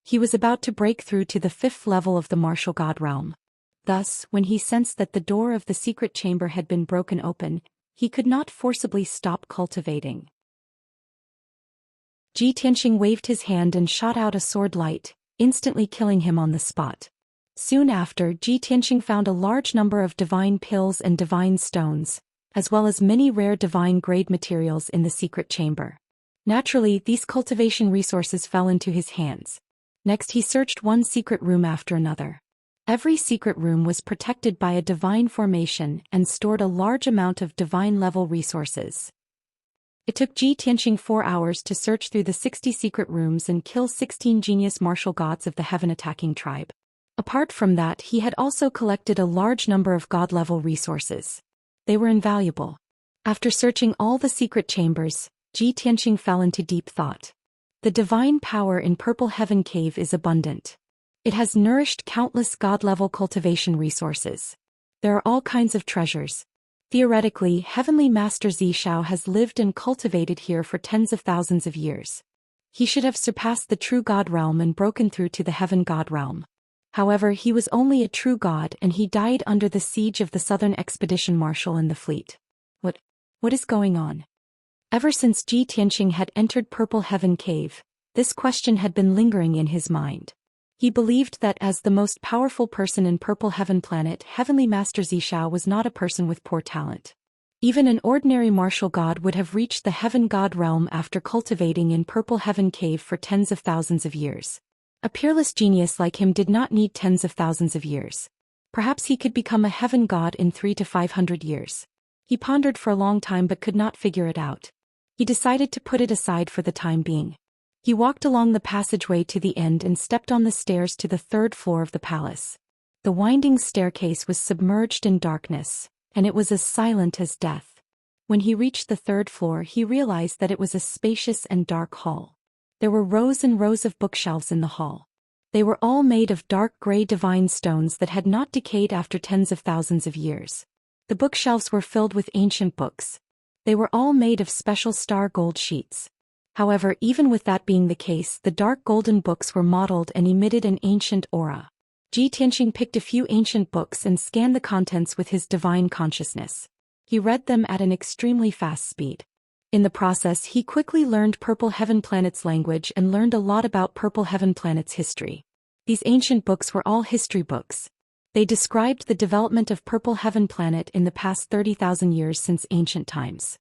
Speaker 1: He was about to break through to the 5th level of the martial god realm. Thus, when he sensed that the door of the secret chamber had been broken open, he could not forcibly stop cultivating. Ji Tianxing waved his hand and shot out a sword light, instantly killing him on the spot. Soon after, Ji Tianxing found a large number of divine pills and divine stones, as well as many rare divine grade materials in the secret chamber. Naturally, these cultivation resources fell into his hands. Next he searched one secret room after another. Every secret room was protected by a divine formation and stored a large amount of divine-level resources. It took Ji Tianxing 4 hours to search through the 60 secret rooms and kill 16 genius martial gods of the heaven-attacking tribe. Apart from that, he had also collected a large number of god-level resources. They were invaluable. After searching all the secret chambers, Ji Tianxing fell into deep thought. The divine power in Purple Heaven Cave is abundant. It has nourished countless god-level cultivation resources. There are all kinds of treasures. Theoretically, Heavenly Master Zishao has lived and cultivated here for tens of thousands of years. He should have surpassed the true god realm and broken through to the heaven god realm. However, he was only a true god and he died under the siege of the Southern Expedition Marshal and the fleet. What is going on? Ever since Ji Tianxing had entered Purple Heaven Cave, this question had been lingering in his mind. He believed that as the most powerful person in Purple Heaven Planet, Heavenly Master Zishao was not a person with poor talent. Even an ordinary martial god would have reached the heaven god realm after cultivating in Purple Heaven Cave for tens of thousands of years. A peerless genius like him did not need tens of thousands of years. Perhaps he could become a heaven god in 300 to 500 years. He pondered for a long time but could not figure it out. He decided to put it aside for the time being. He walked along the passageway to the end and stepped on the stairs to the 3rd floor of the palace. The winding staircase was submerged in darkness, and it was as silent as death. When he reached the 3rd floor, he realized that it was a spacious and dark hall. There were rows and rows of bookshelves in the hall. They were all made of dark gray divine stones that had not decayed after tens of thousands of years. The bookshelves were filled with ancient books. They were all made of special star gold sheets. However, even with that being the case, the dark golden books were mottled and emitted an ancient aura. Ji Tianxing picked a few ancient books and scanned the contents with his divine consciousness. He read them at an extremely fast speed. In the process, he quickly learned Purple Heaven Planet's language and learned a lot about Purple Heaven Planet's history. These ancient books were all history books. They described the development of Purple Heaven Planet in the past 30,000 years since ancient times.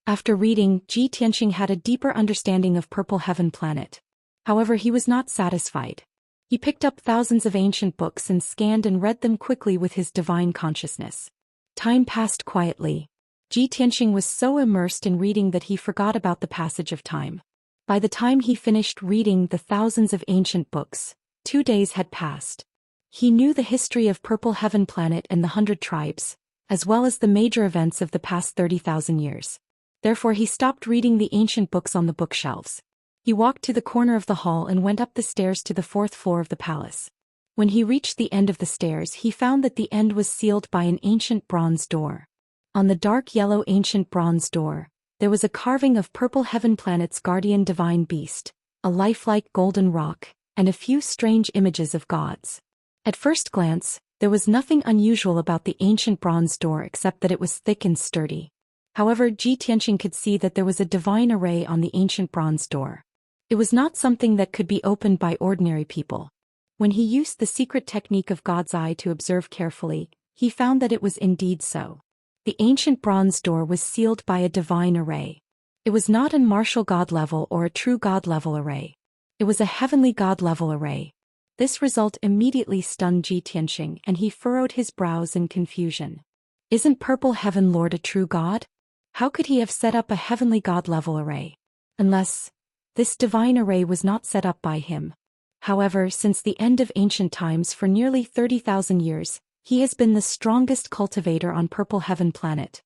Speaker 1: After reading, Ji Tianxing had a deeper understanding of Purple Heaven Planet. However, he was not satisfied. He picked up thousands of ancient books and scanned and read them quickly with his divine consciousness. Time passed quietly. Ji Tianxing was so immersed in reading that he forgot about the passage of time. By the time he finished reading the thousands of ancient books, 2 days had passed. He knew the history of Purple Heaven Planet and the 100 tribes, as well as the major events of the past 30,000 years. Therefore, he stopped reading the ancient books on the bookshelves. He walked to the corner of the hall and went up the stairs to the 4th floor of the palace. When he reached the end of the stairs, he found that the end was sealed by an ancient bronze door. On the dark yellow ancient bronze door, there was a carving of Purple Heaven Planet's guardian divine beast, a lifelike golden rock, and a few strange images of gods. At first glance, there was nothing unusual about the ancient bronze door except that it was thick and sturdy. However, Ji Tianxing could see that there was a divine array on the ancient bronze door. It was not something that could be opened by ordinary people. When he used the secret technique of God's eye to observe carefully, he found that it was indeed so. The ancient bronze door was sealed by a divine array. It was not a martial god level or a true god level array. It was a heavenly god level array. This result immediately stunned Ji Tianxing, and he furrowed his brows in confusion. Isn't Purple Heaven Lord a true god? How could he have set up a heavenly god level array? Unless this divine array was not set up by him. However, since the end of ancient times for nearly 30,000 years, he has been the strongest cultivator on Purple Heaven Planet.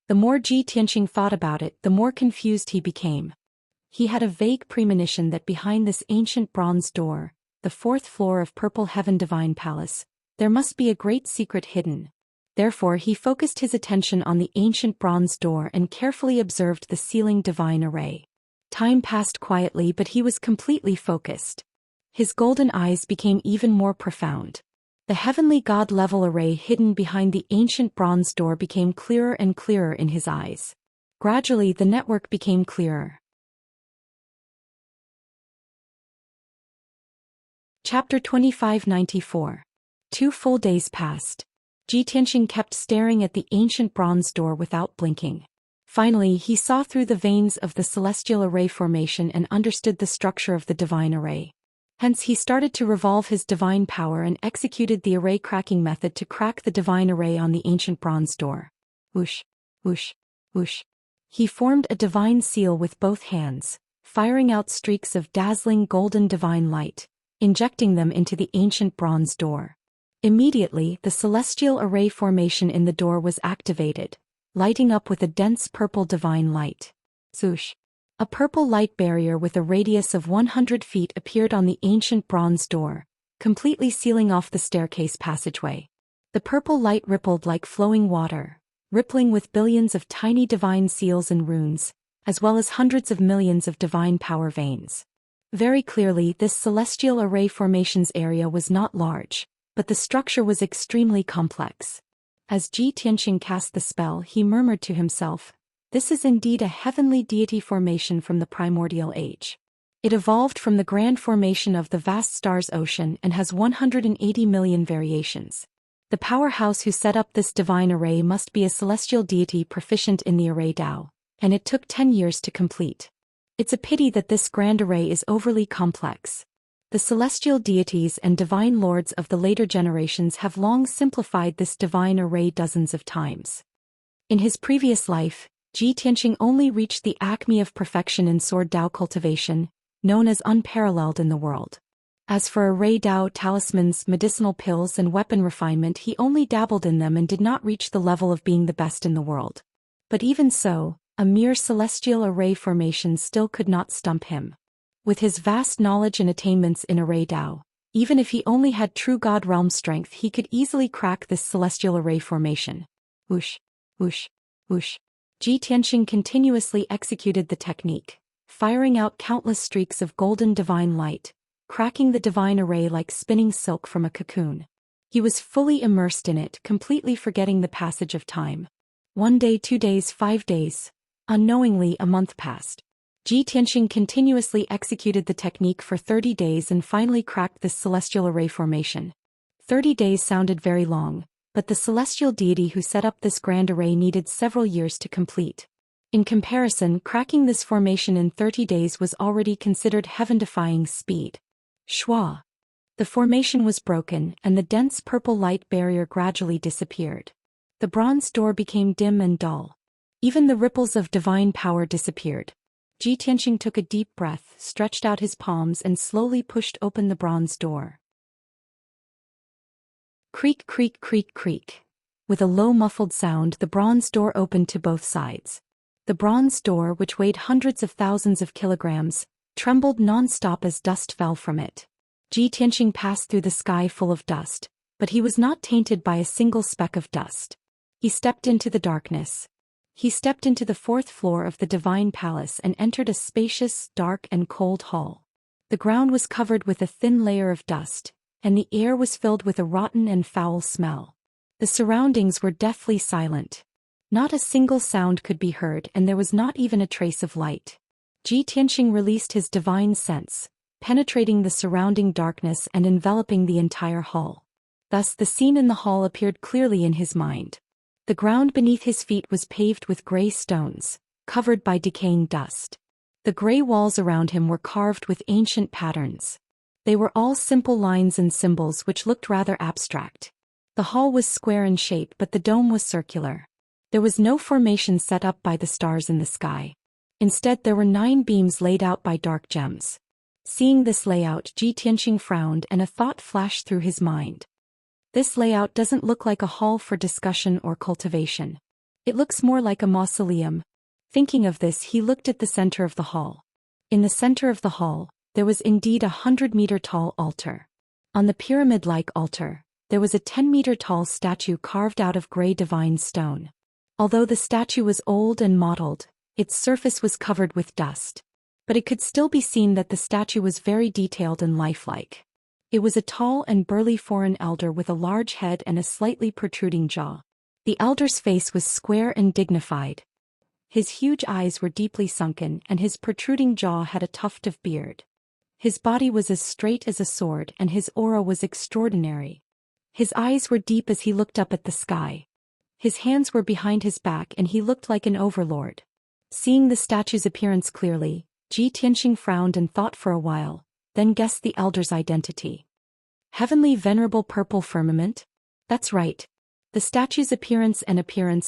Speaker 1: The more Ji Tianxing thought about it, the more confused he became. He had a vague premonition that behind this ancient bronze door, the 4th floor of Purple Heaven Divine Palace, there must be a great secret hidden. Therefore, he focused his attention on the ancient bronze door and carefully observed the sealing divine array. Time passed quietly, but he was completely focused. His golden eyes became even more profound. The heavenly god-level array hidden behind the ancient bronze door became clearer and clearer in his eyes. Gradually, the network became clearer. Chapter 2594. 2 full days passed. Ji Tianxing kept staring at the ancient bronze door without blinking. Finally, he saw through the veins of the celestial array formation and understood the structure of the divine array. Hence, he started to revolve his divine power and executed the array cracking method to crack the divine array on the ancient bronze door. Whoosh, whoosh, whoosh. He formed a divine seal with both hands, firing out streaks of dazzling golden divine light, injecting them into the ancient bronze door. Immediately, the celestial array formation in the door was activated, lighting up with a dense purple divine light. Swoosh. A purple light barrier with a radius of 100 feet appeared on the ancient bronze door, completely sealing off the staircase passageway. The purple light rippled like flowing water, rippling with billions of tiny divine seals and runes, as well as hundreds of millions of divine power veins. Very clearly, this celestial array formation's area was not large, but the structure was extremely complex. As Ji Tianxing cast the spell, he murmured to himself, "This is indeed a heavenly deity formation from the primordial age. It evolved from the grand formation of the vast stars ocean and has 180 million variations. The powerhouse who set up this divine array must be a celestial deity proficient in the array Tao, and it took 10 years to complete. It's a pity that this grand array is overly complex. The celestial deities and divine lords of the later generations have long simplified this divine array dozens of times." In his previous life, Ji Tianxing only reached the acme of perfection in sword Dao cultivation, known as unparalleled in the world. As for array Dao talismans, medicinal pills and weapon refinement, he only dabbled in them and did not reach the level of being the best in the world. But even so, a mere celestial array formation still could not stump him. With his vast knowledge and attainments in array Tao, even if he only had true God realm strength, he could easily crack this celestial array formation. Whoosh, whoosh, whoosh. Ji Tianxing continuously executed the technique, firing out countless streaks of golden divine light, cracking the divine array like spinning silk from a cocoon. He was fully immersed in it, completely forgetting the passage of time. 1 day, 2 days, 5 days. Unknowingly, a month passed. Ji Tianxing continuously executed the technique for 30 days and finally cracked this celestial array formation. 30 days sounded very long, but the celestial deity who set up this grand array needed several years to complete. In comparison, cracking this formation in 30 days was already considered heaven-defying speed. Shwa. The formation was broken, and the dense purple light barrier gradually disappeared. The bronze door became dim and dull. Even the ripples of divine power disappeared. Ji Tianxing took a deep breath, stretched out his palms and slowly pushed open the bronze door. Creak, creak, creak, creak. With a low muffled sound, the bronze door opened to both sides. The bronze door, which weighed hundreds of thousands of kilograms, trembled non-stop as dust fell from it. Ji Tianxing passed through the sky full of dust, but he was not tainted by a single speck of dust. He stepped into the darkness. He stepped into the 4th floor of the divine palace and entered a spacious, dark and cold hall. The ground was covered with a thin layer of dust, and the air was filled with a rotten and foul smell. The surroundings were deathly silent. Not a single sound could be heard, and there was not even a trace of light. Ji Tianxing released his divine sense, penetrating the surrounding darkness and enveloping the entire hall. Thus the scene in the hall appeared clearly in his mind. The ground beneath his feet was paved with gray stones, covered by decaying dust. The gray walls around him were carved with ancient patterns. They were all simple lines and symbols which looked rather abstract. The hall was square in shape, but the dome was circular. There was no formation set up by the stars in the sky. Instead, there were 9 beams laid out by dark gems. Seeing this layout, Ji Tianxing frowned and a thought flashed through his mind. This layout doesn't look like a hall for discussion or cultivation. It looks more like a mausoleum. Thinking of this, he looked at the center of the hall. In the center of the hall, there was indeed a 100-meter-tall altar. On the pyramid-like altar, there was a 10-meter-tall statue carved out of gray divine stone. Although the statue was old and mottled, its surface was covered with dust. But it could still be seen that the statue was very detailed and lifelike. It was a tall and burly foreign elder with a large head and a slightly protruding jaw. The elder's face was square and dignified. His huge eyes were deeply sunken, and his protruding jaw had a tuft of beard. His body was as straight as a sword, and his aura was extraordinary. His eyes were deep as he looked up at the sky. His hands were behind his back, and he looked like an overlord. Seeing the statue's appearance clearly, Ji Tianxing frowned and thought for a while, then guessed the elder's identity. Heavenly Venerable Purple Firmament? That's right. The statue's appearance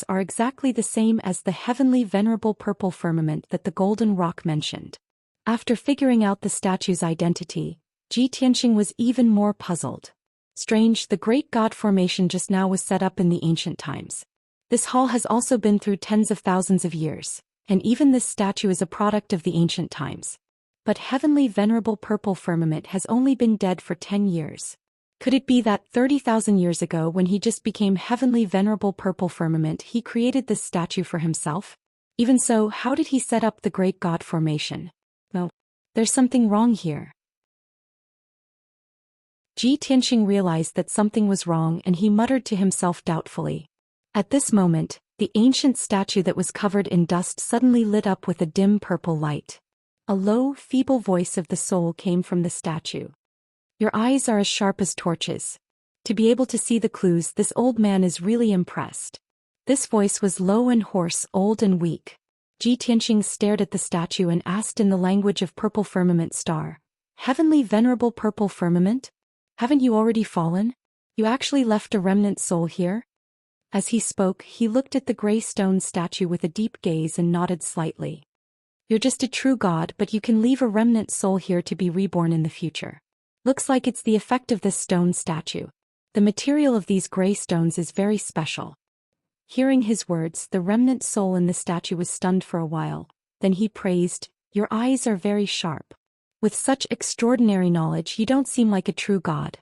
Speaker 1: are exactly the same as the Heavenly Venerable Purple Firmament that the Golden Rock mentioned. After figuring out the statue's identity, Ji Tianxing was even more puzzled. Strange, the great god formation just now was set up in the ancient times. This hall has also been through tens of thousands of years, and even this statue is a product of the ancient times. But Heavenly Venerable Purple Firmament has only been dead for 10 years. Could it be that 30,000 years ago, when he just became Heavenly Venerable Purple Firmament, he created this statue for himself? Even so, how did he set up the great god formation? No, there's something wrong here. Ji Tianxing realized that something was wrong, and he muttered to himself doubtfully. At this moment, the ancient statue that was covered in dust suddenly lit up with a dim purple light. A low, feeble voice of the soul came from the statue. Your eyes are as sharp as torches. To be able to see the clues, this old man is really impressed. This voice was low and hoarse, old and weak. Ji Tianxing stared at the statue and asked in the language of Purple Firmament Star, Heavenly Venerable Purple Firmament? Haven't you already fallen? You actually left a remnant soul here? As he spoke, he looked at the gray stone statue with a deep gaze and nodded slightly. You're just a true god, but you can leave a remnant soul here to be reborn in the future. Looks like it's the effect of this stone statue. The material of these gray stones is very special. Hearing his words, the remnant soul in the statue was stunned for a while. Then he praised, Your eyes are very sharp. With such extraordinary knowledge, you don't seem like a true god.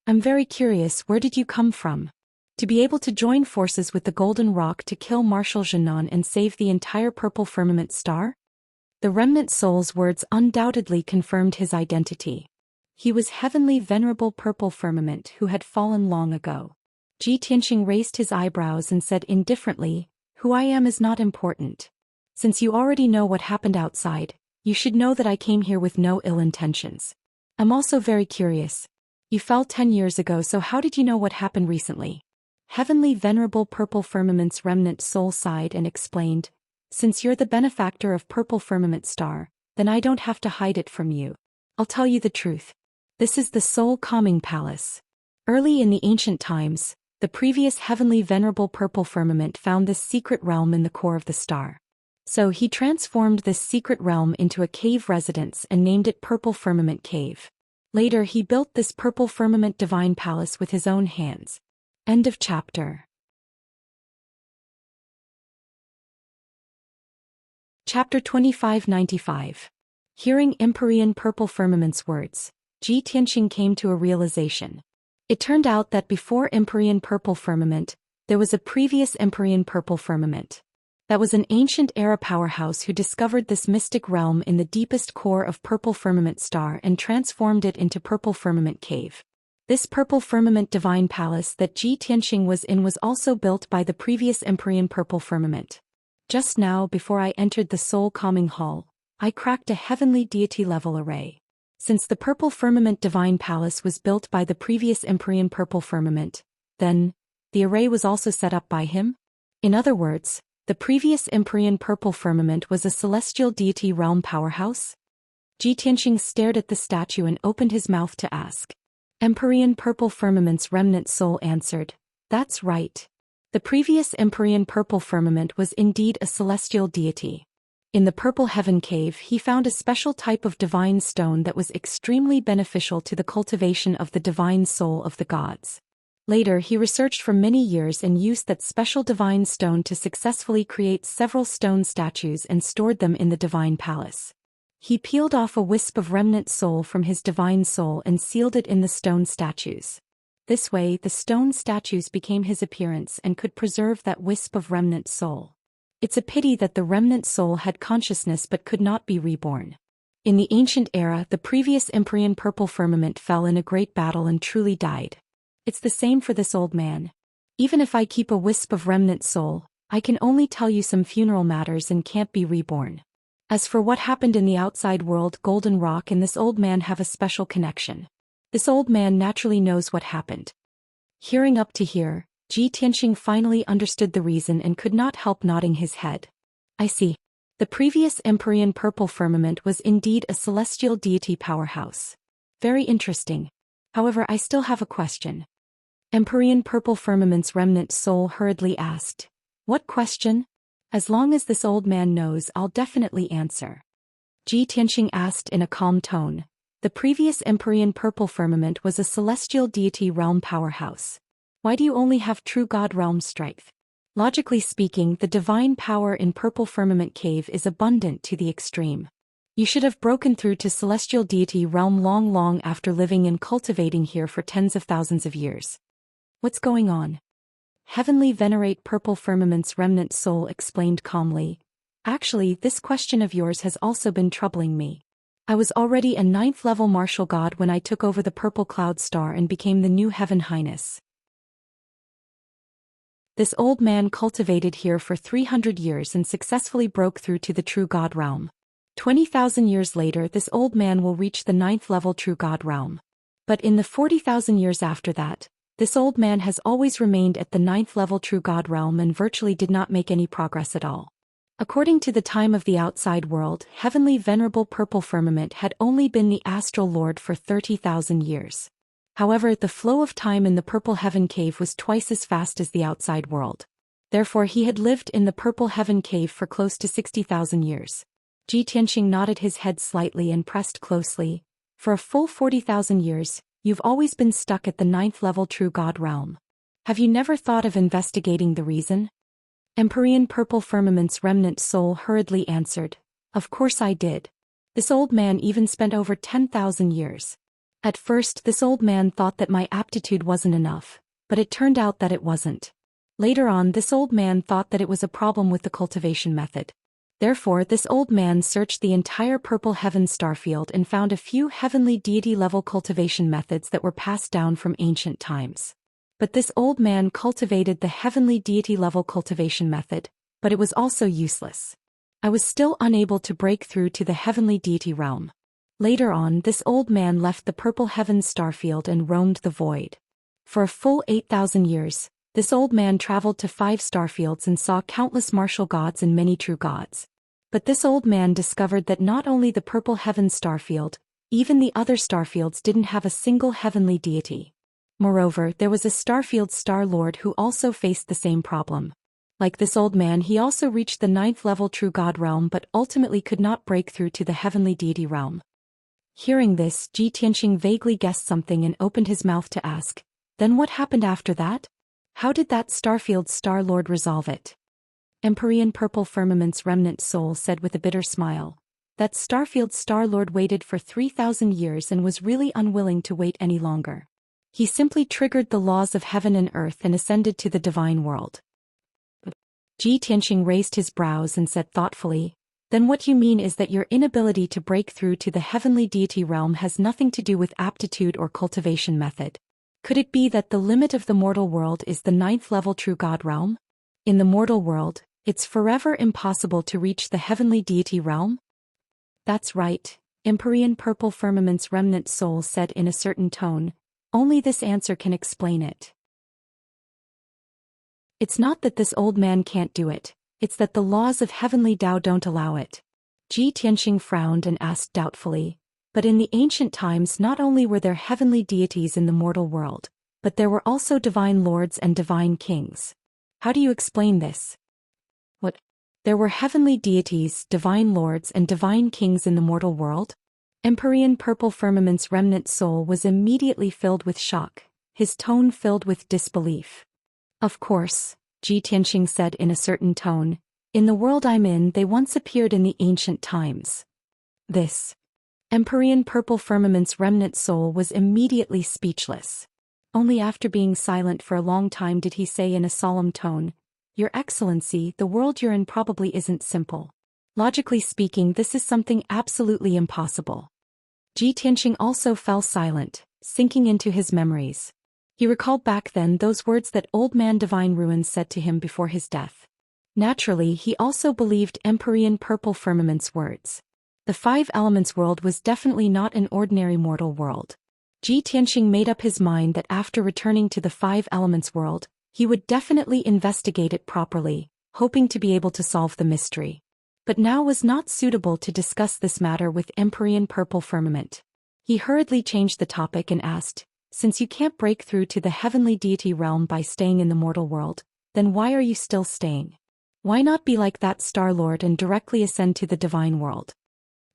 Speaker 1: I'm very curious, where did you come from? To be able to join forces with the Golden Rock to kill Marshal Zhenan and save the entire Purple Firmament Star? The remnant soul's words undoubtedly confirmed his identity. He was Heavenly Venerable Purple Firmament who had fallen long ago. Ji Tianxing raised his eyebrows and said indifferently, "Who I am is not important. Since you already know what happened outside, you should know that I came here with no ill intentions. I'm also very curious. You fell 10 years ago, so how did you know what happened recently?" Heavenly Venerable Purple Firmament's remnant soul sighed and explained, "Since you're the benefactor of Purple Firmament Star, then I don't have to hide it from you. I'll tell you the truth. This is the Soul Calming Palace. Early in the ancient times, the previous Heavenly Venerable Purple Firmament found this secret realm in the core of the star. So he transformed this secret realm into a cave residence and named it Purple Firmament Cave. Later he built this Purple Firmament Divine Palace with his own hands." End of chapter. Chapter 2595. Hearing Empyrean Purple Firmament's words, Ji Tianxing came to a realization. It turned out that before Empyrean Purple Firmament, there was a previous Empyrean Purple Firmament. That was an ancient era powerhouse who discovered this mystic realm in the deepest core of Purple Firmament Star and transformed it into Purple Firmament Cave. This Purple Firmament Divine Palace that Ji Tianxing was in was also built by the previous Empyrean Purple Firmament. Just now, before I entered the Soul Calming Hall, I cracked a heavenly deity-level array. Since the Purple Firmament Divine Palace was built by the previous Empyrean Purple Firmament, then, the array was also set up by him? In other words, the previous Empyrean Purple Firmament was a celestial deity realm powerhouse? Ji Tianxing stared at the statue and opened his mouth to ask. Empyrean Purple Firmament's remnant soul answered, "That's right. The previous Empyrean Purple Firmament was indeed a celestial deity. In the Purple Heaven Cave he found a special type of divine stone that was extremely beneficial to the cultivation of the divine soul of the gods. Later he researched for many years and used that special divine stone to successfully create several stone statues and stored them in the divine palace. He peeled off a wisp of remnant soul from his divine soul and sealed it in the stone statues. This way the stone statues became his appearance and could preserve that wisp of remnant soul. It's a pity that the remnant soul had consciousness but could not be reborn. In the ancient era, the previous Empyrean Purple Firmament fell in a great battle and truly died. It's the same for this old man. Even if I keep a wisp of remnant soul, I can only tell you some funeral matters and can't be reborn. As for what happened in the outside world, Golden Rock and this old man have a special connection. This old man naturally knows what happened." Hearing up to here, Ji Tianxing finally understood the reason and could not help nodding his head. "I see. The previous Empyrean Purple Firmament was indeed a celestial deity powerhouse. Very interesting. However, I still have a question." Empyrean Purple Firmament's remnant soul hurriedly asked, "What question?" "As long as this old man knows, I'll definitely answer." Ji Tianxing asked in a calm tone, "The previous Empyrean Purple Firmament was a celestial deity realm powerhouse. Why do you only have true God realm strength? Logically speaking, the divine power in Purple Firmament Cave is abundant to the extreme. You should have broken through to celestial deity realm long after living and cultivating here for tens of thousands of years. What's going on?" Heavenly Venerate Purple Firmament's remnant soul explained calmly, "Actually, this question of yours has also been troubling me. I was already a 9th level martial god when I took over the Purple Cloud Star and became the new Heaven Highness. This old man cultivated here for 300 years and successfully broke through to the true God realm. 20,000 years later this old man will reach the 9th level true God realm. But in the 40,000 years after that, this old man has always remained at the 9th level true God realm and virtually did not make any progress at all. According to the time of the outside world, Heavenly Venerable Purple Firmament had only been the Astral Lord for 30,000 years. However, the flow of time in the Purple Heaven Cave was twice as fast as the outside world. Therefore he had lived in the Purple Heaven Cave for close to 60,000 years. Ji Tianxing nodded his head slightly and pressed closely. "For a full 40,000 years, you've always been stuck at the 9th level true God realm. Have you never thought of investigating the reason?" Empyrean Purple Firmament's remnant soul hurriedly answered, "Of course I did. This old man even spent over 10,000 years. At first this old man thought that my aptitude wasn't enough, But it turned out that it wasn't. Later on, this old man thought that it was a problem with the cultivation method. Therefore, this old man searched the entire purple heaven starfield and found a few heavenly deity-level cultivation methods that were passed down from ancient times. But this old man cultivated the heavenly deity-level cultivation method, but it was also useless. I was still unable to break through to the heavenly deity realm. Later on, this old man left the purple heavens starfield and roamed the void. For a full 8,000 years, this old man traveled to 5 starfields and saw countless martial gods and many true gods. But this old man discovered that not only the purple heavens starfield, even the other starfields didn't have a single heavenly deity. Moreover, there was a starfield star lord who also faced the same problem. Like this old man, he also reached the 9th level true god realm but ultimately could not break through to the heavenly deity realm. Hearing this, Ji Tianxing vaguely guessed something and opened his mouth to ask, "Then what happened after that? How did that starfield star lord resolve it?" Empyrean Purple Firmament's remnant soul said with a bitter smile, "That starfield star lord waited for 3,000 years and was really unwilling to wait any longer. He simply triggered the laws of heaven and earth and ascended to the divine world." Ji Tianxing raised his brows and said thoughtfully, "Then what you mean is that your inability to break through to the heavenly deity realm has nothing to do with aptitude or cultivation method. Could it be that the limit of the mortal world is the 9th level true god realm? In the mortal world, it's forever impossible to reach the heavenly deity realm?" "That's right," Empyrean Purple Firmament's remnant soul said in a certain tone, "only this answer can explain it. It's not that this old man can't do it, it's that the laws of heavenly Tao don't allow it." Ji Tianxing frowned and asked doubtfully, "But in the ancient times not only were there heavenly deities in the mortal world, but there were also divine lords and divine kings. How do you explain this?" "What? There were heavenly deities, divine lords and divine kings in the mortal world?" Empyrean Purple Firmament's remnant soul was immediately filled with shock, his tone filled with disbelief. "Of course," Ji Tianxing said in a certain tone, "in the world I'm in they once appeared in the ancient times." This Empyrean Purple Firmament's remnant soul was immediately speechless. Only after being silent for a long time did he say in a solemn tone, "Your Excellency, the world you're in probably isn't simple. Logically speaking, this is something absolutely impossible." Ji Tianxing also fell silent, sinking into his memories. He recalled back then those words that old man Divine Ruins said to him before his death. Naturally, he also believed Empyrean Purple Firmament's words. The 5 elements world was definitely not an ordinary mortal world. Ji Tianxing made up his mind that after returning to the 5 elements world, he would definitely investigate it properly, hoping to be able to solve the mystery. But now was not suitable to discuss this matter with Empyrean Purple Firmament. He hurriedly changed the topic and asked, "Since you can't break through to the heavenly deity realm by staying in the mortal world, then why are you still staying? Why not be like that Star Lord and directly ascend to the divine world?"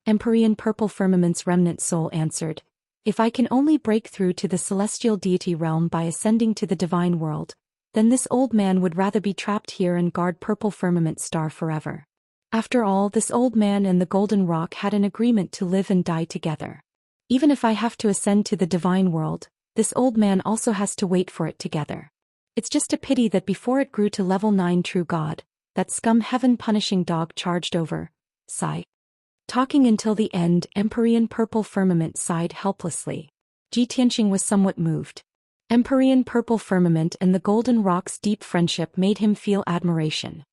Speaker 1: Empyrean Purple Firmament's remnant soul answered, "If I can only break through to the celestial deity realm by ascending to the divine world, then this old man would rather be trapped here and guard Purple Firmament Star forever. After all, this old man and the Golden Rock had an agreement to live and die together. Even if I have to ascend to the divine world, this old man also has to wait for it together. It's just a pity that before it grew to level 9 true god, that scum heaven-punishing dog charged over." Sigh. Talking until the end, Empyrean Purple Firmament sighed helplessly. Ji Tianxing was somewhat moved. Empyrean Purple Firmament and the Golden Rock's deep friendship made him feel admiration.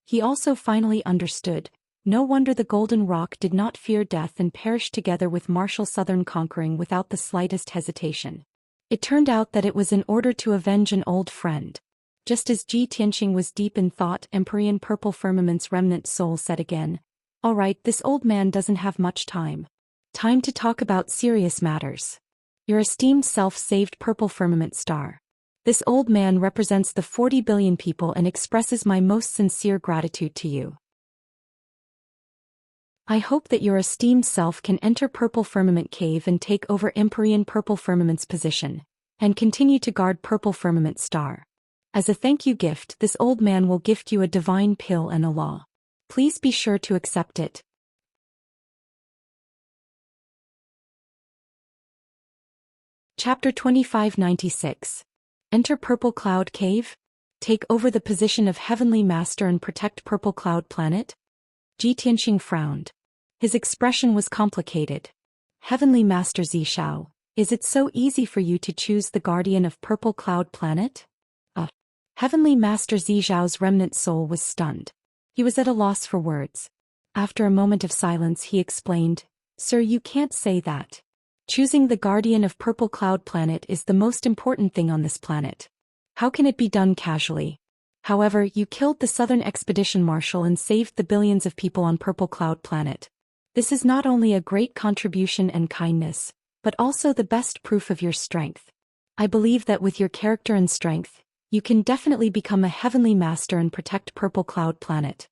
Speaker 1: He also finally understood. No wonder the Golden Rock did not fear death and perished together with martial Southern conquering without the slightest hesitation. It turned out that it was in order to avenge an old friend. Just as Ji Tianxing was deep in thought, Empyrean Purple Firmament's remnant soul said again, "All right, this old man doesn't have much time. Time to talk about serious matters. Your esteemed self-saved Purple Firmament Star. This old man represents the 40 billion people and expresses my most sincere gratitude to you. I hope that your esteemed self can enter Purple Firmament Cave and take over Empyrean Purple Firmament's position, and continue to guard Purple Firmament Star. As a thank you gift, this old man will gift you a divine pill and a law. Please be sure to accept it." Chapter 2596. Enter Purple Cloud Cave? Take over the position of Heavenly Master and protect Purple Cloud Planet? Ji Tianxing frowned. His expression was complicated. Heavenly Master Zhou, is it so easy for you to choose the guardian of Purple Cloud Planet? Heavenly Master Zhou's remnant soul was stunned. He was at a loss for words. After a moment of silence he explained, Sir, you can't say that. Choosing the guardian of Purple Cloud Planet is the most important thing on this planet. How can it be done casually? However, you killed the Southern Expedition Marshal and saved the billions of people on Purple Cloud Planet. This is not only a great contribution and kindness, but also the best proof of your strength. I believe that with your character and strength, you can definitely become a Heavenly Master and protect Purple Cloud Planet.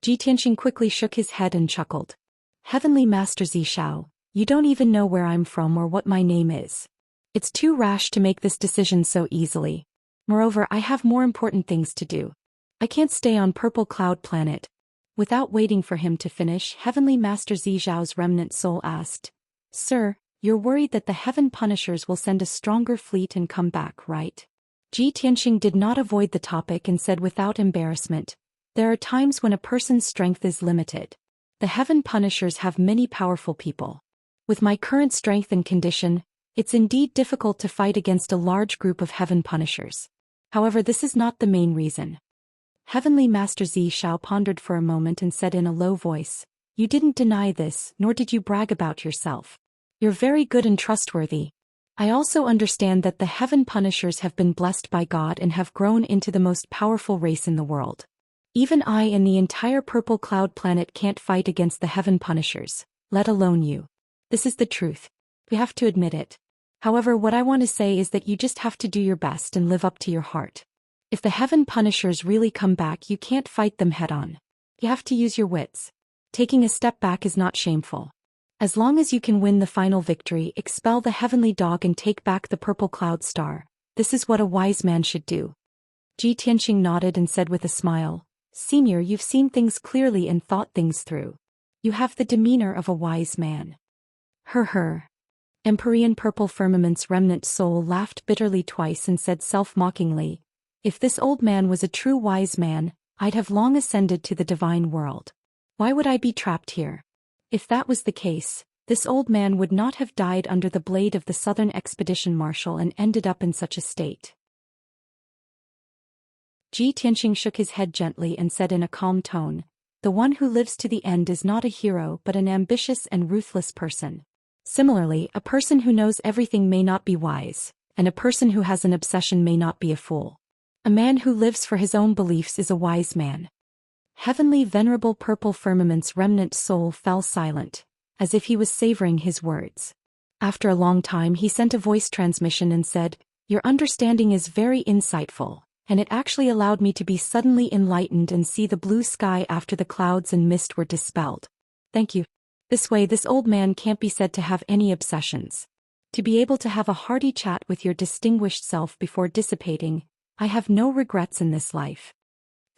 Speaker 1: Ji Tianxing quickly shook his head and chuckled. Heavenly Master Zhou, you don't even know where I'm from or what my name is. It's too rash to make this decision so easily. Moreover, I have more important things to do. I can't stay on Purple Cloud Planet. Without waiting for him to finish, Heavenly Master Zhou's remnant soul asked, Sir, you're worried that the Heaven Punishers will send a stronger fleet and come back, right? Ji Tianxing did not avoid the topic and said without embarrassment, there are times when a person's strength is limited. The Heaven Punishers have many powerful people. With my current strength and condition, it's indeed difficult to fight against a large group of Heaven Punishers. However, this is not the main reason. Heavenly Master Zhou pondered for a moment and said in a low voice, You didn't deny this, nor did you brag about yourself. You're very good and trustworthy. I also understand that the Heaven Punishers have been blessed by God and have grown into the most powerful race in the world. Even I and the entire Purple Cloud Planet can't fight against the Heaven Punishers, let alone you. This is the truth. We have to admit it. However, what I want to say is that you just have to do your best and live up to your heart. If the Heaven Punishers really come back, you can't fight them head-on. You have to use your wits. Taking a step back is not shameful. As long as you can win the final victory, expel the Heavenly Dog and take back the Purple Cloud Star, this is what a wise man should do. Ji Tianxing nodded and said with a smile, Senior, you've seen things clearly and thought things through. You have the demeanor of a wise man. Empyrean Purple Firmament's remnant soul laughed bitterly twice and said self-mockingly, If this old man was a true wise man, I'd have long ascended to the divine world. Why would I be trapped here? If that was the case, this old man would not have died under the blade of the Southern Expedition Marshal and ended up in such a state. Ji Tianxing shook his head gently and said in a calm tone, The one who lives to the end is not a hero but an ambitious and ruthless person. Similarly, a person who knows everything may not be wise, and a person who has an obsession may not be a fool. A man who lives for his own beliefs is a wise man. Heavenly Venerable Purple Firmament's remnant soul fell silent, as if he was savoring his words. After a long time he sent a voice transmission and said, Your understanding is very insightful, and it actually allowed me to be suddenly enlightened and see the blue sky after the clouds and mist were dispelled. Thank you. This way this old man can't be said to have any obsessions. To be able to have a hearty chat with your distinguished self before dissipating, I have no regrets in this life.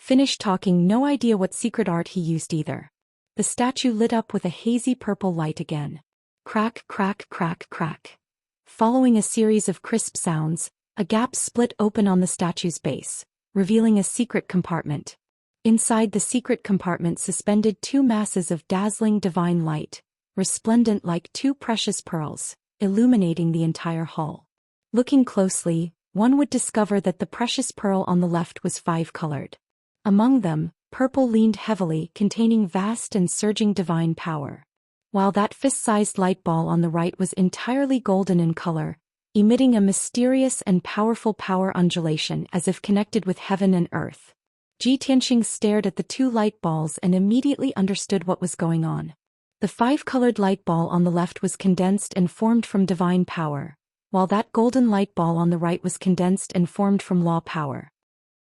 Speaker 1: Finished talking, no idea what secret art he used either. The statue lit up with a hazy purple light again. Crack, crack, crack, crack. Following a series of crisp sounds, a gap split open on the statue's base, revealing a secret compartment. Inside the secret compartment suspended two masses of dazzling divine light, resplendent like two precious pearls, illuminating the entire hall. Looking closely, one would discover that the precious pearl on the left was five-colored. Among them, purple leaned heavily, containing vast and surging divine power. While that fist-sized light ball on the right was entirely golden in color, emitting a mysterious and powerful power undulation as if connected with heaven and earth. Ji Tianxing stared at the two light balls and immediately understood what was going on. The five-colored light ball on the left was condensed and formed from divine power, while that golden light ball on the right was condensed and formed from law power.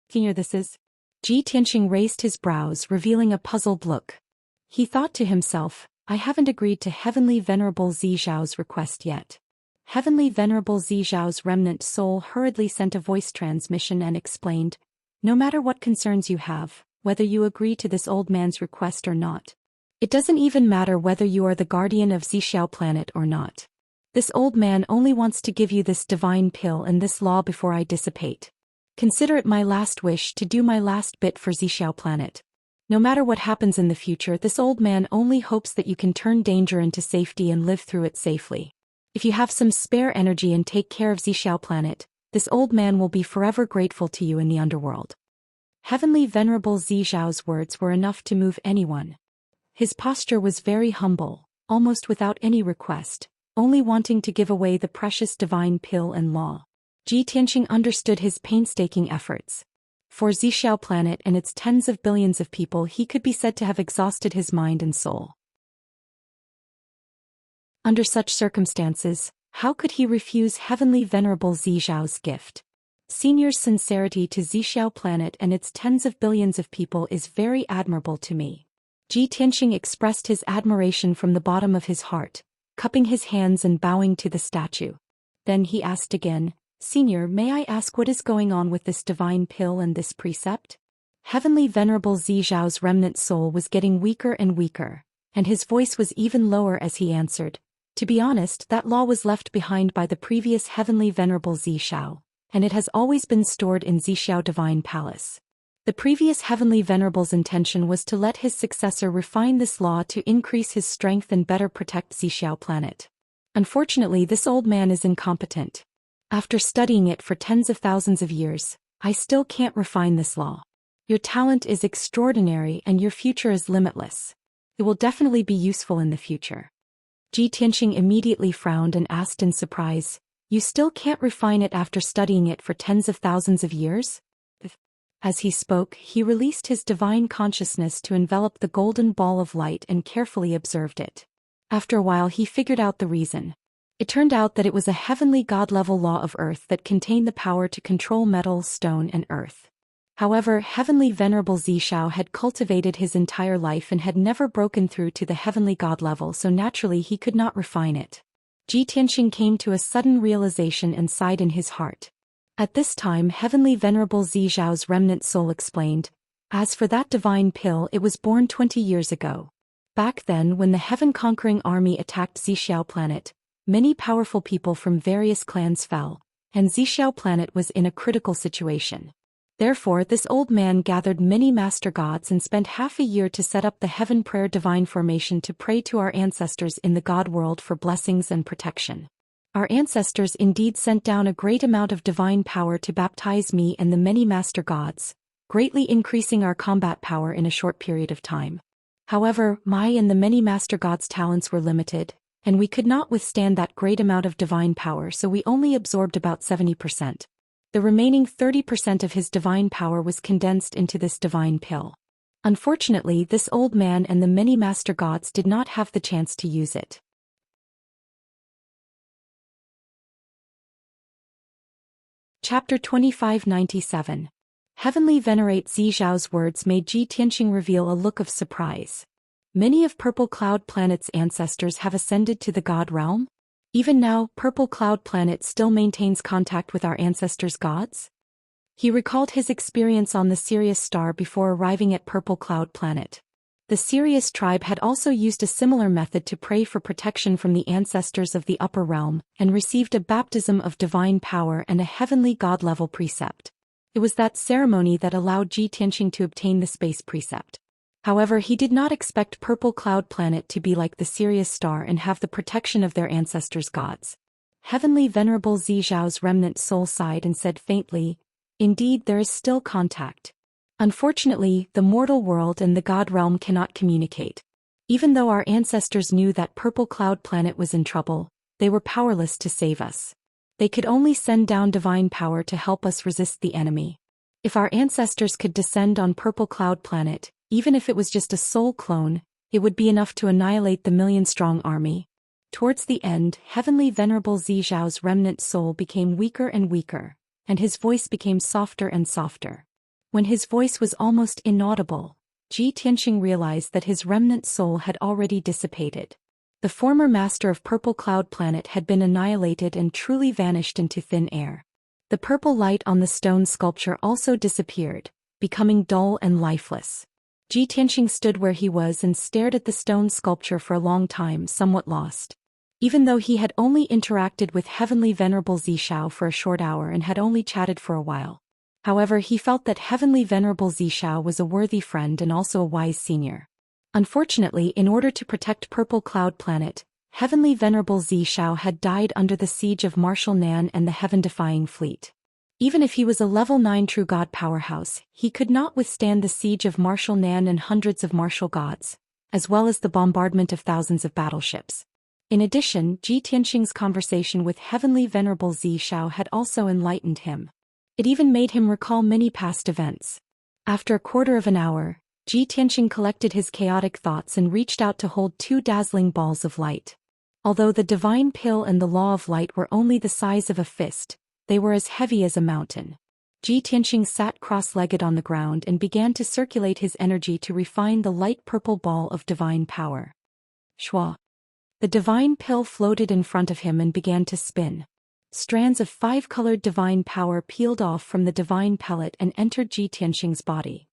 Speaker 1: Here this is. Ji Tianxing raised his brows, revealing a puzzled look. He thought to himself, I haven't agreed to Heavenly Venerable Zhou's request yet. Heavenly Venerable Zhou's remnant soul hurriedly sent a voice transmission and explained, No matter what concerns you have, whether you agree to this old man's request or not. It doesn't even matter whether you are the guardian of Xiao planet or not. This old man only wants to give you this divine pill and this law before I dissipate. Consider it my last wish to do my last bit for Xiao planet. No matter what happens in the future, this old man only hopes that you can turn danger into safety and live through it safely. If you have some spare energy and take care of Xiao planet, this old man will be forever grateful to you in the underworld. Heavenly Venerable Xiao's words were enough to move anyone. His posture was very humble, almost without any request, only wanting to give away the precious divine pill and law. Ji Tianxing understood his painstaking efforts. For Xiao planet and its tens of billions of people, he could be said to have exhausted his mind and soul. Under such circumstances, how could he refuse Heavenly Venerable Xiao's gift? Senior's sincerity to Xiao planet and its tens of billions of people is very admirable to me. Ji Tianxing expressed his admiration from the bottom of his heart, cupping his hands and bowing to the statue. Then he asked again, Senior, may I ask what is going on with this divine pill and this precept? Heavenly Venerable Xiao's remnant soul was getting weaker and weaker, and his voice was even lower as he answered, to be honest, that law was left behind by the previous Heavenly Venerable Xiao, and it has always been stored in Xiao Divine Palace. The previous Heavenly Venerable's intention was to let his successor refine this law to increase his strength and better protect Xiao planet. Unfortunately, this old man is incompetent. After studying it for tens of thousands of years, I still can't refine this law. Your talent is extraordinary and your future is limitless. It will definitely be useful in the future. Ji Tianxing immediately frowned and asked in surprise, You still can't refine it after studying it for tens of thousands of years? As he spoke, he released his divine consciousness to envelop the golden ball of light and carefully observed it. After a while he figured out the reason. It turned out that it was a heavenly god-level law of earth that contained the power to control metal, stone and earth. However, Heavenly Venerable Xiao had cultivated his entire life and had never broken through to the heavenly god level, so naturally he could not refine it. Ji Tianxing came to a sudden realization and sighed in his heart. At this time Heavenly Venerable Xiao's remnant soul explained, As for that divine pill, it was born 20 years ago. Back then, when the heaven-conquering army attacked Xiao planet, many powerful people from various clans fell, and Xiao planet was in a critical situation. Therefore, this old man gathered many master gods and spent half a year to set up the Heaven Prayer Divine Formation to pray to our ancestors in the God world for blessings and protection. Our ancestors indeed sent down a great amount of divine power to baptize me and the many master gods, greatly increasing our combat power in a short period of time. However, my and the many master gods' talents were limited, and we could not withstand that great amount of divine power, so we only absorbed about 70%. The remaining 30% of his divine power was condensed into this divine pill. Unfortunately, this old man and the many master gods did not have the chance to use it. Chapter 2597. Heavenly Venerate Xiao's words made Ji Tianxing reveal a look of surprise. Many of Purple Cloud Planet's ancestors have ascended to the God realm? Even now, Purple Cloud Planet still maintains contact with our ancestors' gods? He recalled his experience on the Sirius star before arriving at Purple Cloud Planet. The Sirius tribe had also used a similar method to pray for protection from the ancestors of the upper realm, and received a baptism of divine power and a heavenly god-level precept. It was that ceremony that allowed Ji Tianxing to obtain the space precept. However, he did not expect Purple Cloud Planet to be like the Sirius star and have the protection of their ancestors' gods. Heavenly Venerable Xiao's remnant soul sighed and said faintly, Indeed, there is still contact. Unfortunately, the mortal world and the god realm cannot communicate. Even though our ancestors knew that Purple Cloud Planet was in trouble, they were powerless to save us. They could only send down divine power to help us resist the enemy. If our ancestors could descend on Purple Cloud Planet, even if it was just a soul clone, it would be enough to annihilate the million-strong army. Towards the end, Heavenly Venerable Xiao's remnant soul became weaker and weaker, and his voice became softer and softer. When his voice was almost inaudible, Ji Tianxing realized that his remnant soul had already dissipated. The former master of Purple Cloud Planet had been annihilated and truly vanished into thin air. The purple light on the stone sculpture also disappeared, becoming dull and lifeless. Ji Tianxing stood where he was and stared at the stone sculpture for a long time, somewhat lost. Even though he had only interacted with Heavenly Venerable Zhou for a short hour and had only chatted for a while. However, he felt that Heavenly Venerable Zhou was a worthy friend and also a wise senior. Unfortunately, in order to protect Purple Cloud Planet, Heavenly Venerable Zhou had died under the siege of Martial Nan and the Heaven-defying fleet. Even if he was a level 9 true god powerhouse, he could not withstand the siege of Martial Nan and hundreds of martial gods, as well as the bombardment of thousands of battleships. In addition, Ji Tianxing's conversation with Heavenly Venerable Zhou had also enlightened him. It even made him recall many past events. After a quarter of an hour, Ji Tianxing collected his chaotic thoughts and reached out to hold 2 dazzling balls of light. Although the divine pill and the law of light were only the size of a fist, they were as heavy as a mountain. Ji Tianxing sat cross-legged on the ground and began to circulate his energy to refine the light purple ball of divine power. Shua. The divine pill floated in front of him and began to spin. Strands of 5-colored divine power peeled off from the divine pellet and entered Ji Tianxing's body.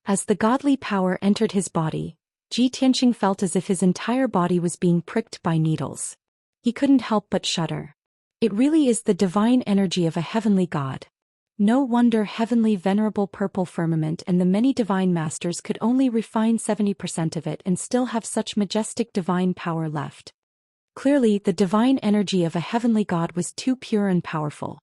Speaker 1: As the godly power entered his body, Ji Tianxing felt as if his entire body was being pricked by needles. He couldn't help but shudder. It really is the divine energy of a heavenly god. No wonder Heavenly Venerable Purple Firmament and the many divine masters could only refine 70% of it and still have such majestic divine power left. Clearly, the divine energy of a heavenly god was too pure and powerful.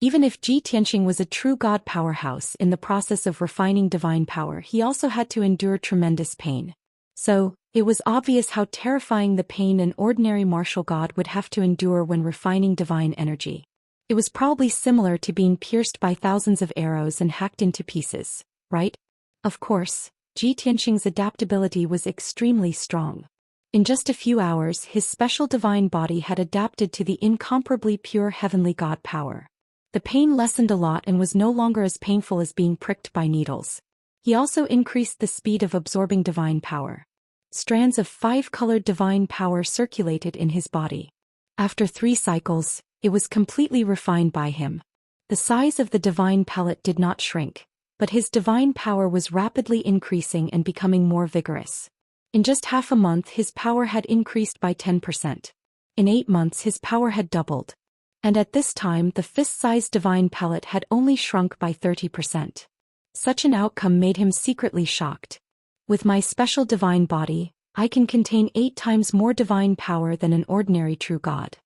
Speaker 1: Even if Ji Tianxing was a true god powerhouse in the process of refining divine power, he also had to endure tremendous pain. So, it was obvious how terrifying the pain an ordinary martial god would have to endure when refining divine energy. It was probably similar to being pierced by thousands of arrows and hacked into pieces, right? Of course, Ji Tianxing's adaptability was extremely strong. In just a few hours, his special divine body had adapted to the incomparably pure heavenly god power. The pain lessened a lot and was no longer as painful as being pricked by needles. He also increased the speed of absorbing divine power. Strands of 5-colored divine power circulated in his body. After 3 cycles, it was completely refined by him. The size of the divine pellet did not shrink, but his divine power was rapidly increasing and becoming more vigorous. In just half a month, his power had increased by 10%. In 8 months, his power had doubled. And at this time, the fist-sized divine pellet had only shrunk by 30%. Such an outcome made him secretly shocked. With my special divine body, I can contain 8 times more divine power than an ordinary true god.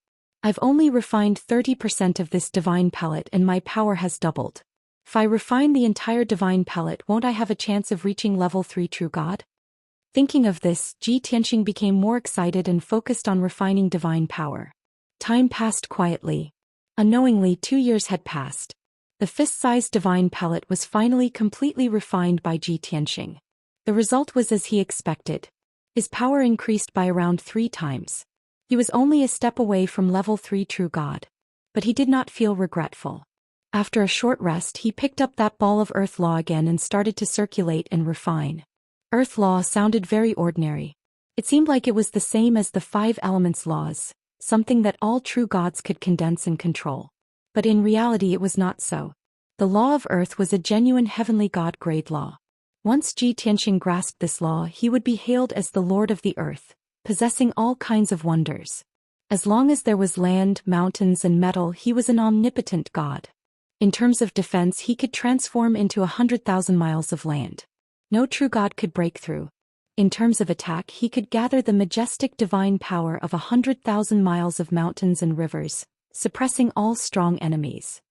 Speaker 1: I've only refined 30% of this divine pellet and my power has doubled. If I refine the entire divine pellet, won't I have a chance of reaching level 3 true god? Thinking of this, Ji Tianxing became more excited and focused on refining divine power. Time passed quietly. Unknowingly, 2 years had passed. The fist-sized divine pellet was finally completely refined by Ji Tianxing. The result was as he expected. His power increased by around 3 times. He was only a step away from level 3 true god. But he did not feel regretful. After a short rest, he picked up that ball of earth law again and started to circulate and refine. Earth law sounded very ordinary. It seemed like it was the same as the 5 elements laws, something that all true gods could condense and control. But in reality it was not so. The law of earth was a genuine heavenly god-grade law. Once Ji Tianxing grasped this law, he would be hailed as the Lord of the Earth, possessing all kinds of wonders. As long as there was land, mountains and metal, he was an omnipotent god. In terms of defense, he could transform into 100,000 miles of land. No true god could break through. In terms of attack, he could gather the majestic divine power of 100,000 miles of mountains and rivers, suppressing all strong enemies.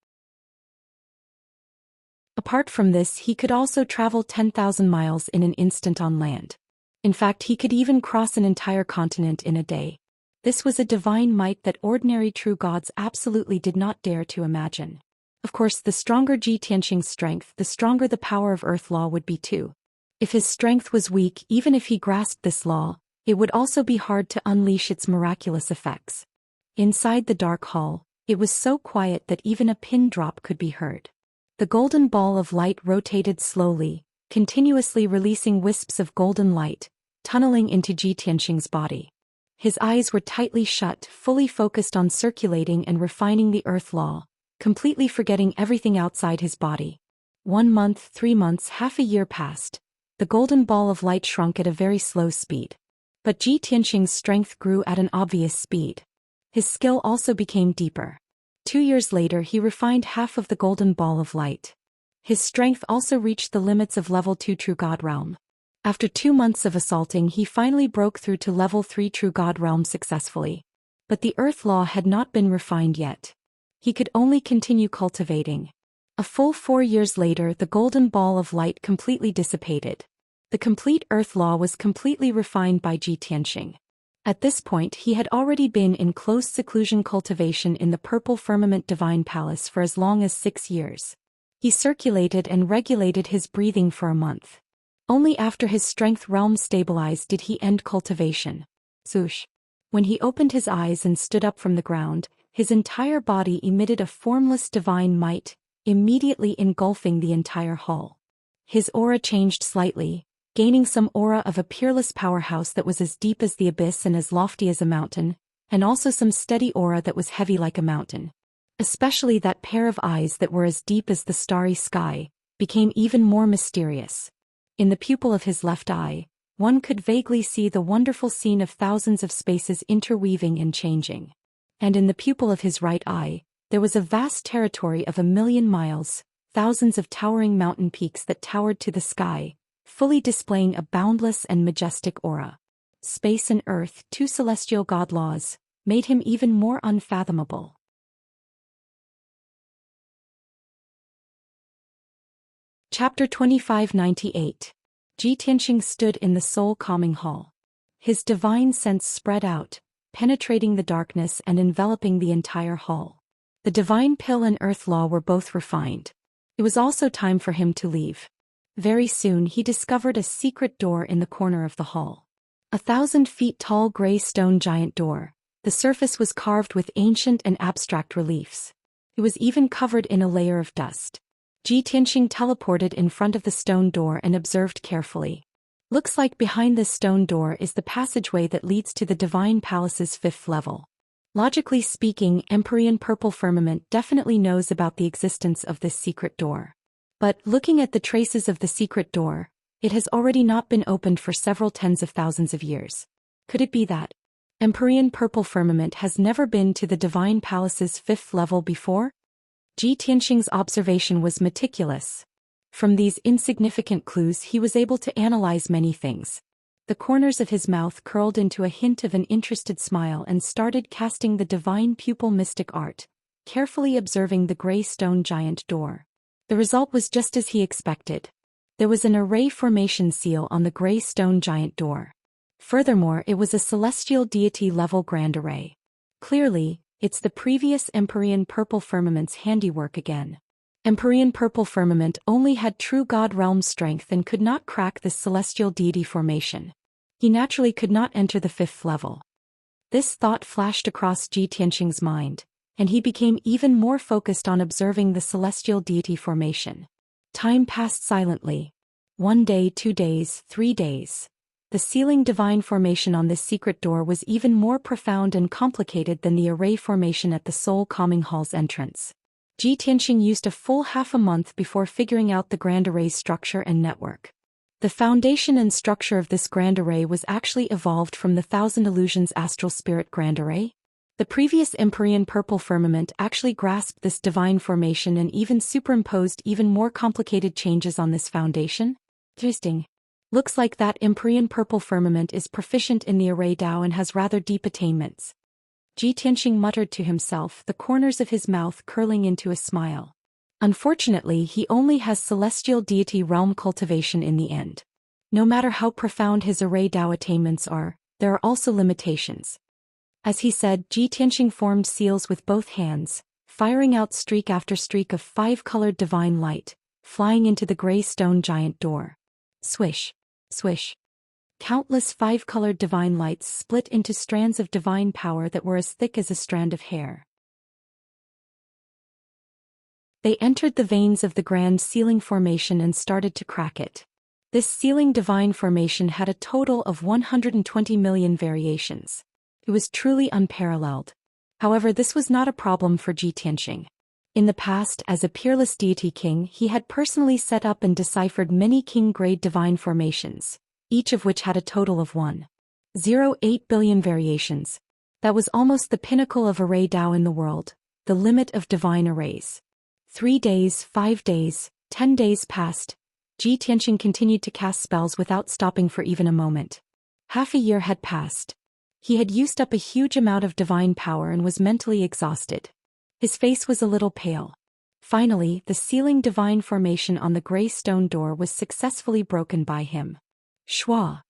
Speaker 1: Apart from this, he could also travel 10,000 miles in an instant on land. In fact, he could even cross an entire continent in a day. This was a divine might that ordinary true gods absolutely did not dare to imagine. Of course, the stronger Ji Tianxing's strength, the stronger the power of earth law would be too. If his strength was weak, even if he grasped this law, it would also be hard to unleash its miraculous effects. Inside the dark hall, it was so quiet that even a pin drop could be heard. The golden ball of light rotated slowly, continuously releasing wisps of golden light, tunneling into Ji Tianxing's body. His eyes were tightly shut, fully focused on circulating and refining the earth law, completely forgetting everything outside his body. 1 month, 3 months, half a year passed. The golden ball of light shrunk at a very slow speed. But Ji Tianxing's strength grew at an obvious speed. His skill also became deeper. 2 years later he refined half of the golden ball of light. His strength also reached the limits of level 2 True God Realm. After 2 months of assaulting he finally broke through to level 3 True God Realm successfully. But the Earth Law had not been refined yet. He could only continue cultivating. A full 4 years later the golden ball of light completely dissipated. The complete Earth Law was completely refined by Ji Tianxing. At this point he had already been in close seclusion cultivation in the Purple Firmament Divine Palace for as long as 6 years. He circulated and regulated his breathing for a month. Only after his strength realm stabilized did he end cultivation. Swoosh. When he opened his eyes and stood up from the ground, his entire body emitted a formless divine might, immediately engulfing the entire hall. His aura changed slightly, gaining some aura of a peerless powerhouse that was as deep as the abyss and as lofty as a mountain, and also some steady aura that was heavy like a mountain. Especially that pair of eyes that were as deep as the starry sky, became even more mysterious. In the pupil of his left eye, one could vaguely see the wonderful scene of thousands of spaces interweaving and changing. And in the pupil of his right eye, there was a vast territory of 1,000,000 miles, thousands of towering mountain peaks that towered to the sky, fully displaying a boundless and majestic aura. Space and earth, 2 celestial god laws, made him even more unfathomable. Chapter 2598. Ji Tianxing stood in the soul-calming hall. His divine sense spread out, penetrating the darkness and enveloping the entire hall. The divine pill and earth law were both refined. It was also time for him to leave. Very soon he discovered a secret door in the corner of the hall. 1,000 feet tall gray stone giant door. The surface was carved with ancient and abstract reliefs. It was even covered in a layer of dust. Ji Tianxing teleported in front of the stone door and observed carefully. Looks like behind this stone door is the passageway that leads to the Divine Palace's 5th level. Logically speaking, Empyrean Purple Firmament definitely knows about the existence of this secret door. But, looking at the traces of the secret door, it has already not been opened for several tens of thousands of years. Could it be that Empyrean Purple Firmament has never been to the Divine Palace's 5th level before? Ji Tianxing's observation was meticulous. From these insignificant clues he was able to analyze many things. The corners of his mouth curled into a hint of an interested smile and started casting the divine pupil mystic art, carefully observing the gray stone giant door. The result was just as he expected. There was an array formation seal on the gray stone giant door. Furthermore, it was a celestial deity level grand array. Clearly, it's the previous Empyrean Purple Firmament's handiwork again. Empyrean Purple Firmament only had true God realm strength and could not crack this celestial deity formation. He naturally could not enter the 5th level. This thought flashed across Ji Tianxing's mind, and he became even more focused on observing the celestial deity formation. Time passed silently. 1 day, 2 days, 3 days. The sealing divine formation on this secret door was even more profound and complicated than the array formation at the Soul Calming Hall's entrance. Ji Tianxing used a full half a month before figuring out the grand array's structure and network. The foundation and structure of this grand array was actually evolved from the Thousand Illusions Astral Spirit Grand Array. The previous Empyrean Purple Firmament actually grasped this divine formation and even superimposed even more complicated changes on this foundation. Interesting. Looks like that Empyrean Purple Firmament is proficient in the array Dao and has rather deep attainments. Ji Tianxing muttered to himself, the corners of his mouth curling into a smile. Unfortunately, he only has celestial deity realm cultivation in the end. No matter how profound his array Dao attainments are, there are also limitations. As he said, Ji Tianxing formed seals with both hands, firing out streak after streak of 5-colored divine light, flying into the gray stone giant door. Swish. Swish. Countless 5-colored divine lights split into strands of divine power that were as thick as a strand of hair. They entered the veins of the grand sealing formation and started to crack it. This sealing divine formation had a total of 120 million variations. It was truly unparalleled. However, this was not a problem for Ji Tianxing. In the past, as a peerless deity king, he had personally set up and deciphered many king-grade divine formations, each of which had a total of 1. 0.8 billion variations. That was almost the pinnacle of array Dao in the world, the limit of divine arrays. 3 days, 5 days, 10 days passed. Ji Tianxing continued to cast spells without stopping for even a moment. Half a year had passed. He had used up a huge amount of divine power and was mentally exhausted. His face was a little pale. Finally, the sealing divine formation on the gray stone door was successfully broken by him. Shua!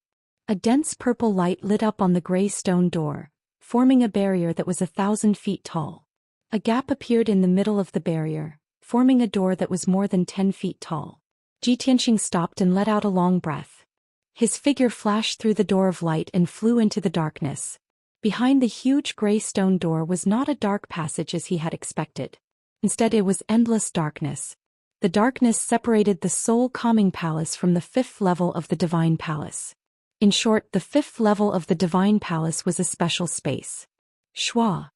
Speaker 1: A dense purple light lit up on the gray stone door, forming a barrier that was 1,000 feet tall. A gap appeared in the middle of the barrier, forming a door that was more than 10 feet tall. Ji Tianxing stopped and let out a long breath. His figure flashed through the door of light and flew into the darkness. Behind the huge gray stone door was not a dark passage as he had expected. Instead, it was endless darkness. The darkness separated the soul calming palace from the 5th level of the divine palace. In short, the 5th level of the divine palace was a special space. Shua!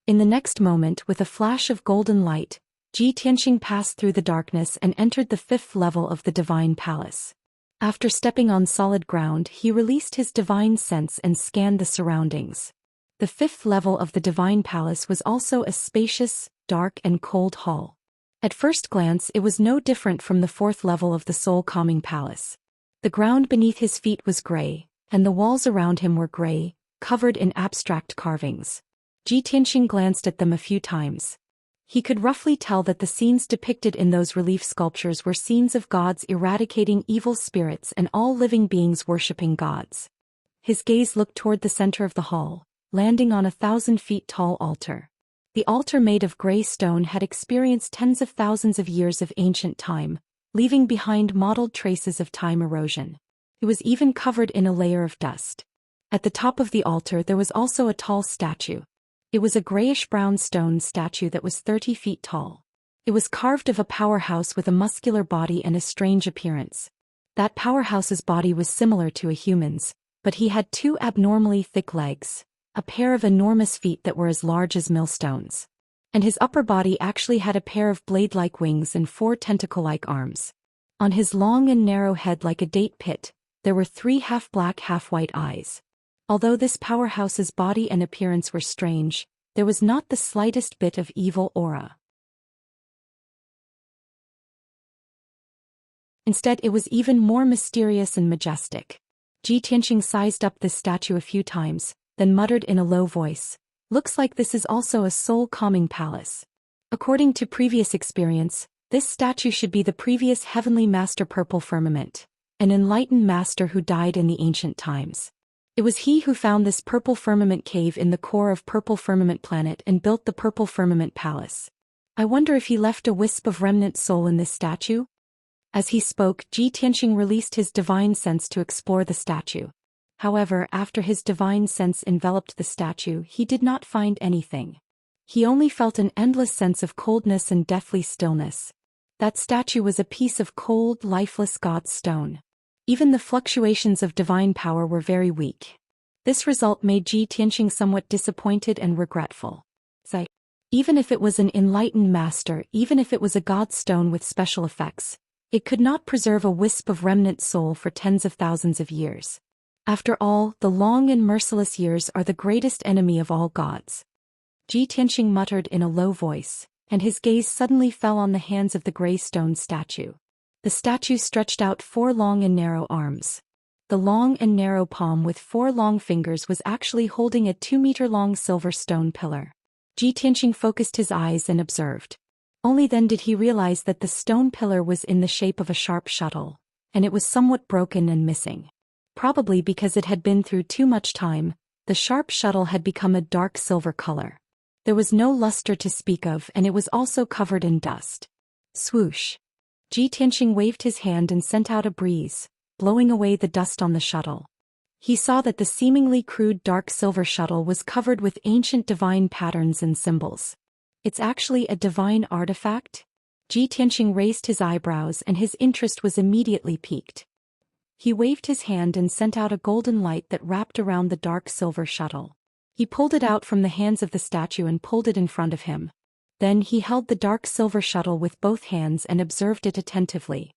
Speaker 1: In the next moment, with a flash of golden light, Ji Tianxing passed through the darkness and entered the 5th level of the divine palace. After stepping on solid ground, he released his divine sense and scanned the surroundings. The 5th level of the divine palace was also a spacious, dark and cold hall. At first glance, it was no different from the 4th level of the soul calming palace. The ground beneath his feet was gray, and the walls around him were gray, covered in abstract carvings. Ji Tianxing glanced at them a few times. He could roughly tell that the scenes depicted in those relief sculptures were scenes of gods eradicating evil spirits and all living beings worshipping gods. His gaze looked toward the center of the hall, landing on a 1,000 feet tall altar. The altar made of gray stone had experienced tens of thousands of years of ancient time, leaving behind mottled traces of time erosion. It was even covered in a layer of dust. At the top of the altar there was also a tall statue. It was a grayish-brown stone statue that was 30 feet tall. It was carved of a powerhouse with a muscular body and a strange appearance. That powerhouse's body was similar to a human's, but he had 2 abnormally thick legs, a pair of enormous feet that were as large as millstones. And his upper body actually had a pair of blade-like wings and 4 tentacle-like arms. On his long and narrow head like a date pit, there were 3 half-black half-white eyes. Although this powerhouse's body and appearance were strange, there was not the slightest bit of evil aura. Instead, it was even more mysterious and majestic. Ji Tianxing sized up this statue a few times, then muttered in a low voice, "Looks like this is also a soul-calming palace." According to previous experience, this statue should be the previous heavenly master Purple Firmament, an enlightened master who died in the ancient times. It was he who found this Purple Firmament cave in the core of Purple Firmament planet and built the Purple Firmament Palace. I wonder if he left a wisp of remnant soul in this statue? As he spoke, Ji Tianxing released his divine sense to explore the statue. However, after his divine sense enveloped the statue, he did not find anything. He only felt an endless sense of coldness and deathly stillness. That statue was a piece of cold, lifeless god stone. Even the fluctuations of divine power were very weak. This result made Ji Tianxing somewhat disappointed and regretful. Even if it was an enlightened master, even if it was a god stone with special effects, it could not preserve a wisp of remnant soul for tens of thousands of years. After all, the long and merciless years are the greatest enemy of all gods. Ji Tianxing muttered in a low voice, and his gaze suddenly fell on the hands of the gray stone statue. The statue stretched out 4 long and narrow arms. The long and narrow palm with 4 long fingers was actually holding a 2-meter-long silver stone pillar. Ji Tianxing focused his eyes and observed. Only then did he realize that the stone pillar was in the shape of a sharp shuttle, and it was somewhat broken and missing. Probably because it had been through too much time, the sharp shuttle had become a dark silver color. There was no luster to speak of, and it was also covered in dust. Swoosh! Ji Tianxing waved his hand and sent out a breeze, blowing away the dust on the shuttle. He saw that the seemingly crude dark silver shuttle was covered with ancient divine patterns and symbols. It's actually a divine artifact? Ji Tianxing raised his eyebrows and his interest was immediately piqued. He waved his hand and sent out a golden light that wrapped around the dark silver shuttle. He pulled it out from the hands of the statue and pulled it in front of him. Then he held the dark silver shuttle with both hands and observed it attentively.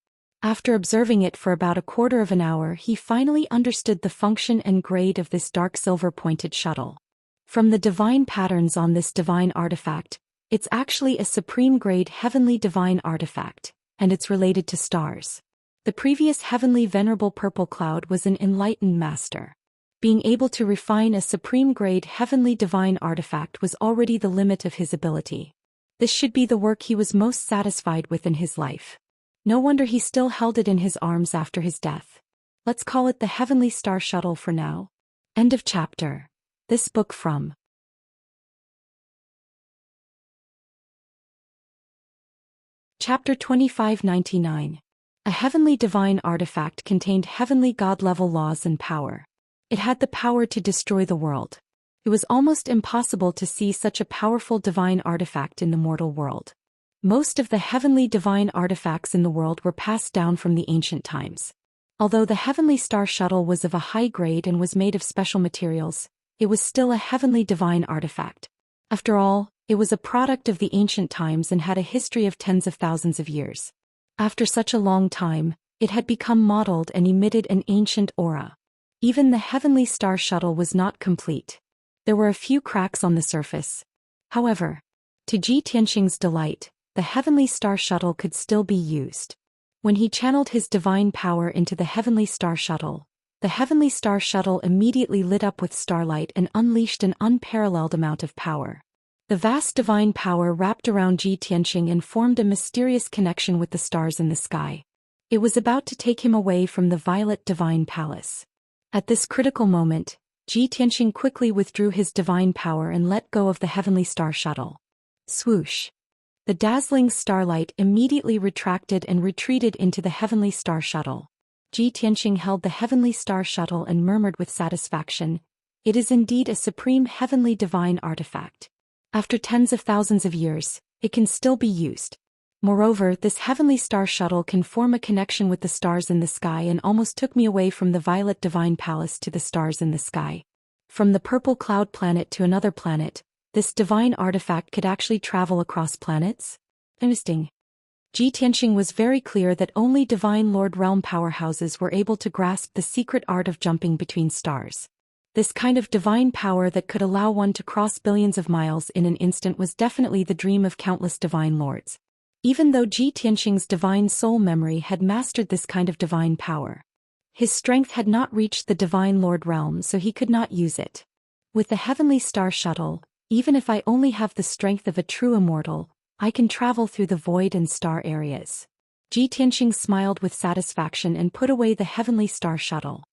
Speaker 1: After observing it for about a quarter of an hour, he finally understood the function and grade of this dark silver-pointed shuttle. From the divine patterns on this divine artifact, it's actually a supreme-grade heavenly divine artifact, and it's related to stars. The previous heavenly venerable purple cloud was an enlightened master. Being able to refine a supreme-grade heavenly divine artifact was already the limit of his ability. This should be the work he was most satisfied with in his life. No wonder he still held it in his arms after his death. Let's call it the Heavenly Star Shuttle for now. End of chapter. This book from Chapter 2599. A heavenly divine artifact contained heavenly god-level laws and power. It had the power to destroy the world. It was almost impossible to see such a powerful divine artifact in the mortal world. Most of the heavenly divine artifacts in the world were passed down from the ancient times. Although the Heavenly Star Shuttle was of a high grade and was made of special materials, it was still a heavenly divine artifact. After all, it was a product of the ancient times and had a history of tens of thousands of years. After such a long time, it had become mottled and emitted an ancient aura. Even the Heavenly Star Shuttle was not complete. There were a few cracks on the surface. However, to Ji Tianxing's delight, the Heavenly Star Shuttle could still be used. When he channeled his divine power into the Heavenly Star Shuttle, the Heavenly Star Shuttle immediately lit up with starlight and unleashed an unparalleled amount of power. The vast divine power wrapped around Ji Tianxing and formed a mysterious connection with the stars in the sky. It was about to take him away from the Violet Divine Palace. At this critical moment, Ji Tianxing quickly withdrew his divine power and let go of the Heavenly Star Shuttle. Swoosh! The dazzling starlight immediately retracted and retreated into the Heavenly Star Shuttle. Ji Tianxing held the Heavenly Star Shuttle and murmured with satisfaction, "It is indeed a supreme heavenly divine artifact. After tens of thousands of years, it can still be used. Moreover, this Heavenly Star Shuttle can form a connection with the stars in the sky and almost took me away from the Violet Divine Palace to the stars in the sky. From the purple cloud planet to another planet, this divine artifact could actually travel across planets? Interesting." Ji Tianxing was very clear that only Divine Lord Realm powerhouses were able to grasp the secret art of jumping between stars. This kind of divine power that could allow one to cross billions of miles in an instant was definitely the dream of countless divine lords. Even though Ji Tianxing's divine soul memory had mastered this kind of divine power, his strength had not reached the Divine Lord realm, so he could not use it. With the Heavenly Star Shuttle, even if I only have the strength of a true immortal, I can travel through the void and star areas. Ji Tianxing smiled with satisfaction and put away the Heavenly Star Shuttle.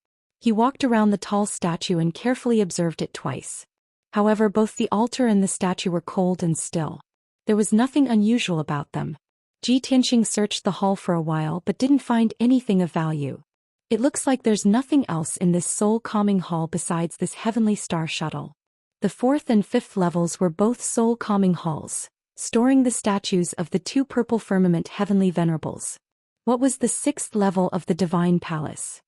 Speaker 1: He walked around the tall statue and carefully observed it twice. However, both the altar and the statue were cold and still. There was nothing unusual about them. Ji Tianxing searched the hall for a while but didn't find anything of value. It looks like there's nothing else in this soul-calming hall besides this Heavenly Star Shuttle. The 4th and 5th levels were both soul-calming halls, storing the statues of the 2 purple firmament heavenly venerables. What was the 6th level of the Divine Palace?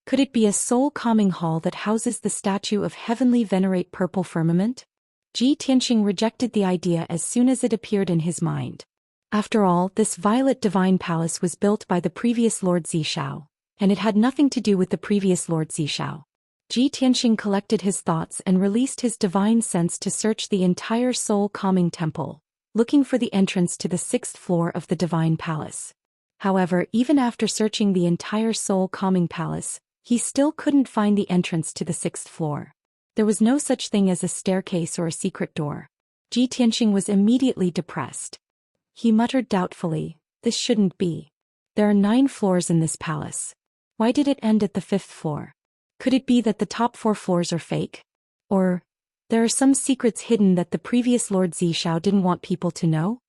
Speaker 1: Could it be a soul-calming hall that houses the statue of heavenly venerate purple firmament? Ji Tianxing rejected the idea as soon as it appeared in his mind. After all, this Violet Divine Palace was built by the previous Lord Zishao, and it had nothing to do with the previous Lord Zishao. Ji Tianxing collected his thoughts and released his divine sense to search the entire soul-calming temple, looking for the entrance to the 6th floor of the Divine Palace. However, even after searching the entire soul-calming palace, he still couldn't find the entrance to the 6th floor. There was no such thing as a staircase or a secret door. Ji Tianxing was immediately depressed. He muttered doubtfully, "This shouldn't be. There are 9 floors in this palace. Why did it end at the 5th floor? Could it be that the top 4 floors are fake? Or, there are some secrets hidden that the previous Lord Zishao didn't want people to know?"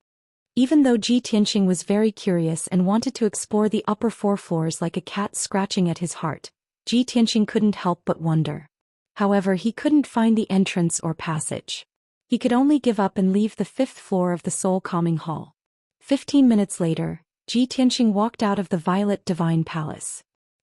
Speaker 1: Even though Ji Tianxing was very curious and wanted to explore the upper 4 floors like a cat scratching at his heart, Ji Tianxing couldn't help but wonder. However, he couldn't find the entrance or passage. He could only give up and leave the 5th floor of the soul-calming hall. 15 minutes later, Ji Tianxing walked out of the Violet Divine Palace.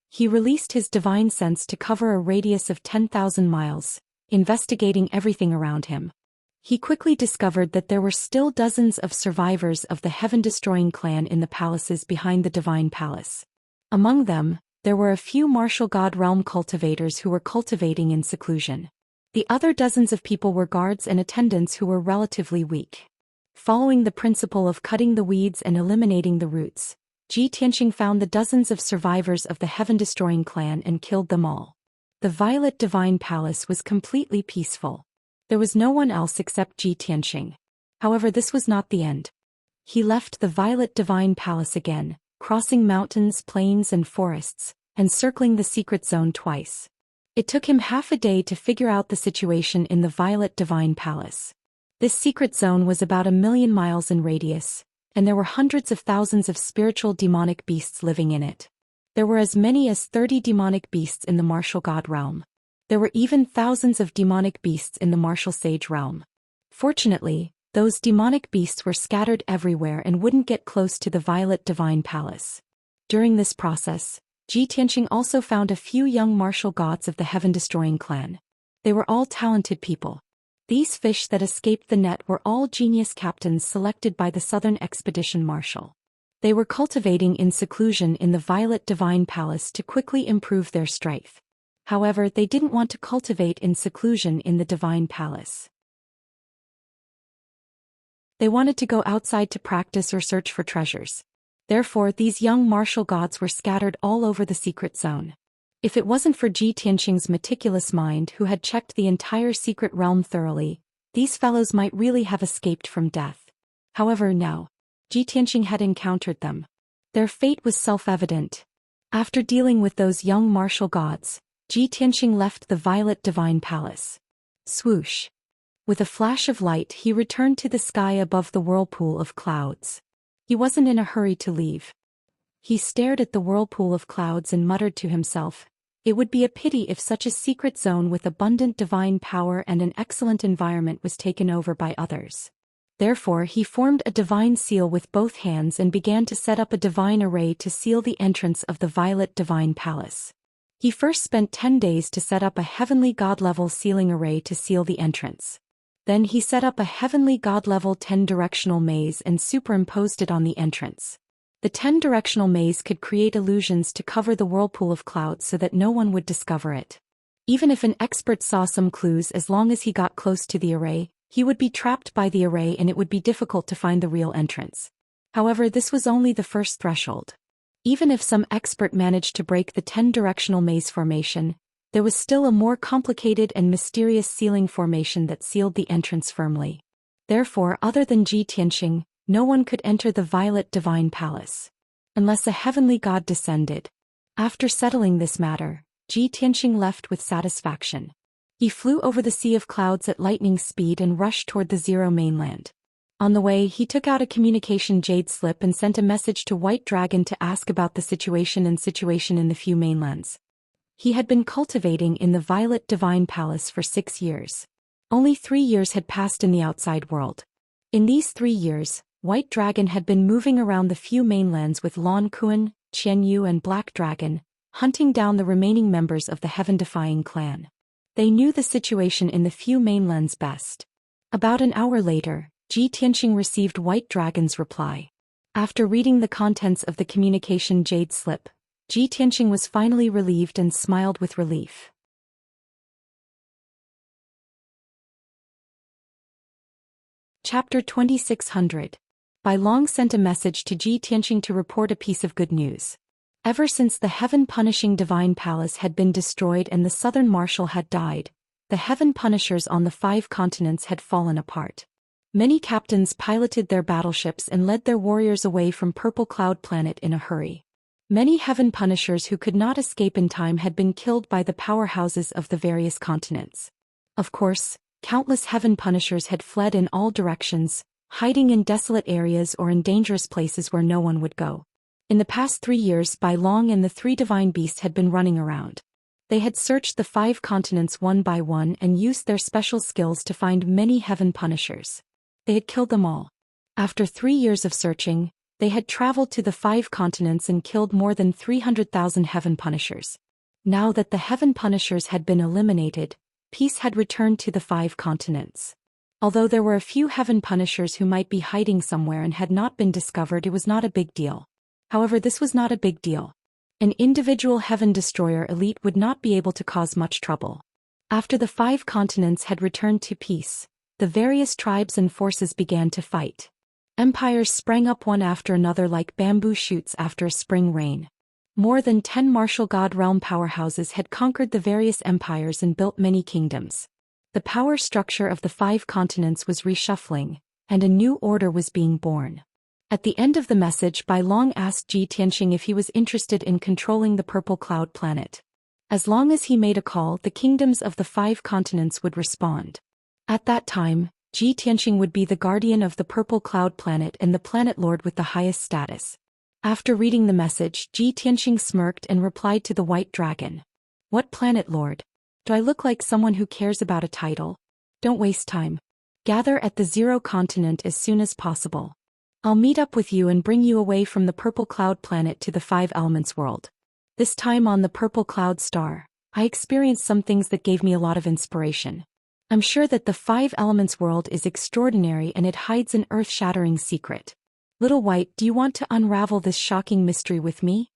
Speaker 1: He released his divine sense to cover a radius of 10,000 miles, investigating everything around him. He quickly discovered that there were still dozens of survivors of the heaven-destroying clan in the palaces behind the divine palace. Among them, there were a few martial god realm cultivators who were cultivating in seclusion. The other dozens of people were guards and attendants who were relatively weak. Following the principle of cutting the weeds and eliminating the roots, Ji Tianxing found the dozens of survivors of the heaven-destroying clan and killed them all. The Violet Divine Palace was completely peaceful. There was no one else except Ji Tianxing. However, this was not the end. He left the Violet Divine Palace again, crossing mountains, plains and forests, and circling the secret zone twice. It took him half a day to figure out the situation in the Violet Divine Palace. This secret zone was about 1,000,000 miles in radius, and there were hundreds of thousands of spiritual demonic beasts living in it. There were as many as 30 demonic beasts in the martial god realm. There were even thousands of demonic beasts in the martial sage realm. Fortunately, those demonic beasts were scattered everywhere and wouldn't get close to the Violet Divine Palace. During this process, Ji Tianxing also found a few young martial gods of the heaven-destroying clan. They were all talented people. These fish that escaped the net were all genius captains selected by the Southern Expedition Marshal. They were cultivating in seclusion in the Violet Divine Palace to quickly improve their strength. However, they didn't want to cultivate in seclusion in the Divine Palace. They wanted to go outside to practice or search for treasures. Therefore, these young martial gods were scattered all over the secret zone. If it wasn't for Ji Tianxing's meticulous mind who had checked the entire secret realm thoroughly, these fellows might really have escaped from death. However, now, Ji Tianxing had encountered them. Their fate was self-evident. After dealing with those young martial gods, Ji Tianxing left the Violet Divine Palace. Swoosh! With a flash of light, he returned to the sky above the whirlpool of clouds. He wasn't in a hurry to leave. He stared at the whirlpool of clouds and muttered to himself, "It would be a pity if such a secret zone with abundant divine power and an excellent environment was taken over by others." Therefore, he formed a divine seal with both hands and began to set up a divine array to seal the entrance of the Violet Divine Palace. He first spent 10 days to set up a heavenly god-level sealing array to seal the entrance. Then he set up a heavenly god-level 10-directional maze and superimposed it on the entrance. The 10-directional maze could create illusions to cover the whirlpool of clouds so that no one would discover it. Even if an expert saw some clues, as long as he got close to the array, he would be trapped by the array and it would be difficult to find the real entrance. However, this was only the first threshold. Even if some expert managed to break the 10-directional maze formation, there was still a more complicated and mysterious sealing formation that sealed the entrance firmly. Therefore, other than Ji Tianxing, no one could enter the Violet Divine Palace. Unless a heavenly god descended. After settling this matter, Ji Tianxing left with satisfaction. He flew over the sea of clouds at lightning speed and rushed toward the Zero mainland. On the way, he took out a communication jade slip and sent a message to White Dragon to ask about the situation in the few mainlands. He had been cultivating in the Violet Divine Palace for 6 years. Only 3 years had passed in the outside world. In these 3 years, White Dragon had been moving around the few mainlands with Lan Kuan, Qian Yu and Black Dragon, hunting down the remaining members of the heaven-defying clan. They knew the situation in the few mainlands best. About an hour later, Ji Tianxing received White Dragon's reply. After reading the contents of the communication jade slip, Ji Tianxing was finally relieved and smiled with relief. Chapter 2600. Bai Long sent a message to Ji Tianxing to report a piece of good news. Ever since the heaven-punishing divine palace had been destroyed and the southern marshal had died, the heaven punishers on the 5 continents had fallen apart. Many captains piloted their battleships and led their warriors away from Purple Cloud Planet in a hurry. Many heaven punishers who could not escape in time had been killed by the powerhouses of the various continents. Of course, countless heaven punishers had fled in all directions, hiding in desolate areas or in dangerous places where no one would go. In the past 3 years, Bai Long and the 3 divine beasts had been running around. They had searched the 5 continents one by one and used their special skills to find many heaven punishers. They had killed them all. After 3 years of searching, they had traveled to the 5 continents and killed more than 300,000 heaven punishers. Now that the heaven punishers had been eliminated, peace had returned to the 5 continents. Although there were a few heaven punishers who might be hiding somewhere and had not been discovered, it was not a big deal. However, this was not a big deal. An individual heaven destroyer elite would not be able to cause much trouble. After the 5 continents had returned to peace, the various tribes and forces began to fight. Empires sprang up one after another like bamboo shoots after a spring rain. More than 10 martial god realm powerhouses had conquered the various empires and built many kingdoms. The power structure of the 5 continents was reshuffling, and a new order was being born. At the end of the message, Bai Long asked Ji Tianxing if he was interested in controlling the Purple Cloud planet. As long as he made a call, the kingdoms of the 5 continents would respond. At that time, Ji Tianxing would be the guardian of the Purple Cloud planet and the planet lord with the highest status. After reading the message, Ji Tianxing smirked and replied to the White Dragon. What planet lord? Do I look like someone who cares about a title? Don't waste time. Gather at the 0 continent as soon as possible. I'll meet up with you and bring you away from the Purple Cloud planet to the 5 Elements world. This time on the Purple Cloud star, I experienced some things that gave me a lot of inspiration. I'm sure that the 5 Elements world is extraordinary and it hides an earth-shattering secret. Little White, do you want to unravel this shocking mystery with me?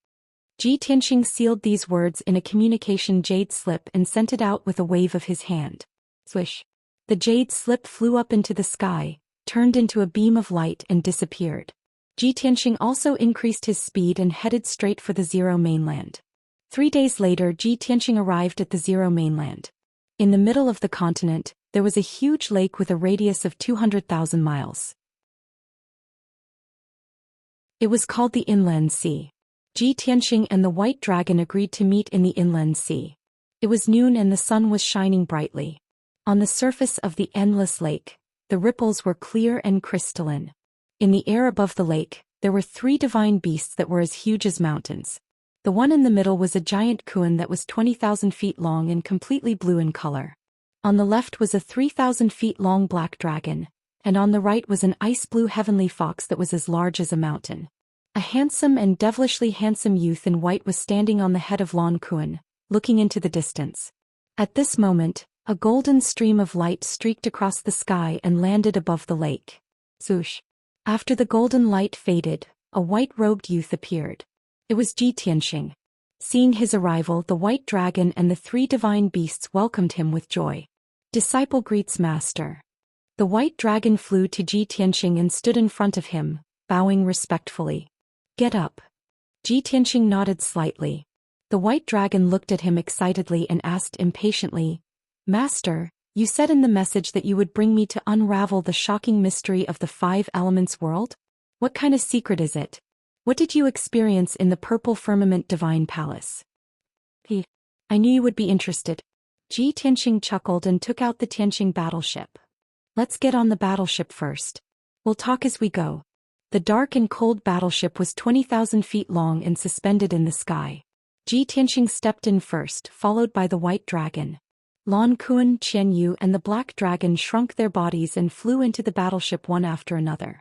Speaker 1: Ji Tianxing sealed these words in a communication jade slip and sent it out with a wave of his hand. Swish. The jade slip flew up into the sky, turned into a beam of light and disappeared. Ji Tianxing also increased his speed and headed straight for the 0 mainland. 3 days later, Ji Tianxing arrived at the 0 mainland. In the middle of the continent, there was a huge lake with a radius of 200,000 miles. It was called the Inland Sea. Ji Tianxing and the White Dragon agreed to meet in the Inland Sea. It was noon and the sun was shining brightly. On the surface of the endless lake, the ripples were clear and crystalline. In the air above the lake, there were 3 divine beasts that were as huge as mountains. The one in the middle was a giant kuan that was 20,000 feet long and completely blue in color. On the left was a 3,000 feet long black dragon, and on the right was an ice-blue heavenly fox that was as large as a mountain. A handsome and devilishly handsome youth in white was standing on the head of Lon Kuan, looking into the distance. At this moment, a golden stream of light streaked across the sky and landed above the lake. Swoosh. After the golden light faded, a white-robed youth appeared. It was Ji Tianxing. Seeing his arrival, the White Dragon and the 3 divine beasts welcomed him with joy. Disciple greets master. The White Dragon flew to Ji Tianxing and stood in front of him, bowing respectfully. Get up. Ji Tianxing nodded slightly. The White Dragon looked at him excitedly and asked impatiently, Master, you said in the message that you would bring me to unravel the shocking mystery of the 5 Elements world? What kind of secret is it? What did you experience in the Purple Firmament Divine Palace? I knew you would be interested. Ji Tianxing chuckled and took out the Tianxing battleship. Let's get on the battleship first. We'll talk as we go. The dark and cold battleship was 20,000 feet long and suspended in the sky. Ji Tianxing stepped in first, followed by the White Dragon. Lon Kuan, Qian Yu and the Black Dragon shrunk their bodies and flew into the battleship one after another.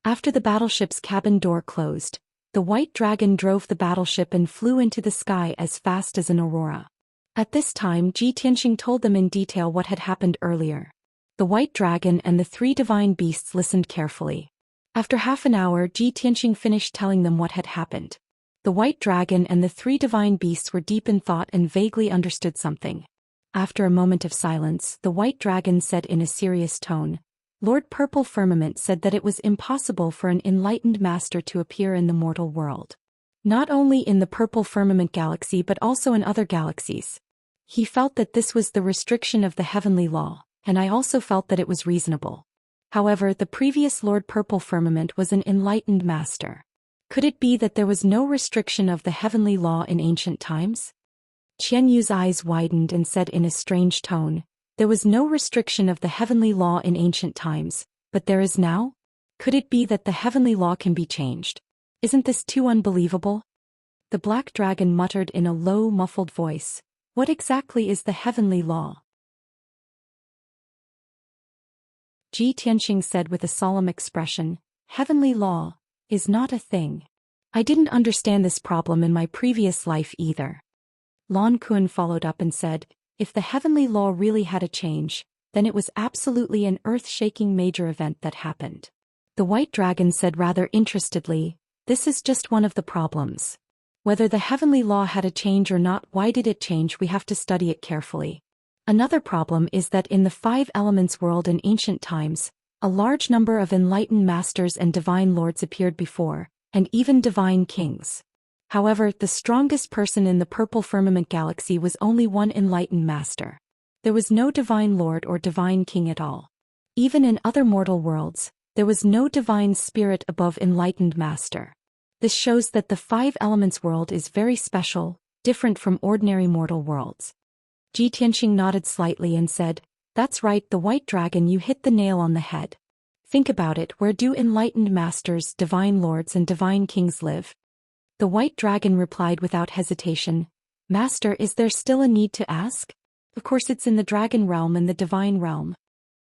Speaker 1: After the battleship's cabin door closed, the White Dragon drove the battleship and flew into the sky as fast as an aurora. At this time, Ji Tianxing told them in detail what had happened earlier. The White Dragon and the 3 divine beasts listened carefully. After half an hour, Ji Tianxing finished telling them what had happened. The White Dragon and the 3 divine beasts were deep in thought and vaguely understood something. After a moment of silence, the White Dragon said in a serious tone, Lord Purple Firmament said that it was impossible for an enlightened master to appear in the mortal world. Not only in the Purple Firmament galaxy but also in other galaxies. He felt that this was the restriction of the heavenly law, and I also felt that it was reasonable. However, the previous Lord Purple Firmament was an enlightened master. Could it be that there was no restriction of the heavenly law in ancient times? Qian Yu's eyes widened and said in a strange tone, There was no restriction of the heavenly law in ancient times, but there is now? Could it be that the heavenly law can be changed? Isn't this too unbelievable? The Black Dragon muttered in a low, muffled voice, What exactly is the heavenly law? Ji Tianxing said with a solemn expression, Heavenly law is not a thing. I didn't understand this problem in my previous life either. Lon Kuan followed up and said, If the heavenly law really had a change, then it was absolutely an earth-shaking major event that happened. The White Dragon said rather interestedly, "This is just one of the problems. Whether the heavenly law had a change or not, why did it change? We have to study it carefully. Another problem is that in the five elements world in ancient times, a large number of enlightened masters and divine lords appeared before, and even divine kings. However, the strongest person in the purple firmament galaxy was only one enlightened master. There was no divine lord or divine king at all. Even in other mortal worlds, there was no divine spirit above enlightened master. This shows that the five elements world is very special, different from ordinary mortal worlds." Ji Tianxing nodded slightly and said, "That's right, the White Dragon, you hit the nail on the head. Think about it, where do enlightened masters, divine lords and divine kings live?" The White Dragon replied without hesitation, "Master, is there still a need to ask? Of course it's in the dragon realm and the divine realm."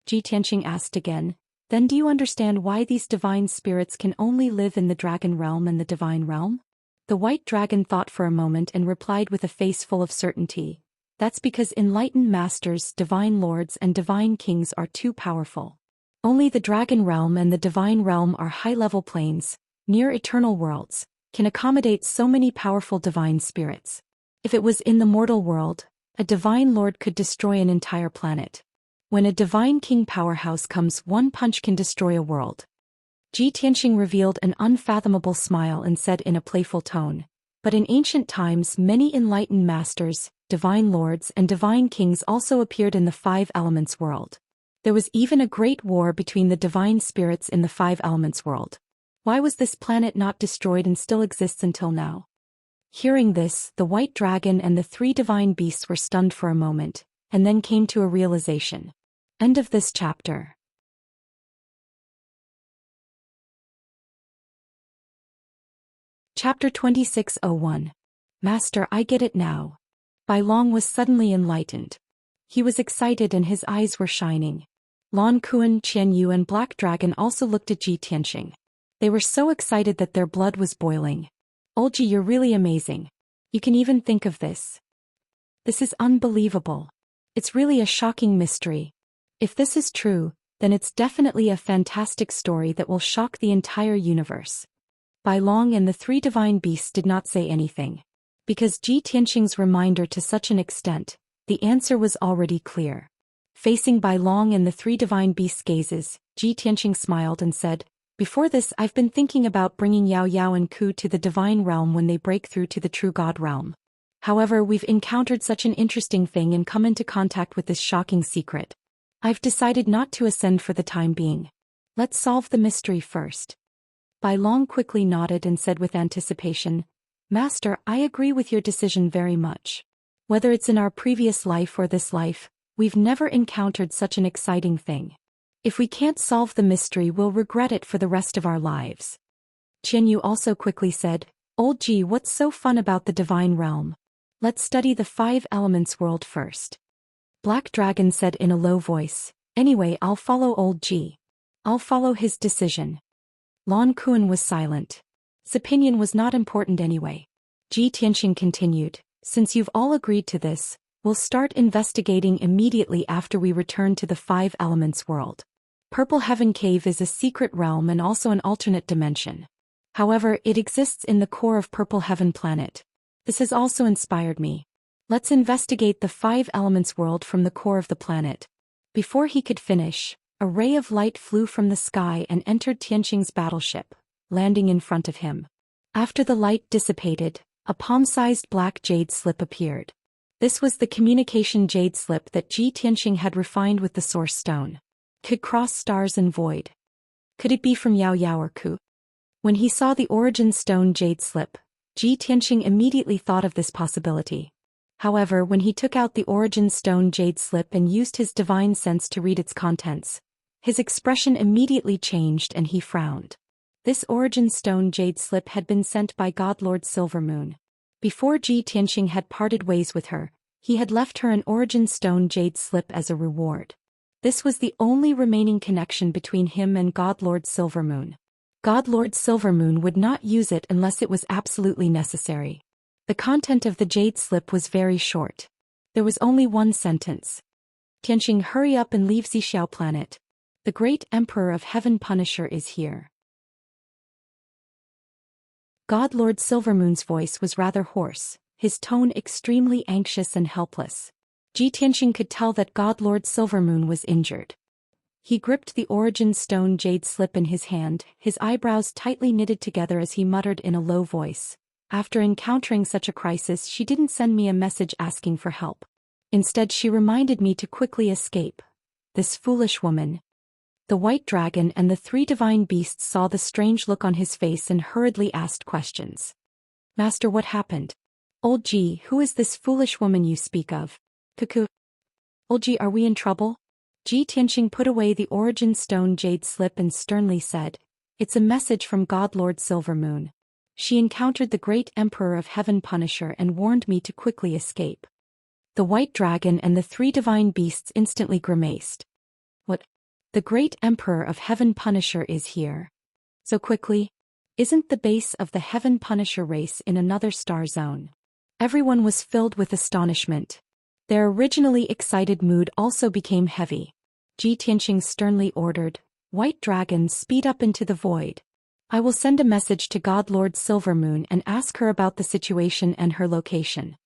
Speaker 1: Ji Tianxing asked again, "Then do you understand why these divine spirits can only live in the dragon realm and the divine realm?" The White Dragon thought for a moment and replied with a face full of certainty, "That's because enlightened masters, divine lords and divine kings are too powerful. Only the dragon realm and the divine realm are high-level planes, near eternal worlds, can accommodate so many powerful divine spirits. If it was in the mortal world, a divine lord could destroy an entire planet. When a divine king powerhouse comes, one punch can destroy a world." Ji Tianxing revealed an unfathomable smile and said in a playful tone, "But in ancient times many enlightened masters, divine lords and divine kings also appeared in the five elements world. There was even a great war between the divine spirits in the five elements world. Why was this planet not destroyed and still exists until now?" Hearing this, the White Dragon and the three divine beasts were stunned for a moment, and then came to a realization. End of this chapter. Chapter 26:01. Master, I get it now. Bai Long was suddenly enlightened. He was excited and his eyes were shining. Lan Kuan, Qian Yu and Black Dragon also looked at Ji Tianxing. They were so excited that their blood was boiling. "Old Ji, you're really amazing. You can even think of this. This is unbelievable. It's really a shocking mystery. If this is true, then it's definitely a fantastic story that will shock the entire universe." Bai Long and the three divine beasts did not say anything. Because Ji Tianxing's reminder to such an extent, the answer was already clear. Facing Bai Long and the three divine beasts' gazes, Ji Tianxing smiled and said, "Before this I've been thinking about bringing Yao Yao and Ku to the divine realm when they break through to the true God realm. However, we've encountered such an interesting thing and come into contact with this shocking secret. I've decided not to ascend for the time being. Let's solve the mystery first." Bai Long quickly nodded and said with anticipation, "Master, I agree with your decision very much. Whether it's in our previous life or this life, we've never encountered such an exciting thing. If we can't solve the mystery, we'll regret it for the rest of our lives." Qian Yu also quickly said, "Old Ji, what's so fun about the divine realm? Let's study the five elements world first." Black Dragon said in a low voice, "Anyway, I'll follow Old Ji. I'll follow his decision." Lan Kuan was silent. His opinion was not important anyway. Ji Tianxing continued, "Since you've all agreed to this, we'll start investigating immediately after we return to the five elements world. Purple Heaven Cave is a secret realm and also an alternate dimension. However, it exists in the core of Purple Heaven planet. This has also inspired me. Let's investigate the five elements world from the core of the planet." Before he could finish, a ray of light flew from the sky and entered Tianxing's battleship, landing in front of him. After the light dissipated, a palm-sized black jade slip appeared. This was the communication jade slip that Ji Tianxing had refined with the source stone. Could cross stars and void. Could it be from Yao Yao or Ku? When he saw the origin stone jade slip, Ji Tianxing immediately thought of this possibility. However, when he took out the origin stone jade slip and used his divine sense to read its contents, his expression immediately changed and he frowned. This origin stone jade slip had been sent by God Lord Silvermoon. Before Ji Tianxing had parted ways with her, he had left her an origin stone jade slip as a reward. This was the only remaining connection between him and God Lord Silvermoon. God Lord Silvermoon would not use it unless it was absolutely necessary. The content of the jade slip was very short. There was only one sentence. Tianxing, hurry up and leave Xiao planet. The great Emperor of Heaven Punisher is here. God Lord Silvermoon's voice was rather hoarse, his tone extremely anxious and helpless. Tianxing could tell that God Lord Silvermoon was injured. He gripped the origin stone jade slip in his hand, his eyebrows tightly knitted together as he muttered in a low voice. After encountering such a crisis, she didn't send me a message asking for help. Instead, she reminded me to quickly escape. This foolish woman. The white dragon and the three divine beasts saw the strange look on his face and hurriedly asked questions. Master, what happened? Old Ji, who is this foolish woman you speak of? Cuckoo. Old Ji, are we in trouble? Tianxing put away the origin stone jade slip and sternly said, It's a message from God Lord Silvermoon. She encountered the great Emperor of Heaven Punisher and warned me to quickly escape. The white dragon and the three divine beasts instantly grimaced. What? The great Emperor of Heaven Punisher is here. So quickly? Isn't the base of the Heaven Punisher race in another star zone? Everyone was filled with astonishment. Their originally excited mood also became heavy. Tianxing sternly ordered, White Dragon, speed up into the void. I will send a message to God Lord Silvermoon and ask her about the situation and her location.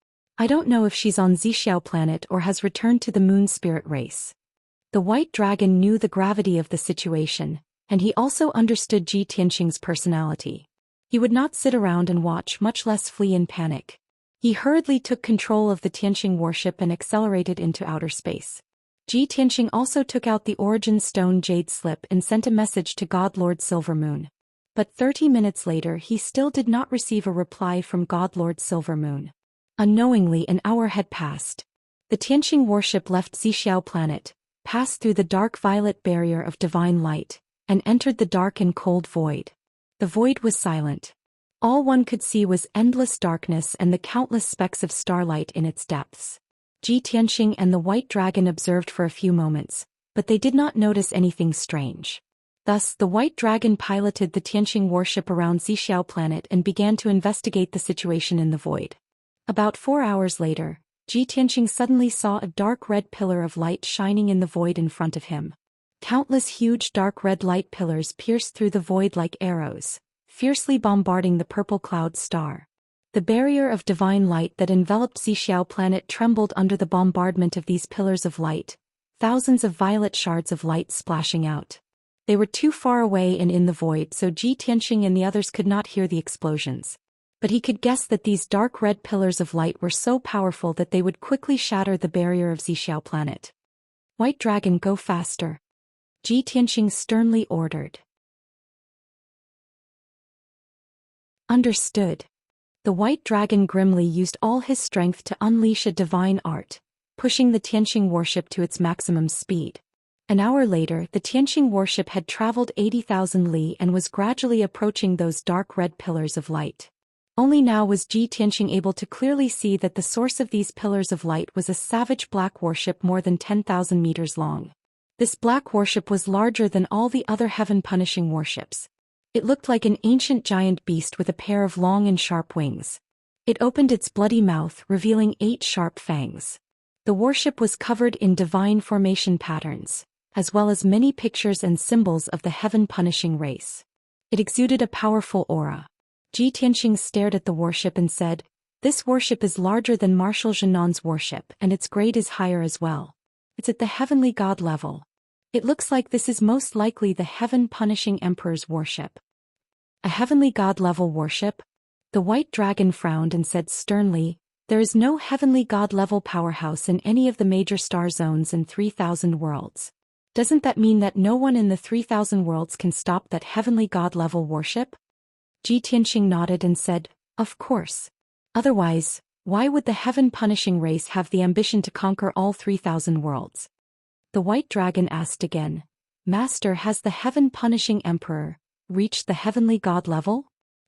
Speaker 1: I don't know if she's on Xiao planet or has returned to the moon spirit race. The white dragon knew the gravity of the situation, and he also understood Tianxing's personality. He would not sit around and watch, much less flee in panic. He hurriedly took control of the Tianxing warship and accelerated into outer space. Tianxing also took out the origin stone jade slip and sent a message to God Lord Silvermoon. But 30 minutes later he still did not receive a reply from God Lord Silvermoon. Unknowingly, an hour had passed. The Tianxing warship left Xiao planet, passed through the dark violet barrier of divine light, and entered the dark and cold void. The void was silent. All one could see was endless darkness and the countless specks of starlight in its depths. Tianxing and the white dragon observed for a few moments, but they did not notice anything strange. Thus, the white dragon piloted the Tianxing warship around Xiao planet and began to investigate the situation in the void. About 4 hours later, Tianxing suddenly saw a dark red pillar of light shining in the void in front of him. Countless huge dark red light pillars pierced through the void like arrows, fiercely bombarding the purple cloud star. The barrier of divine light that enveloped Xiao planet trembled under the bombardment of these pillars of light, thousands of violet shards of light splashing out. They were too far away and in the void, so Tianxing and the others could not hear the explosions. But he could guess that these dark red pillars of light were so powerful that they would quickly shatter the barrier of Xiao planet. White Dragon, go faster. Tianxing sternly ordered. Understood. The white dragon grimly used all his strength to unleash a divine art, pushing the Tianxing warship to its maximum speed. An hour later, the Tianxing warship had traveled 80,000 li and was gradually approaching those dark red pillars of light. Only now was Tianxing able to clearly see that the source of these pillars of light was a savage black warship more than 10,000 meters long. This black warship was larger than all the other heaven-punishing warships. It looked like an ancient giant beast with a pair of long and sharp wings. It opened its bloody mouth, revealing 8 sharp fangs. The warship was covered in divine formation patterns, as well as many pictures and symbols of the heaven-punishing race. It exuded a powerful aura. Tianxing stared at the warship and said, This warship is larger than Marshal Zhenan's warship, and its grade is higher as well. It's at the heavenly god level. It looks like this is most likely the heaven-punishing emperor's warship. A heavenly god level warship? The white dragon frowned and said sternly, There is no heavenly god level powerhouse in any of the major star zones in 3,000 worlds. Doesn't that mean that no one in the 3,000 worlds can stop that heavenly god level warship? Tianxing nodded and said, Of course. Otherwise, why would the heaven-punishing race have the ambition to conquer all 3,000 worlds? The white dragon asked again, Master, has the heaven-punishing emperor reached the heavenly god level?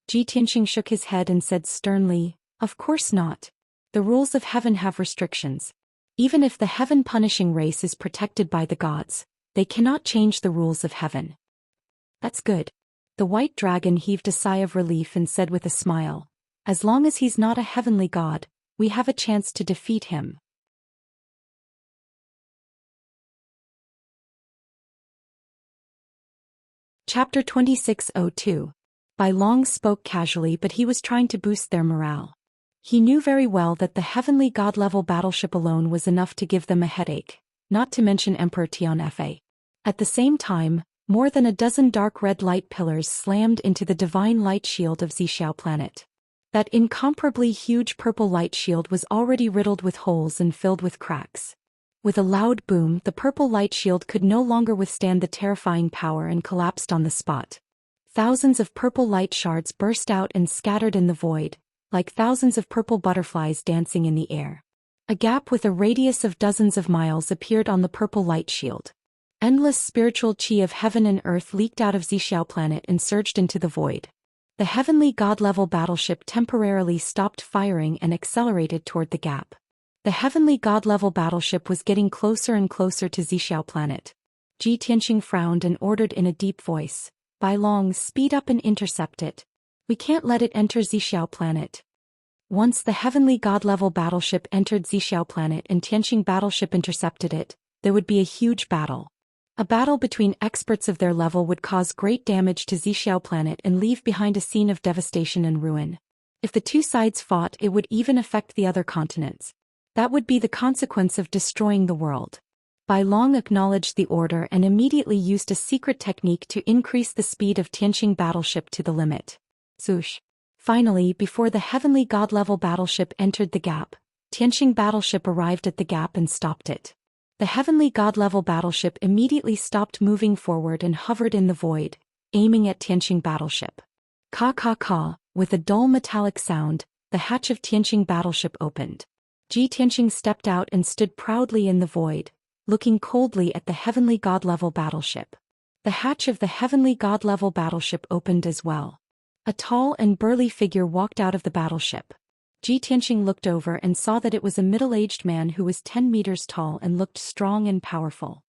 Speaker 1: Tianxing shook his head and said sternly, Of course not. The rules of heaven have restrictions. Even if the heaven-punishing race is protected by the gods, they cannot change the rules of heaven. That's good. The white dragon heaved a sigh of relief and said with a smile, As long as he's not a heavenly god, we have a chance to defeat him. Chapter 2602. Bai Long spoke casually, but he was trying to boost their morale. He knew very well that the heavenly god-level battleship alone was enough to give them a headache, not to mention Emperor Tianfa. At the same time, more than a dozen dark red light pillars slammed into the divine light shield of Xiao planet. That incomparably huge purple light shield was already riddled with holes and filled with cracks. With a loud boom, the purple light shield could no longer withstand the terrifying power and collapsed on the spot. Thousands of purple light shards burst out and scattered in the void, like thousands of purple butterflies dancing in the air. A gap with a radius of dozens of miles appeared on the purple light shield. Endless spiritual chi of heaven and earth leaked out of Xiao planet and surged into the void. The heavenly god-level battleship temporarily stopped firing and accelerated toward the gap. The heavenly god-level battleship was getting closer and closer to Xiao planet. Ji Tianxing frowned and ordered in a deep voice, "Bai Long, speed up and intercept it. We can't let it enter Xiao planet." Once the heavenly god-level battleship entered Xiao planet and Tianxing battleship intercepted it, there would be a huge battle. A battle between experts of their level would cause great damage to Xiao planet and leave behind a scene of devastation and ruin. If the two sides fought, it would even affect the other continents. That would be the consequence of destroying the world. Bai Long acknowledged the order and immediately used a secret technique to increase the speed of Tianxing battleship to the limit. Zhoosh. Finally, before the heavenly god-level battleship entered the gap, Tianxing battleship arrived at the gap and stopped it. The heavenly god-level battleship immediately stopped moving forward and hovered in the void, aiming at Tianxing battleship. Ka, with a dull metallic sound, the hatch of Tianxing battleship opened. Ji Tianxing stepped out and stood proudly in the void, looking coldly at the heavenly god-level battleship. The hatch of the heavenly god-level battleship opened as well. A tall and burly figure walked out of the battleship. Ji Tianxing looked over and saw that it was a middle-aged man who was 10 meters tall and looked strong and powerful.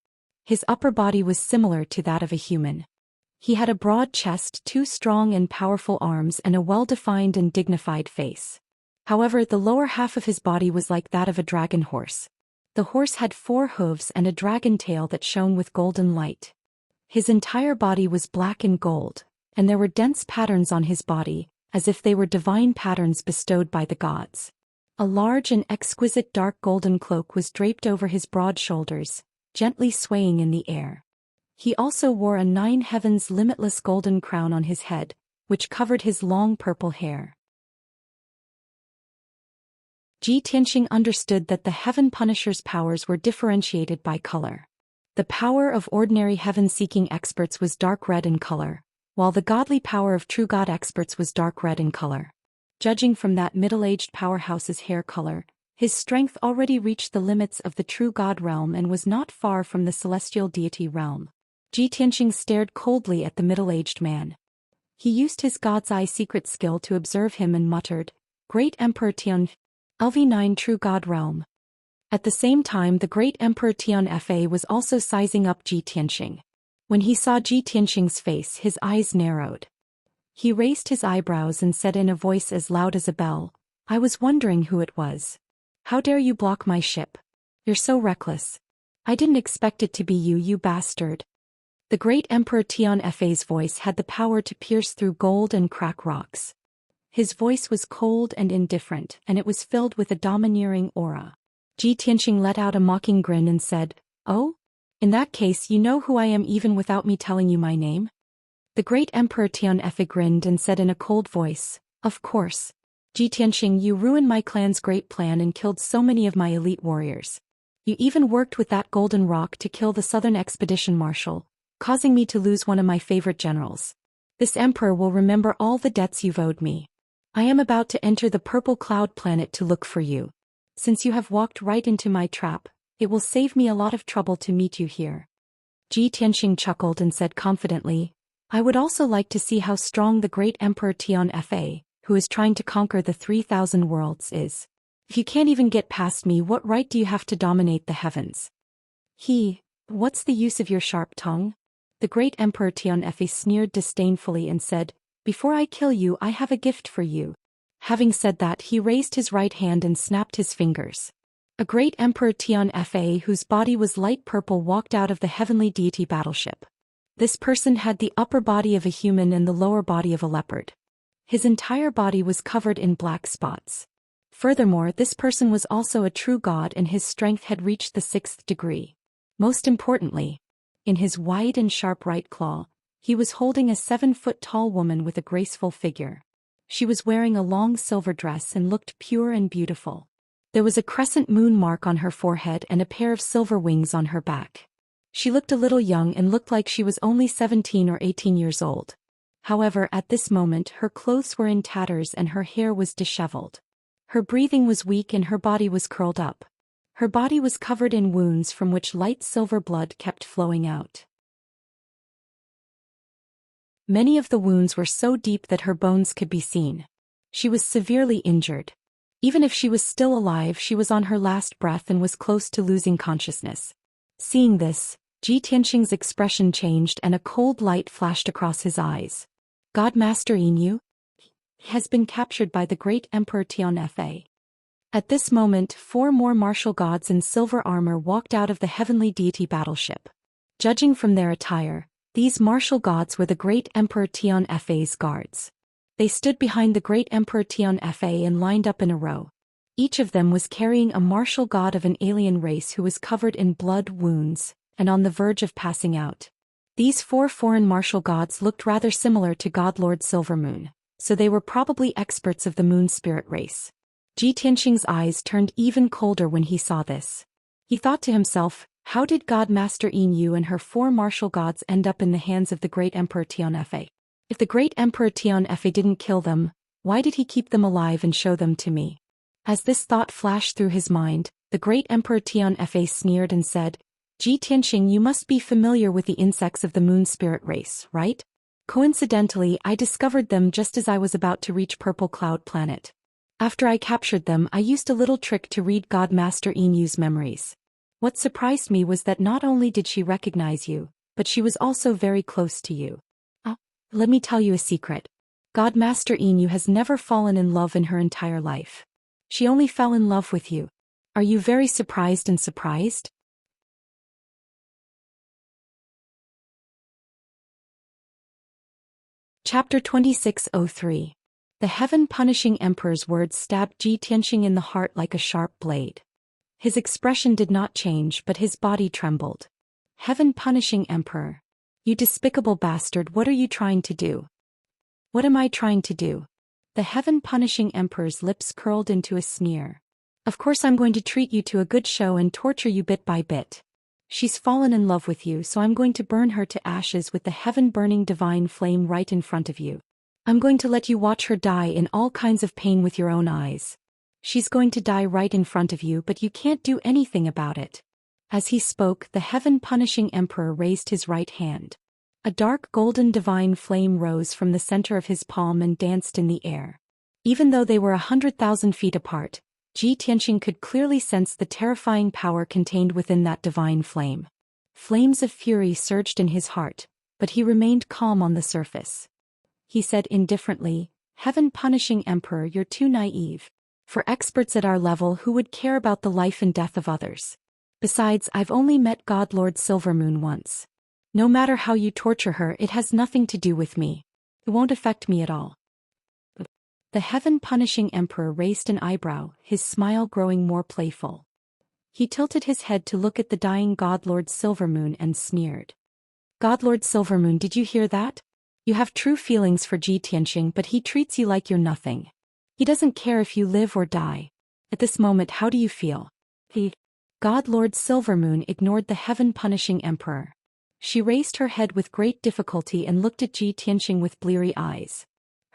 Speaker 1: His upper body was similar to that of a human. He had a broad chest, 2 strong and powerful arms and a well-defined and dignified face. However, the lower half of his body was like that of a dragon horse. The horse had 4 hooves and a dragon tail that shone with golden light. His entire body was black and gold, and there were dense patterns on his body, as if they were divine patterns bestowed by the gods. A large and exquisite dark golden cloak was draped over his broad shoulders, gently swaying in the air. He also wore a 9 heavens limitless golden crown on his head, which covered his long purple hair. Ji Tianxing understood that the Heaven Punisher's powers were differentiated by color. The power of ordinary heaven-seeking experts was dark red in color, while the godly power of true god experts was dark red in color. Judging from that middle-aged powerhouse's hair color, his strength already reached the limits of the true god realm and was not far from the celestial deity realm. Ji Tianxing stared coldly at the middle-aged man. He used his god's eye secret skill to observe him and muttered, "Great Emperor Tian, LV9 true god realm." At the same time, the great Emperor Tianfa was also sizing up Ji Tianxing. When he saw Ji Tianxing's face, his eyes narrowed. He raised his eyebrows and said in a voice as loud as a bell, "I was wondering who it was. How dare you block my ship? You're so reckless. I didn't expect it to be you, you bastard." The great Emperor Tianfa's voice had the power to pierce through gold and crack rocks. His voice was cold and indifferent, and it was filled with a domineering aura. Ji Tianxing let out a mocking grin and said, "Oh? In that case, you know who I am even without me telling you my name?" The great Emperor Tianfa grinned and said in a cold voice, "Of course. Ji Tianxing, you ruined my clan's great plan and killed so many of my elite warriors. You even worked with that golden rock to kill the Southern Expedition Marshal, causing me to lose one of my favorite generals. This emperor will remember all the debts you've owed me. I am about to enter the Purple Cloud planet to look for you. Since you have walked right into my trap, it will save me a lot of trouble to meet you here." Ji Tianxing chuckled and said confidently, "I would also like to see how strong the great Emperor Tianfa, who is trying to conquer the 3,000 worlds, is. If you can't even get past me, what right do you have to dominate the heavens?" What's the use of your sharp tongue?" The great Emperor Tianfa sneered disdainfully and said, "Before I kill you, I have a gift for you." Having said that, he raised his right hand and snapped his fingers. A great Emperor Tianfa whose body was light purple walked out of the heavenly deity battleship. This person had the upper body of a human and the lower body of a leopard. His entire body was covered in black spots. Furthermore, this person was also a true god and his strength had reached the 6th degree. Most importantly, in his wide and sharp right claw, he was holding a 7-foot-tall woman with a graceful figure. She was wearing a long silver dress and looked pure and beautiful. There was a crescent moon mark on her forehead and a pair of silver wings on her back. She looked a little young and looked like she was only 17 or 18 years old. However, at this moment her clothes were in tatters and her hair was disheveled. Her breathing was weak and her body was curled up. Her body was covered in wounds from which light silver blood kept flowing out. Many of the wounds were so deep that her bones could be seen. She was severely injured. Even if she was still alive, she was on her last breath and was close to losing consciousness. Seeing this, Ji Tianxing's expression changed and a cold light flashed across his eyes. God Master Yin has been captured by the great Emperor Tianfa. At this moment, 4 more martial gods in silver armor walked out of the heavenly deity battleship. Judging from their attire, these martial gods were the great Emperor Tianfa's guards. They stood behind the great Emperor Tianfa and lined up in a row. Each of them was carrying a martial god of an alien race who was covered in blood wounds and on the verge of passing out. These 4 foreign martial gods looked rather similar to God Lord Silvermoon, so they were probably experts of the moon spirit race. Ji Tianxing's eyes turned even colder when he saw this. He thought to himself, how did God Master Yin Yu and her 4 martial gods end up in the hands of the great Emperor Tianfa? If the great Emperor Tianfa didn't kill them, why did he keep them alive and show them to me? As this thought flashed through his mind, the great Emperor Tianfa sneered and said, Ji Tianxing, you must be familiar with the insects of the moon spirit race, right? Coincidentally, I discovered them just as I was about to reach Purple Cloud Planet. After I captured them, I used a little trick to read God Master Yin Yu's memories. What surprised me was that not only did she recognize you, but she was also very close to you. Let me tell you a secret. God Master Yin Yu has never fallen in love in her entire life. She only fell in love with you. Are you very surprised and surprised? Chapter 2603. The heaven-punishing emperor's words stabbed Ji Tianxing in the heart like a sharp blade. His expression did not change, but his body trembled. Heaven-punishing emperor. You despicable bastard, what are you trying to do? What am I trying to do? The heaven-punishing emperor's lips curled into a sneer. Of course I'm going to treat you to a good show and torture you bit by bit. She's fallen in love with you, so I'm going to burn her to ashes with the heaven-burning divine flame right in front of you. I'm going to let you watch her die in all kinds of pain with your own eyes. She's going to die right in front of you, but you can't do anything about it. As he spoke, the heaven-punishing emperor raised his right hand. A dark golden divine flame rose from the center of his palm and danced in the air. Even though they were 100,000 feet apart, Ji Tianxing could clearly sense the terrifying power contained within that divine flame. Flames of fury surged in his heart, but he remained calm on the surface. He said indifferently, Heaven-punishing emperor, you're too naive. For experts at our level, who would care about the life and death of others? Besides, I've only met God Lord Silvermoon once. No matter how you torture her, it has nothing to do with me. It won't affect me at all. The heaven-punishing emperor raised an eyebrow, his smile growing more playful. He tilted his head to look at the dying God Lord Silvermoon and sneered. God Lord Silvermoon, did you hear that? You have true feelings for Ji Tianxing, but he treats you like you're nothing. He doesn't care if you live or die. At this moment, how do you feel? God Lord Silvermoon ignored the heaven-punishing emperor. She raised her head with great difficulty and looked at Ji Tianxing with bleary eyes.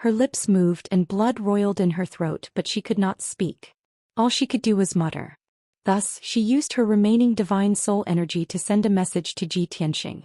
Speaker 1: Her lips moved and blood roiled in her throat, but she could not speak. All she could do was mutter. Thus, she used her remaining divine soul energy to send a message to Ji Tianxing.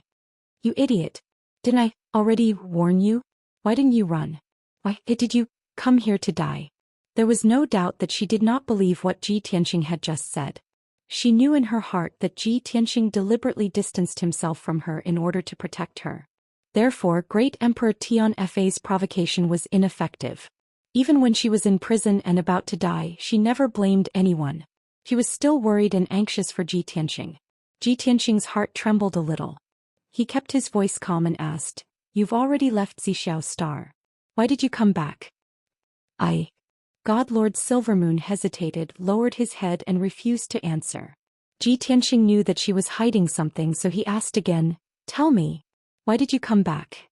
Speaker 1: You idiot! Didn't I already warn you? Why didn't you run? Why did you come here to die? There was no doubt that she did not believe what Ji Tianxing had just said. She knew in her heart that Ji Tianxing deliberately distanced himself from her in order to protect her. Therefore, Great Emperor Tianfa's provocation was ineffective. Even when she was in prison and about to die, she never blamed anyone. She was still worried and anxious for Ji Tianxing. Ji Tianxing's heart trembled a little. He kept his voice calm and asked, "You've already left Zixiao's star. Why did you come back?" God Lord Silvermoon hesitated, lowered his head and refused to answer. Ji Tianxing knew that she was hiding something, so he asked again, "Tell me, why did you come back?"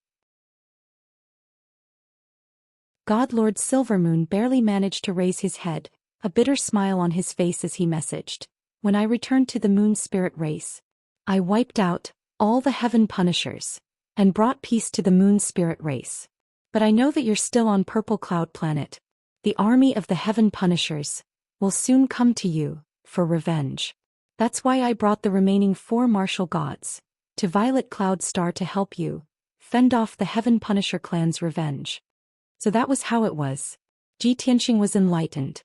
Speaker 1: God Lord Silvermoon barely managed to raise his head, a bitter smile on his face as he messaged, "When I returned to the moon spirit race, I wiped out all the heaven punishers and brought peace to the moon spirit race. But I know that you're still on Purple Cloud Planet. The army of the heaven punishers will soon come to you for revenge. That's why I brought the remaining 4 martial gods to Violet Cloud Star to help you fend off the heaven punisher clan's revenge." So that was how it was. Ji Tianxing was enlightened.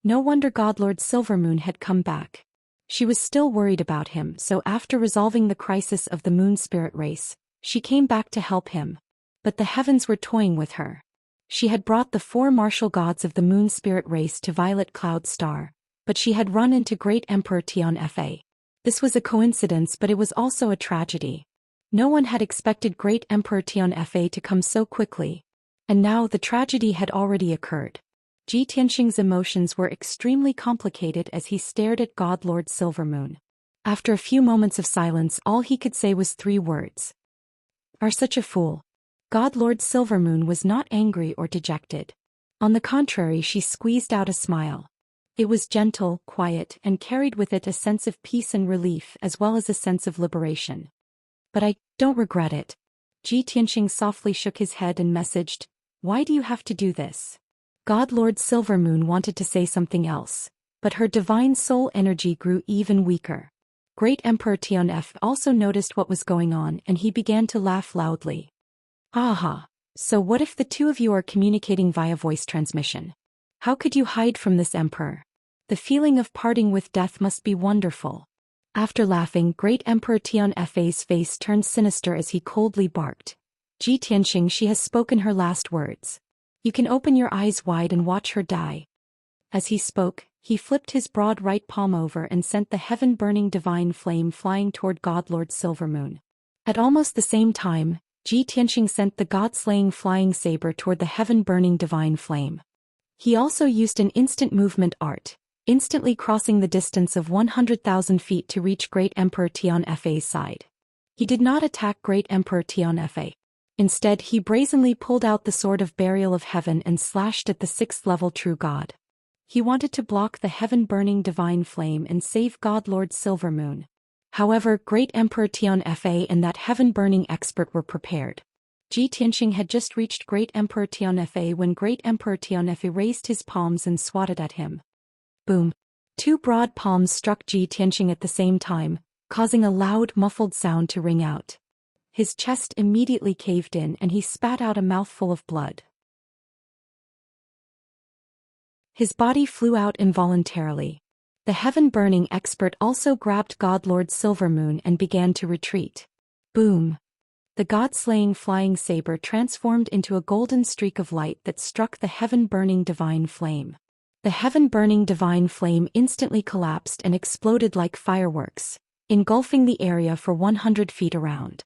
Speaker 1: No wonder Godlord Silvermoon had come back. She was still worried about him, so after resolving the crisis of the moon spirit race, she came back to help him. But the heavens were toying with her. She had brought the 4 martial gods of the moon spirit race to Violet Cloud Star, but she had run into Great Emperor Tian Fa. This was a coincidence, but it was also a tragedy. No one had expected Great Emperor Tian Fa to come so quickly. And now the tragedy had already occurred. Ji Tianxing's emotions were extremely complicated as he stared at God Lord Silvermoon. After a few moments of silence, all he could say was 3 words. "Are such a fool." God Lord Silvermoon was not angry or dejected. On the contrary, she squeezed out a smile. It was gentle, quiet, and carried with it a sense of peace and relief as well as a sense of liberation. "But I don't regret it." Ji Tianxing softly shook his head and messaged, "Why do you have to do this?" God Lord Silvermoon wanted to say something else, but her divine soul energy grew even weaker. Great Emperor Tian F also noticed what was going on and he began to laugh loudly. "Aha! So what if the 2 of you are communicating via voice transmission? How could you hide from this emperor? The feeling of parting with death must be wonderful." After laughing, Great Emperor Tian Fa's face turned sinister as he coldly barked, "Ji Tianxing, she has spoken her last words. You can open your eyes wide and watch her die." As he spoke, he flipped his broad right palm over and sent the heaven-burning divine flame flying toward God Lord Silvermoon. At almost the same time, Ji Tianxing sent the god-slaying flying saber toward the heaven-burning divine flame. He also used an instant movement art, instantly crossing the distance of 100,000 feet to reach Great Emperor Tian Fa's side. He did not attack Great Emperor Tian Fa. Instead, he brazenly pulled out the Sword of Burial of Heaven and slashed at the 6th-level true god. He wanted to block the heaven-burning divine flame and save God Lord Silvermoon. However, Great Emperor Tian Fa and that heaven-burning expert were prepared. Ji Tianxing had just reached Great Emperor Tian Fa when Great Emperor Tian Fa raised his palms and swatted at him. Boom! 2 broad palms struck Ji Tianxing at the same time, causing a loud, muffled sound to ring out. His chest immediately caved in and he spat out a mouthful of blood. His body flew out involuntarily. The heaven-burning expert also grabbed God Lord Silvermoon and began to retreat. Boom! The god-slaying flying saber transformed into a golden streak of light that struck the heaven-burning divine flame. The heaven-burning divine flame instantly collapsed and exploded like fireworks, engulfing the area for 100 feet around.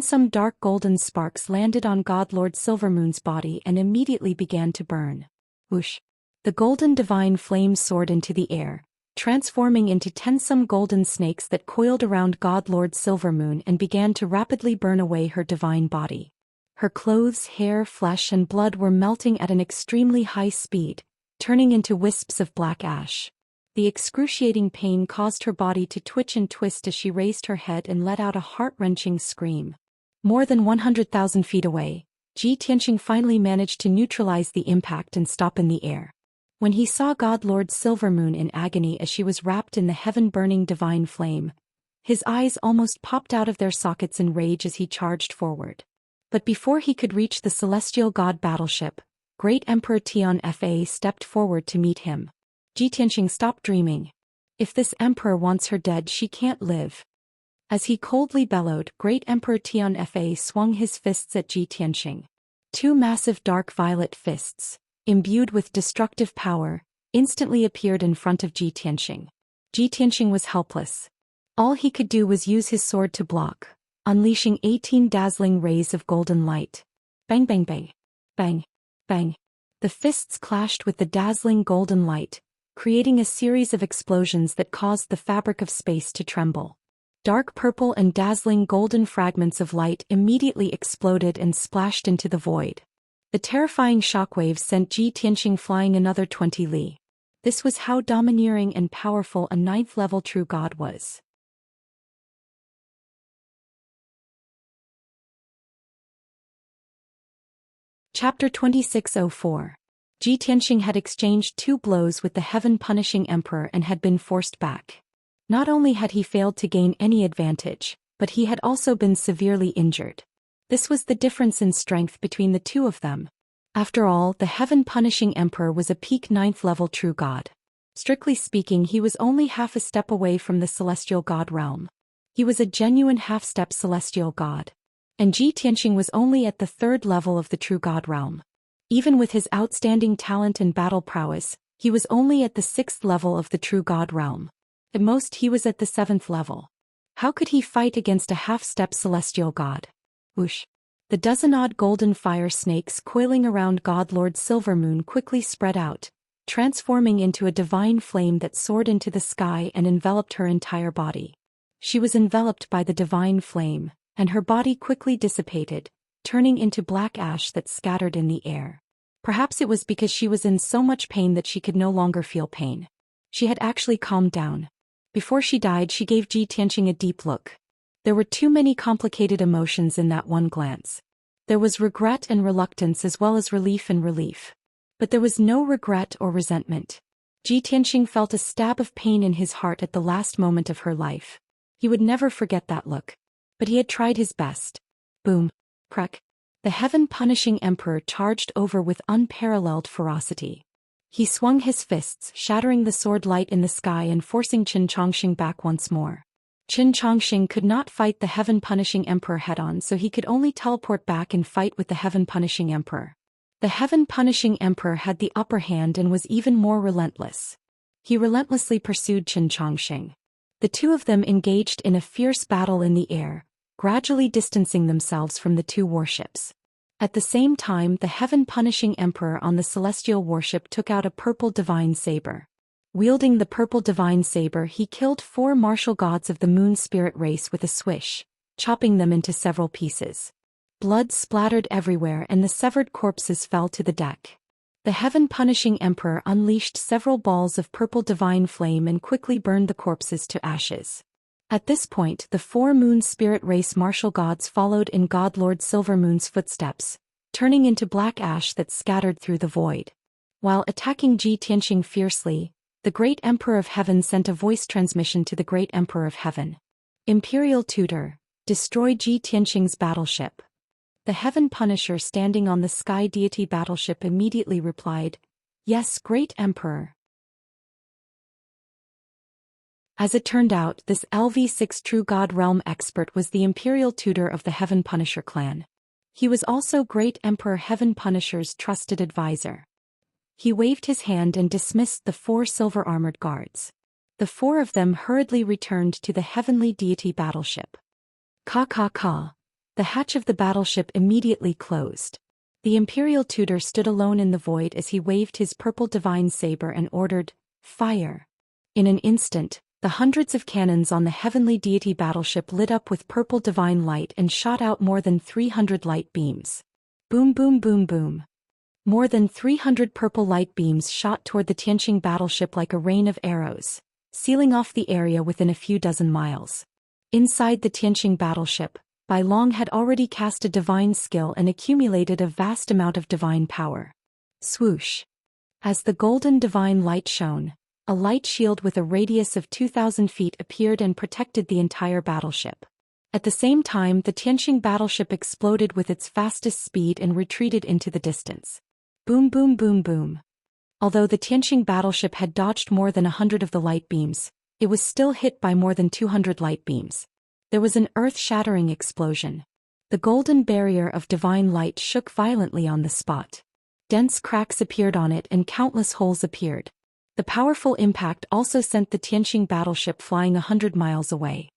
Speaker 1: Some dark golden sparks landed on God Lord Silvermoon's body and immediately began to burn. Whoosh! The golden divine flame soared into the air, transforming into some golden snakes that coiled around God Lord Silvermoon and began to rapidly burn away her divine body. Her clothes, hair, flesh and blood were melting at an extremely high speed, turning into wisps of black ash. The excruciating pain caused her body to twitch and twist as she raised her head and let out a heart-wrenching scream. More than 100,000 feet away, Ji Tianxing finally managed to neutralize the impact and stop in the air. When he saw God Lord Silvermoon in agony as she was wrapped in the heaven-burning divine flame, his eyes almost popped out of their sockets in rage as he charged forward. But before he could reach the celestial god battleship, Great Emperor Tian Fa stepped forward to meet him. Ji Tianxing, stop dreaming. If this emperor wants her dead, she can't live. As he coldly bellowed, Great Emperor Tian Fa swung his fists at Ji Tianxing. 2 massive dark violet fists, imbued with destructive power, instantly appeared in front of Ji Tianxing. Ji Tianxing was helpless. All he could do was use his sword to block, unleashing 18 dazzling rays of golden light. Bang bang bang. Bang. Bang. The fists clashed with the dazzling golden light, creating a series of explosions that caused the fabric of space to tremble. Dark purple and dazzling golden fragments of light immediately exploded and splashed into the void. The terrifying shockwaves sent Ji Tianxing flying another 20 li. This was how domineering and powerful a 9th-level true god was. Chapter 2604. Ji Tianxing had exchanged 2 blows with the heaven-punishing emperor and had been forced back. Not only had he failed to gain any advantage, but he had also been severely injured. This was the difference in strength between the two of them. After all, the heaven-punishing emperor was a peak 9th-level true god. Strictly speaking, he was only half a step away from the celestial god realm. He was a genuine half-step celestial god. And Ji Tianxing was only at the 3rd level of the true god realm. Even with his outstanding talent and battle prowess, he was only at the 6th level of the true god realm. At most he was at the 7th level. How could he fight against a half-step celestial god? Whoosh! The dozen-odd golden fire snakes coiling around God Lord Silvermoon quickly spread out, transforming into a divine flame that soared into the sky and enveloped her entire body. She was enveloped by the divine flame, and her body quickly dissipated, turning into black ash that scattered in the air. Perhaps it was because she was in so much pain that she could no longer feel pain. She had actually calmed down. Before she died, she gave Ji Tianxing a deep look. There were too many complicated emotions in that one glance. There was regret and reluctance as well as relief and relief. But there was no regret or resentment. Ji Tianxing felt a stab of pain in his heart at the last moment of her life. He would never forget that look. But he had tried his best. Boom. Crack. The heaven-punishing emperor charged over with unparalleled ferocity. He swung his fists, shattering the sword light in the sky and forcing Qin Chongxing back once more. Qin Chongxing could not fight the heaven-punishing emperor head-on, so he could only teleport back and fight with the heaven-punishing emperor. The heaven-punishing emperor had the upper hand and was even more relentless. He relentlessly pursued Qin Chongxing. The two of them engaged in a fierce battle in the air, gradually distancing themselves from the two warships. At the same time, the heaven-punishing emperor on the celestial warship took out a purple divine saber. Wielding the purple divine saber, he killed 4 martial gods of the moon spirit race with a swish, chopping them into several pieces. Blood splattered everywhere and the severed corpses fell to the deck. The heaven-punishing emperor unleashed several balls of purple divine flame and quickly burned the corpses to ashes. At this point, the 4 moon spirit race martial gods followed in God Lord Silvermoon's footsteps, turning into black ash that scattered through the void. While attacking Ji Tianxing fiercely, the Great Emperor of Heaven sent a voice transmission to the Great Emperor of Heaven. Imperial Tutor, destroy Ji Tianxing's battleship. The Heaven Punisher standing on the Sky Deity battleship immediately replied, Yes, Great Emperor. As it turned out, this LV6 True God Realm expert was the Imperial Tutor of the Heaven Punisher clan. He was also Great Emperor Heaven Punisher's trusted advisor. He waved his hand and dismissed the 4 silver-armored guards. The 4 of them hurriedly returned to the Heavenly Deity battleship. Ka. The hatch of the battleship immediately closed. The Imperial Tutor stood alone in the void as he waved his purple divine saber and ordered, Fire! In an instant, the hundreds of cannons on the Heavenly Deity battleship lit up with purple divine light and shot out more than 300 light beams. Boom boom boom boom. More than 300 purple light beams shot toward the Tianxing battleship like a rain of arrows, sealing off the area within a few dozen miles. Inside the Tianxing battleship, Bai Long had already cast a divine skill and accumulated a vast amount of divine power. Swoosh! As the golden divine light shone, a light shield with a radius of 2,000 feet appeared and protected the entire battleship. At the same time, the Tianxing battleship exploded with its fastest speed and retreated into the distance. Boom boom boom boom. Although the Tianxing battleship had dodged more than 100 of the light beams, it was still hit by more than 200 light beams. There was an earth-shattering explosion. The golden barrier of divine light shook violently on the spot. Dense cracks appeared on it and countless holes appeared. The powerful impact also sent the Tianxing battleship flying 100 miles away.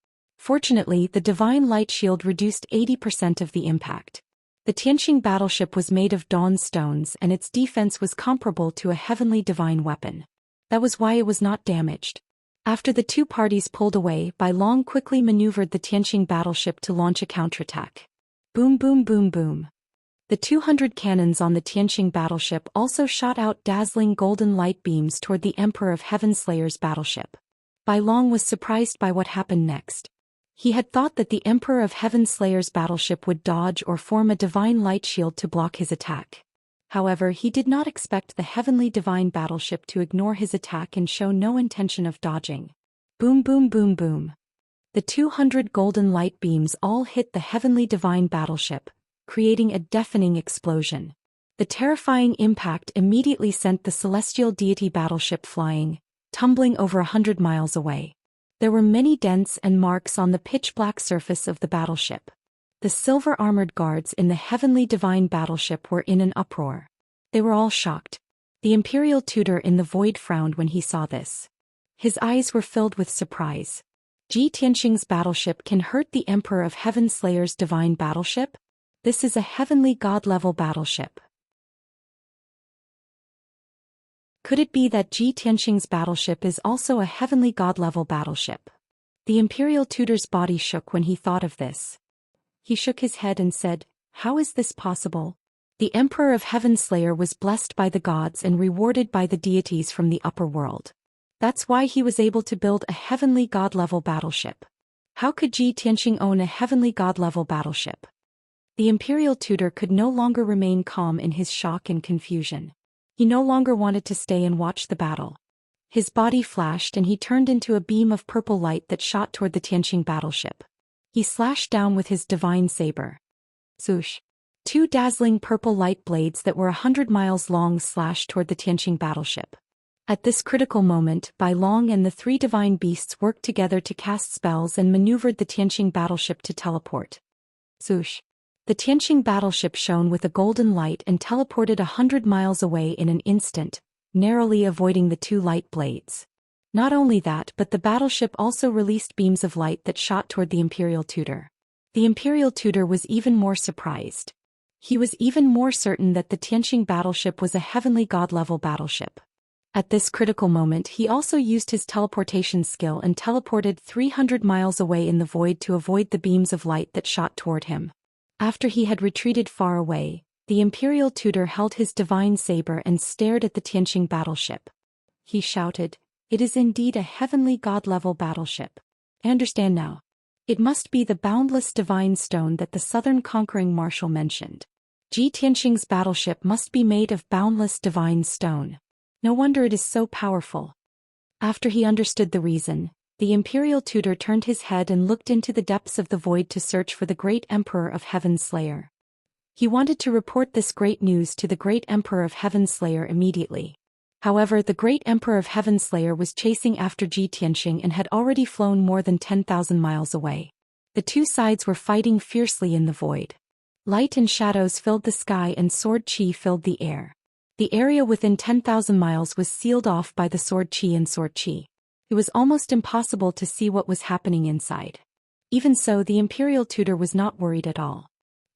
Speaker 1: Fortunately, the divine light shield reduced 80% of the impact. The Tianqing battleship was made of dawn stones and its defense was comparable to a heavenly divine weapon. That was why it was not damaged. After the two parties pulled away, Bai Long quickly maneuvered the Tianqing battleship to launch a counterattack. Boom boom boom boom. The 200 cannons on the Tianqing battleship also shot out dazzling golden light beams toward the Emperor of Heaven Slayer's battleship. Bai Long was surprised by what happened next. He had thought that the Emperor of Heaven Slayer's battleship would dodge or form a divine light shield to block his attack. However, he did not expect the heavenly divine battleship to ignore his attack and show no intention of dodging. Boom boom boom boom. The 200 golden light beams all hit the heavenly divine battleship, creating a deafening explosion. The terrifying impact immediately sent the celestial deity battleship flying, tumbling over 100 miles away. There were many dents and marks on the pitch-black surface of the battleship. The silver-armored guards in the heavenly divine battleship were in an uproar. They were all shocked. The imperial tutor in the void frowned when he saw this. His eyes were filled with surprise. Ji Tianqing's battleship can hurt the Emperor of Heaven Slayer's divine battleship? This is a heavenly god-level battleship. Could it be that Ji Tianqing's battleship is also a heavenly god-level battleship? The imperial tutor's body shook when he thought of this. He shook his head and said, "How is this possible? The Emperor of Heaven Slayer was blessed by the gods and rewarded by the deities from the upper world. That's why he was able to build a heavenly god-level battleship. How could Ji Tianqing own a heavenly god-level battleship?" The imperial tutor could no longer remain calm in his shock and confusion. He no longer wanted to stay and watch the battle. His body flashed and he turned into a beam of purple light that shot toward the Tianqing battleship. He slashed down with his divine saber. Swoosh! Two dazzling purple light blades that were 100 miles long slashed toward the Tianqing battleship. At this critical moment, Bai Long and the three divine beasts worked together to cast spells and maneuvered the Tianqing battleship to teleport. Swoosh! The Tianqing battleship shone with a golden light and teleported 100 miles away in an instant, narrowly avoiding the two light blades. Not only that, but the battleship also released beams of light that shot toward the imperial tutor. The imperial tutor was even more surprised. He was even more certain that the Tianqing battleship was a heavenly god-level battleship. At this critical moment, he also used his teleportation skill and teleported 300 miles away in the void to avoid the beams of light that shot toward him. After he had retreated far away, the imperial tutor held his divine saber and stared at the Tianqing battleship. He shouted, "It is indeed a heavenly god-level battleship. I understand now. It must be the boundless divine stone that the southern conquering marshal mentioned. Ji Tianqing's battleship must be made of boundless divine stone. No wonder it is so powerful." After he understood the reason, the imperial tutor turned his head and looked into the depths of the void to search for the great Emperor of Heaven Slayer. He wanted to report this great news to the great Emperor of Heaven Slayer immediately. However, the great Emperor of Heaven Slayer was chasing after Ji Tianqing and had already flown more than 10,000 miles away. The two sides were fighting fiercely in the void. Light and shadows filled the sky and sword chi filled the air. The area within 10,000 miles was sealed off by the sword chi and sword chi. It was almost impossible to see what was happening inside. Even so, the imperial tutor was not worried at all.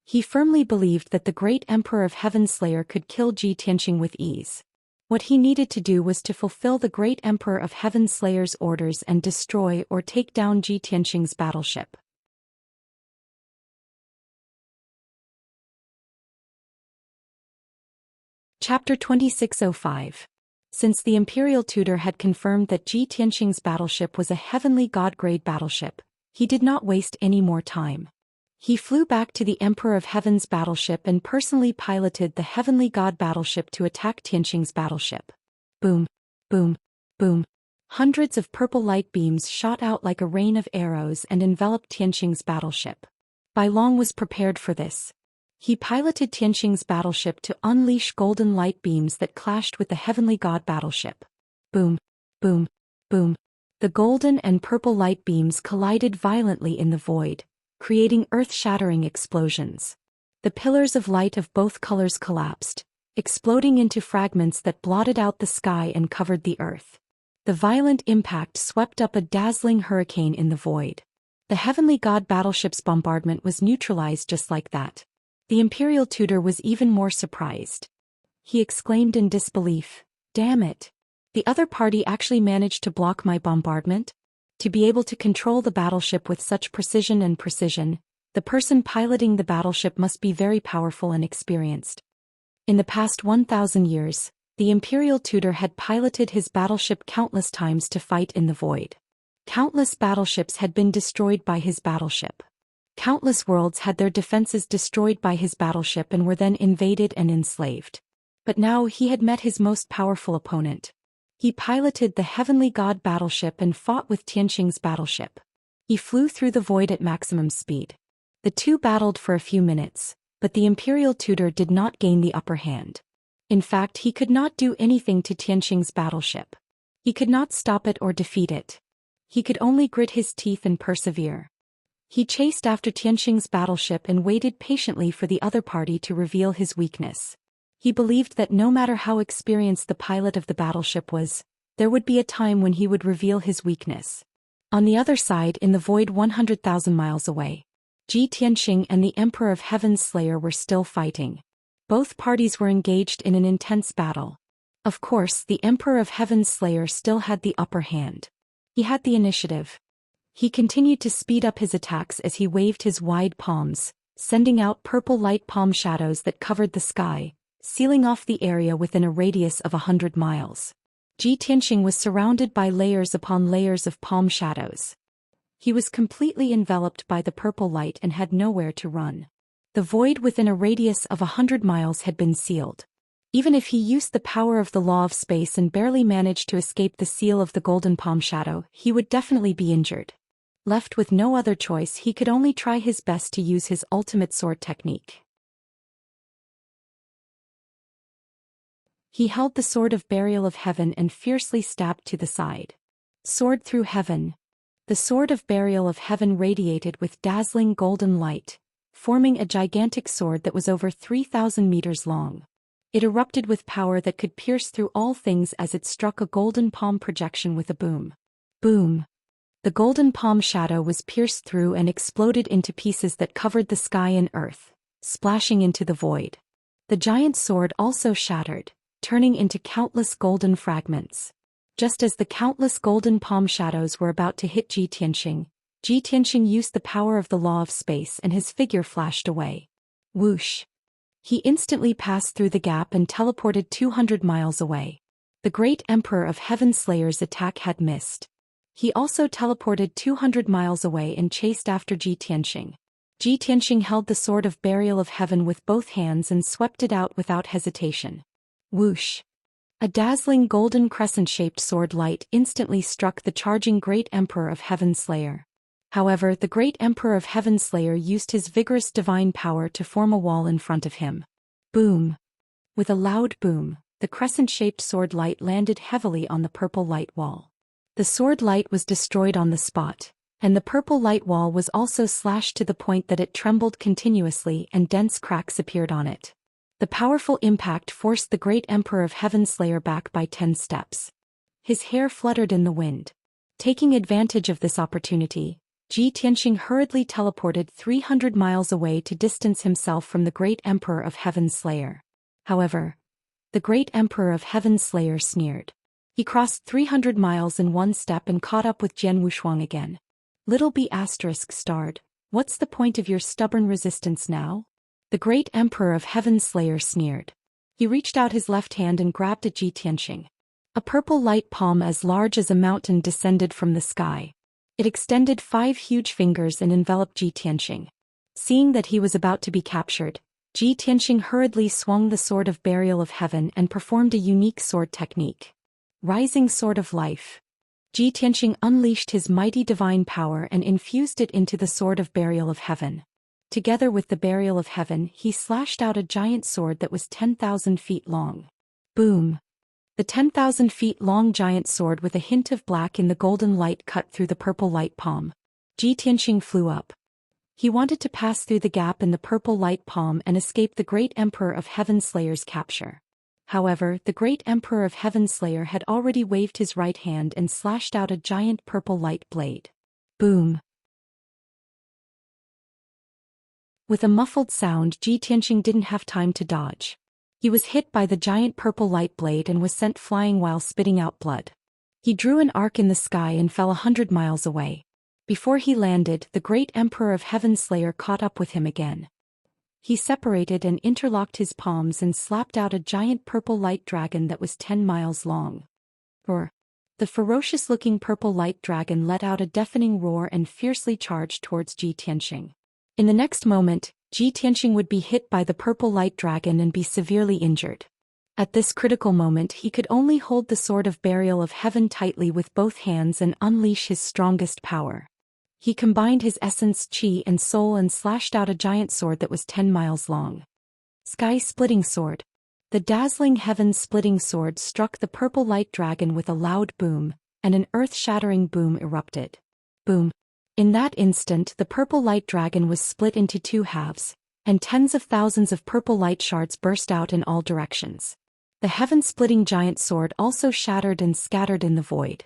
Speaker 1: He firmly believed that the great Emperor of Heaven Slayer could kill Ji Tianqing with ease. What he needed to do was to fulfill the great Emperor of Heaven Slayer's orders and destroy or take down Ji Tianqing's battleship. Chapter 2605. Since the imperial tutor had confirmed that Ji Tianqing's battleship was a heavenly god-grade battleship, he did not waste any more time. He flew back to the Emperor of Heaven's battleship and personally piloted the heavenly god battleship to attack Tianqing's battleship. Boom, boom, boom. Hundreds of purple light beams shot out like a rain of arrows and enveloped Tianqing's battleship. Bai Long was prepared for this. He piloted Tianqing's battleship to unleash golden light beams that clashed with the heavenly god battleship. Boom, boom, boom. The golden and purple light beams collided violently in the void, creating earth-shattering explosions. The pillars of light of both colors collapsed, exploding into fragments that blotted out the sky and covered the earth. The violent impact swept up a dazzling hurricane in the void. The heavenly god battleship's bombardment was neutralized just like that. The imperial tutor was even more surprised. He exclaimed in disbelief, "Damn it! The other party actually managed to block my bombardment?" To be able to control the battleship with such precision, the person piloting the battleship must be very powerful and experienced. In the past 1,000 years, the imperial tutor had piloted his battleship countless times to fight in the void. Countless battleships had been destroyed by his battleship. Countless worlds had their defenses destroyed by his battleship and were then invaded and enslaved. But now he had met his most powerful opponent. He piloted the heavenly god battleship and fought with Xianxia's battleship. He flew through the void at maximum speed. The two battled for a few minutes, but the imperial tutor did not gain the upper hand. In fact, he could not do anything to Xianxia's battleship. He could not stop it or defeat it. He could only grit his teeth and persevere. He chased after Xianxia's battleship and waited patiently for the other party to reveal his weakness. He believed that no matter how experienced the pilot of the battleship was, there would be a time when he would reveal his weakness. On the other side, in the void 100,000 miles away, Xianxia and the Emperor of Heaven's Slayer were still fighting. Both parties were engaged in an intense battle. Of course, the Emperor of Heaven's Slayer still had the upper hand. He had the initiative. He continued to speed up his attacks as he waved his wide palms, sending out purple light palm shadows that covered the sky, sealing off the area within a radius of 100 miles. Xianxia was surrounded by layers upon layers of palm shadows. He was completely enveloped by the purple light and had nowhere to run. The void within a radius of 100 miles had been sealed. Even if he used the power of the law of space and barely managed to escape the seal of the golden palm shadow, he would definitely be injured. Left with no other choice, he could only try his best to use his ultimate sword technique. He held the sword of burial of heaven and fiercely stabbed to the side. Sword through heaven. The sword of burial of heaven radiated with dazzling golden light, forming a gigantic sword that was over 3,000 meters long. It erupted with power that could pierce through all things as it struck a golden palm projection with a boom. Boom. The golden palm shadow was pierced through and exploded into pieces that covered the sky and earth, splashing into the void. The giant sword also shattered, turning into countless golden fragments. Just as the countless golden palm shadows were about to hit Xianxia used the power of the law of space and his figure flashed away. Whoosh! He instantly passed through the gap and teleported 200 miles away. The great Emperor of Heaven Slayer's attack had missed. He also teleported 200 miles away and chased after Xianxia. Xianxia held the sword of burial of heaven with both hands and swept it out without hesitation. Whoosh! A dazzling golden crescent-shaped sword light instantly struck the charging great Emperor of Heaven Slayer. However, the great Emperor of Heaven Slayer used his vigorous divine power to form a wall in front of him. Boom! With a loud boom, the crescent-shaped sword light landed heavily on the purple light wall. The sword light was destroyed on the spot, and the purple light wall was also slashed to the point that it trembled continuously and dense cracks appeared on it. The powerful impact forced the great Emperor of Heaven Slayer back by 10 steps. His hair fluttered in the wind. Taking advantage of this opportunity, Xianxia hurriedly teleported 300 miles away to distance himself from the great Emperor of Heaven Slayer. However, the great Emperor of Heaven Slayer sneered. He crossed 300 miles in one step and caught up with Jian Wushuang again. Little B** starred, "What's the point of your stubborn resistance now?" The great Emperor of Heaven Slayer sneered. He reached out his left hand and grabbed at Xianxia. A purple light palm as large as a mountain descended from the sky. It extended 5 huge fingers and enveloped Xianxia. Seeing that he was about to be captured, Xianxia hurriedly swung the sword of burial of heaven and performed a unique sword technique. Rising Sword of Life. Xianxia unleashed his mighty divine power and infused it into the sword of burial of heaven. Together with the burial of heaven, he slashed out a giant sword that was 10,000 feet long. Boom! The 10,000 feet long giant sword with a hint of black in the golden light cut through the purple light palm. Xianxia flew up. He wanted to pass through the gap in the purple light palm and escape the great Emperor of Heaven Slayer's capture. However, the great Emperor of Heaven Slayer had already waved his right hand and slashed out a giant purple light blade. Boom! With a muffled sound, Ji Tianxing didn't have time to dodge. He was hit by the giant purple light blade and was sent flying while spitting out blood. He drew an arc in the sky and fell 100 miles away. Before he landed, the great Emperor of Heaven Slayer caught up with him again. He separated and interlocked his palms and slapped out a giant purple light dragon that was 10 miles long. Roar! The ferocious-looking purple light dragon let out a deafening roar and fiercely charged towards Ji Tianxing. In the next moment, Ji Tianxing would be hit by the purple light dragon and be severely injured. At this critical moment, he could only hold the sword of burial of heaven tightly with both hands and unleash his strongest power. He combined his essence, chi, and soul and slashed out a giant sword that was 10 miles long. Sky-splitting sword. The dazzling heaven-splitting sword struck the purple light dragon with a loud boom, and an earth-shattering boom erupted. Boom! In that instant, the purple light dragon was split into 2 halves, and tens of thousands of purple light shards burst out in all directions. The heaven-splitting giant sword also shattered and scattered in the void.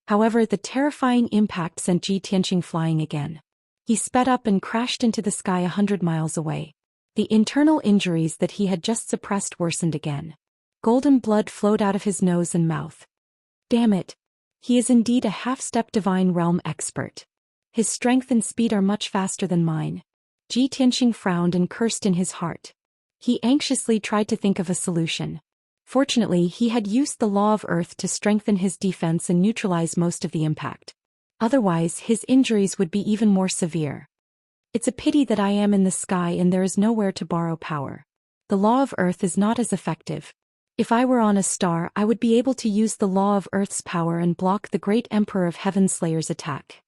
Speaker 1: However, the terrifying impact sent Ji Tianxing flying again. He sped up and crashed into the sky 100 miles away. The internal injuries that he had just suppressed worsened again. Golden blood flowed out of his nose and mouth. Damn it! He is indeed a half-step divine realm expert. His strength and speed are much faster than mine. Ji Tianxing frowned and cursed in his heart. He anxiously tried to think of a solution. Fortunately, he had used the law of earth to strengthen his defense and neutralize most of the impact. Otherwise, his injuries would be even more severe. It's a pity that I am in the sky and there is nowhere to borrow power. The law of earth is not as effective. If I were on a star, I would be able to use the law of earth's power and block the great Emperor of Heaven Slayer's attack.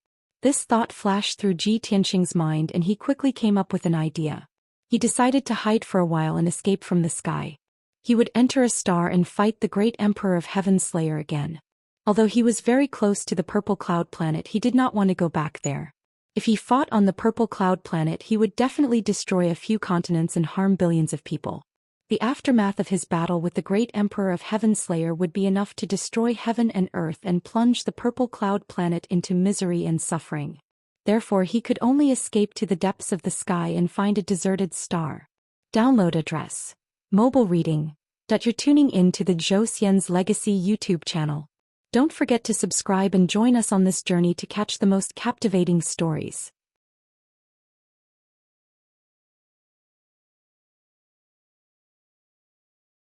Speaker 1: This thought flashed through Ji Tianxing's mind and he quickly came up with an idea. He decided to hide for a while and escape from the sky. He would enter a star and fight the great Emperor of Heaven Slayer again. Although he was very close to the Purple Cloud planet, he did not want to go back there. If he fought on the Purple Cloud planet, he would definitely destroy a few continents and harm billions of people. The aftermath of his battle with the great Emperor of Heaven Slayer would be enough to destroy heaven and earth and plunge the Purple Cloud planet into misery and suffering. Therefore, he could only escape to the depths of the sky and find a deserted star. Download address. Mobile reading. You're tuning in to the Zhou Xian's Legacy YouTube channel. Don't forget to subscribe and join us on this journey to catch the most captivating stories.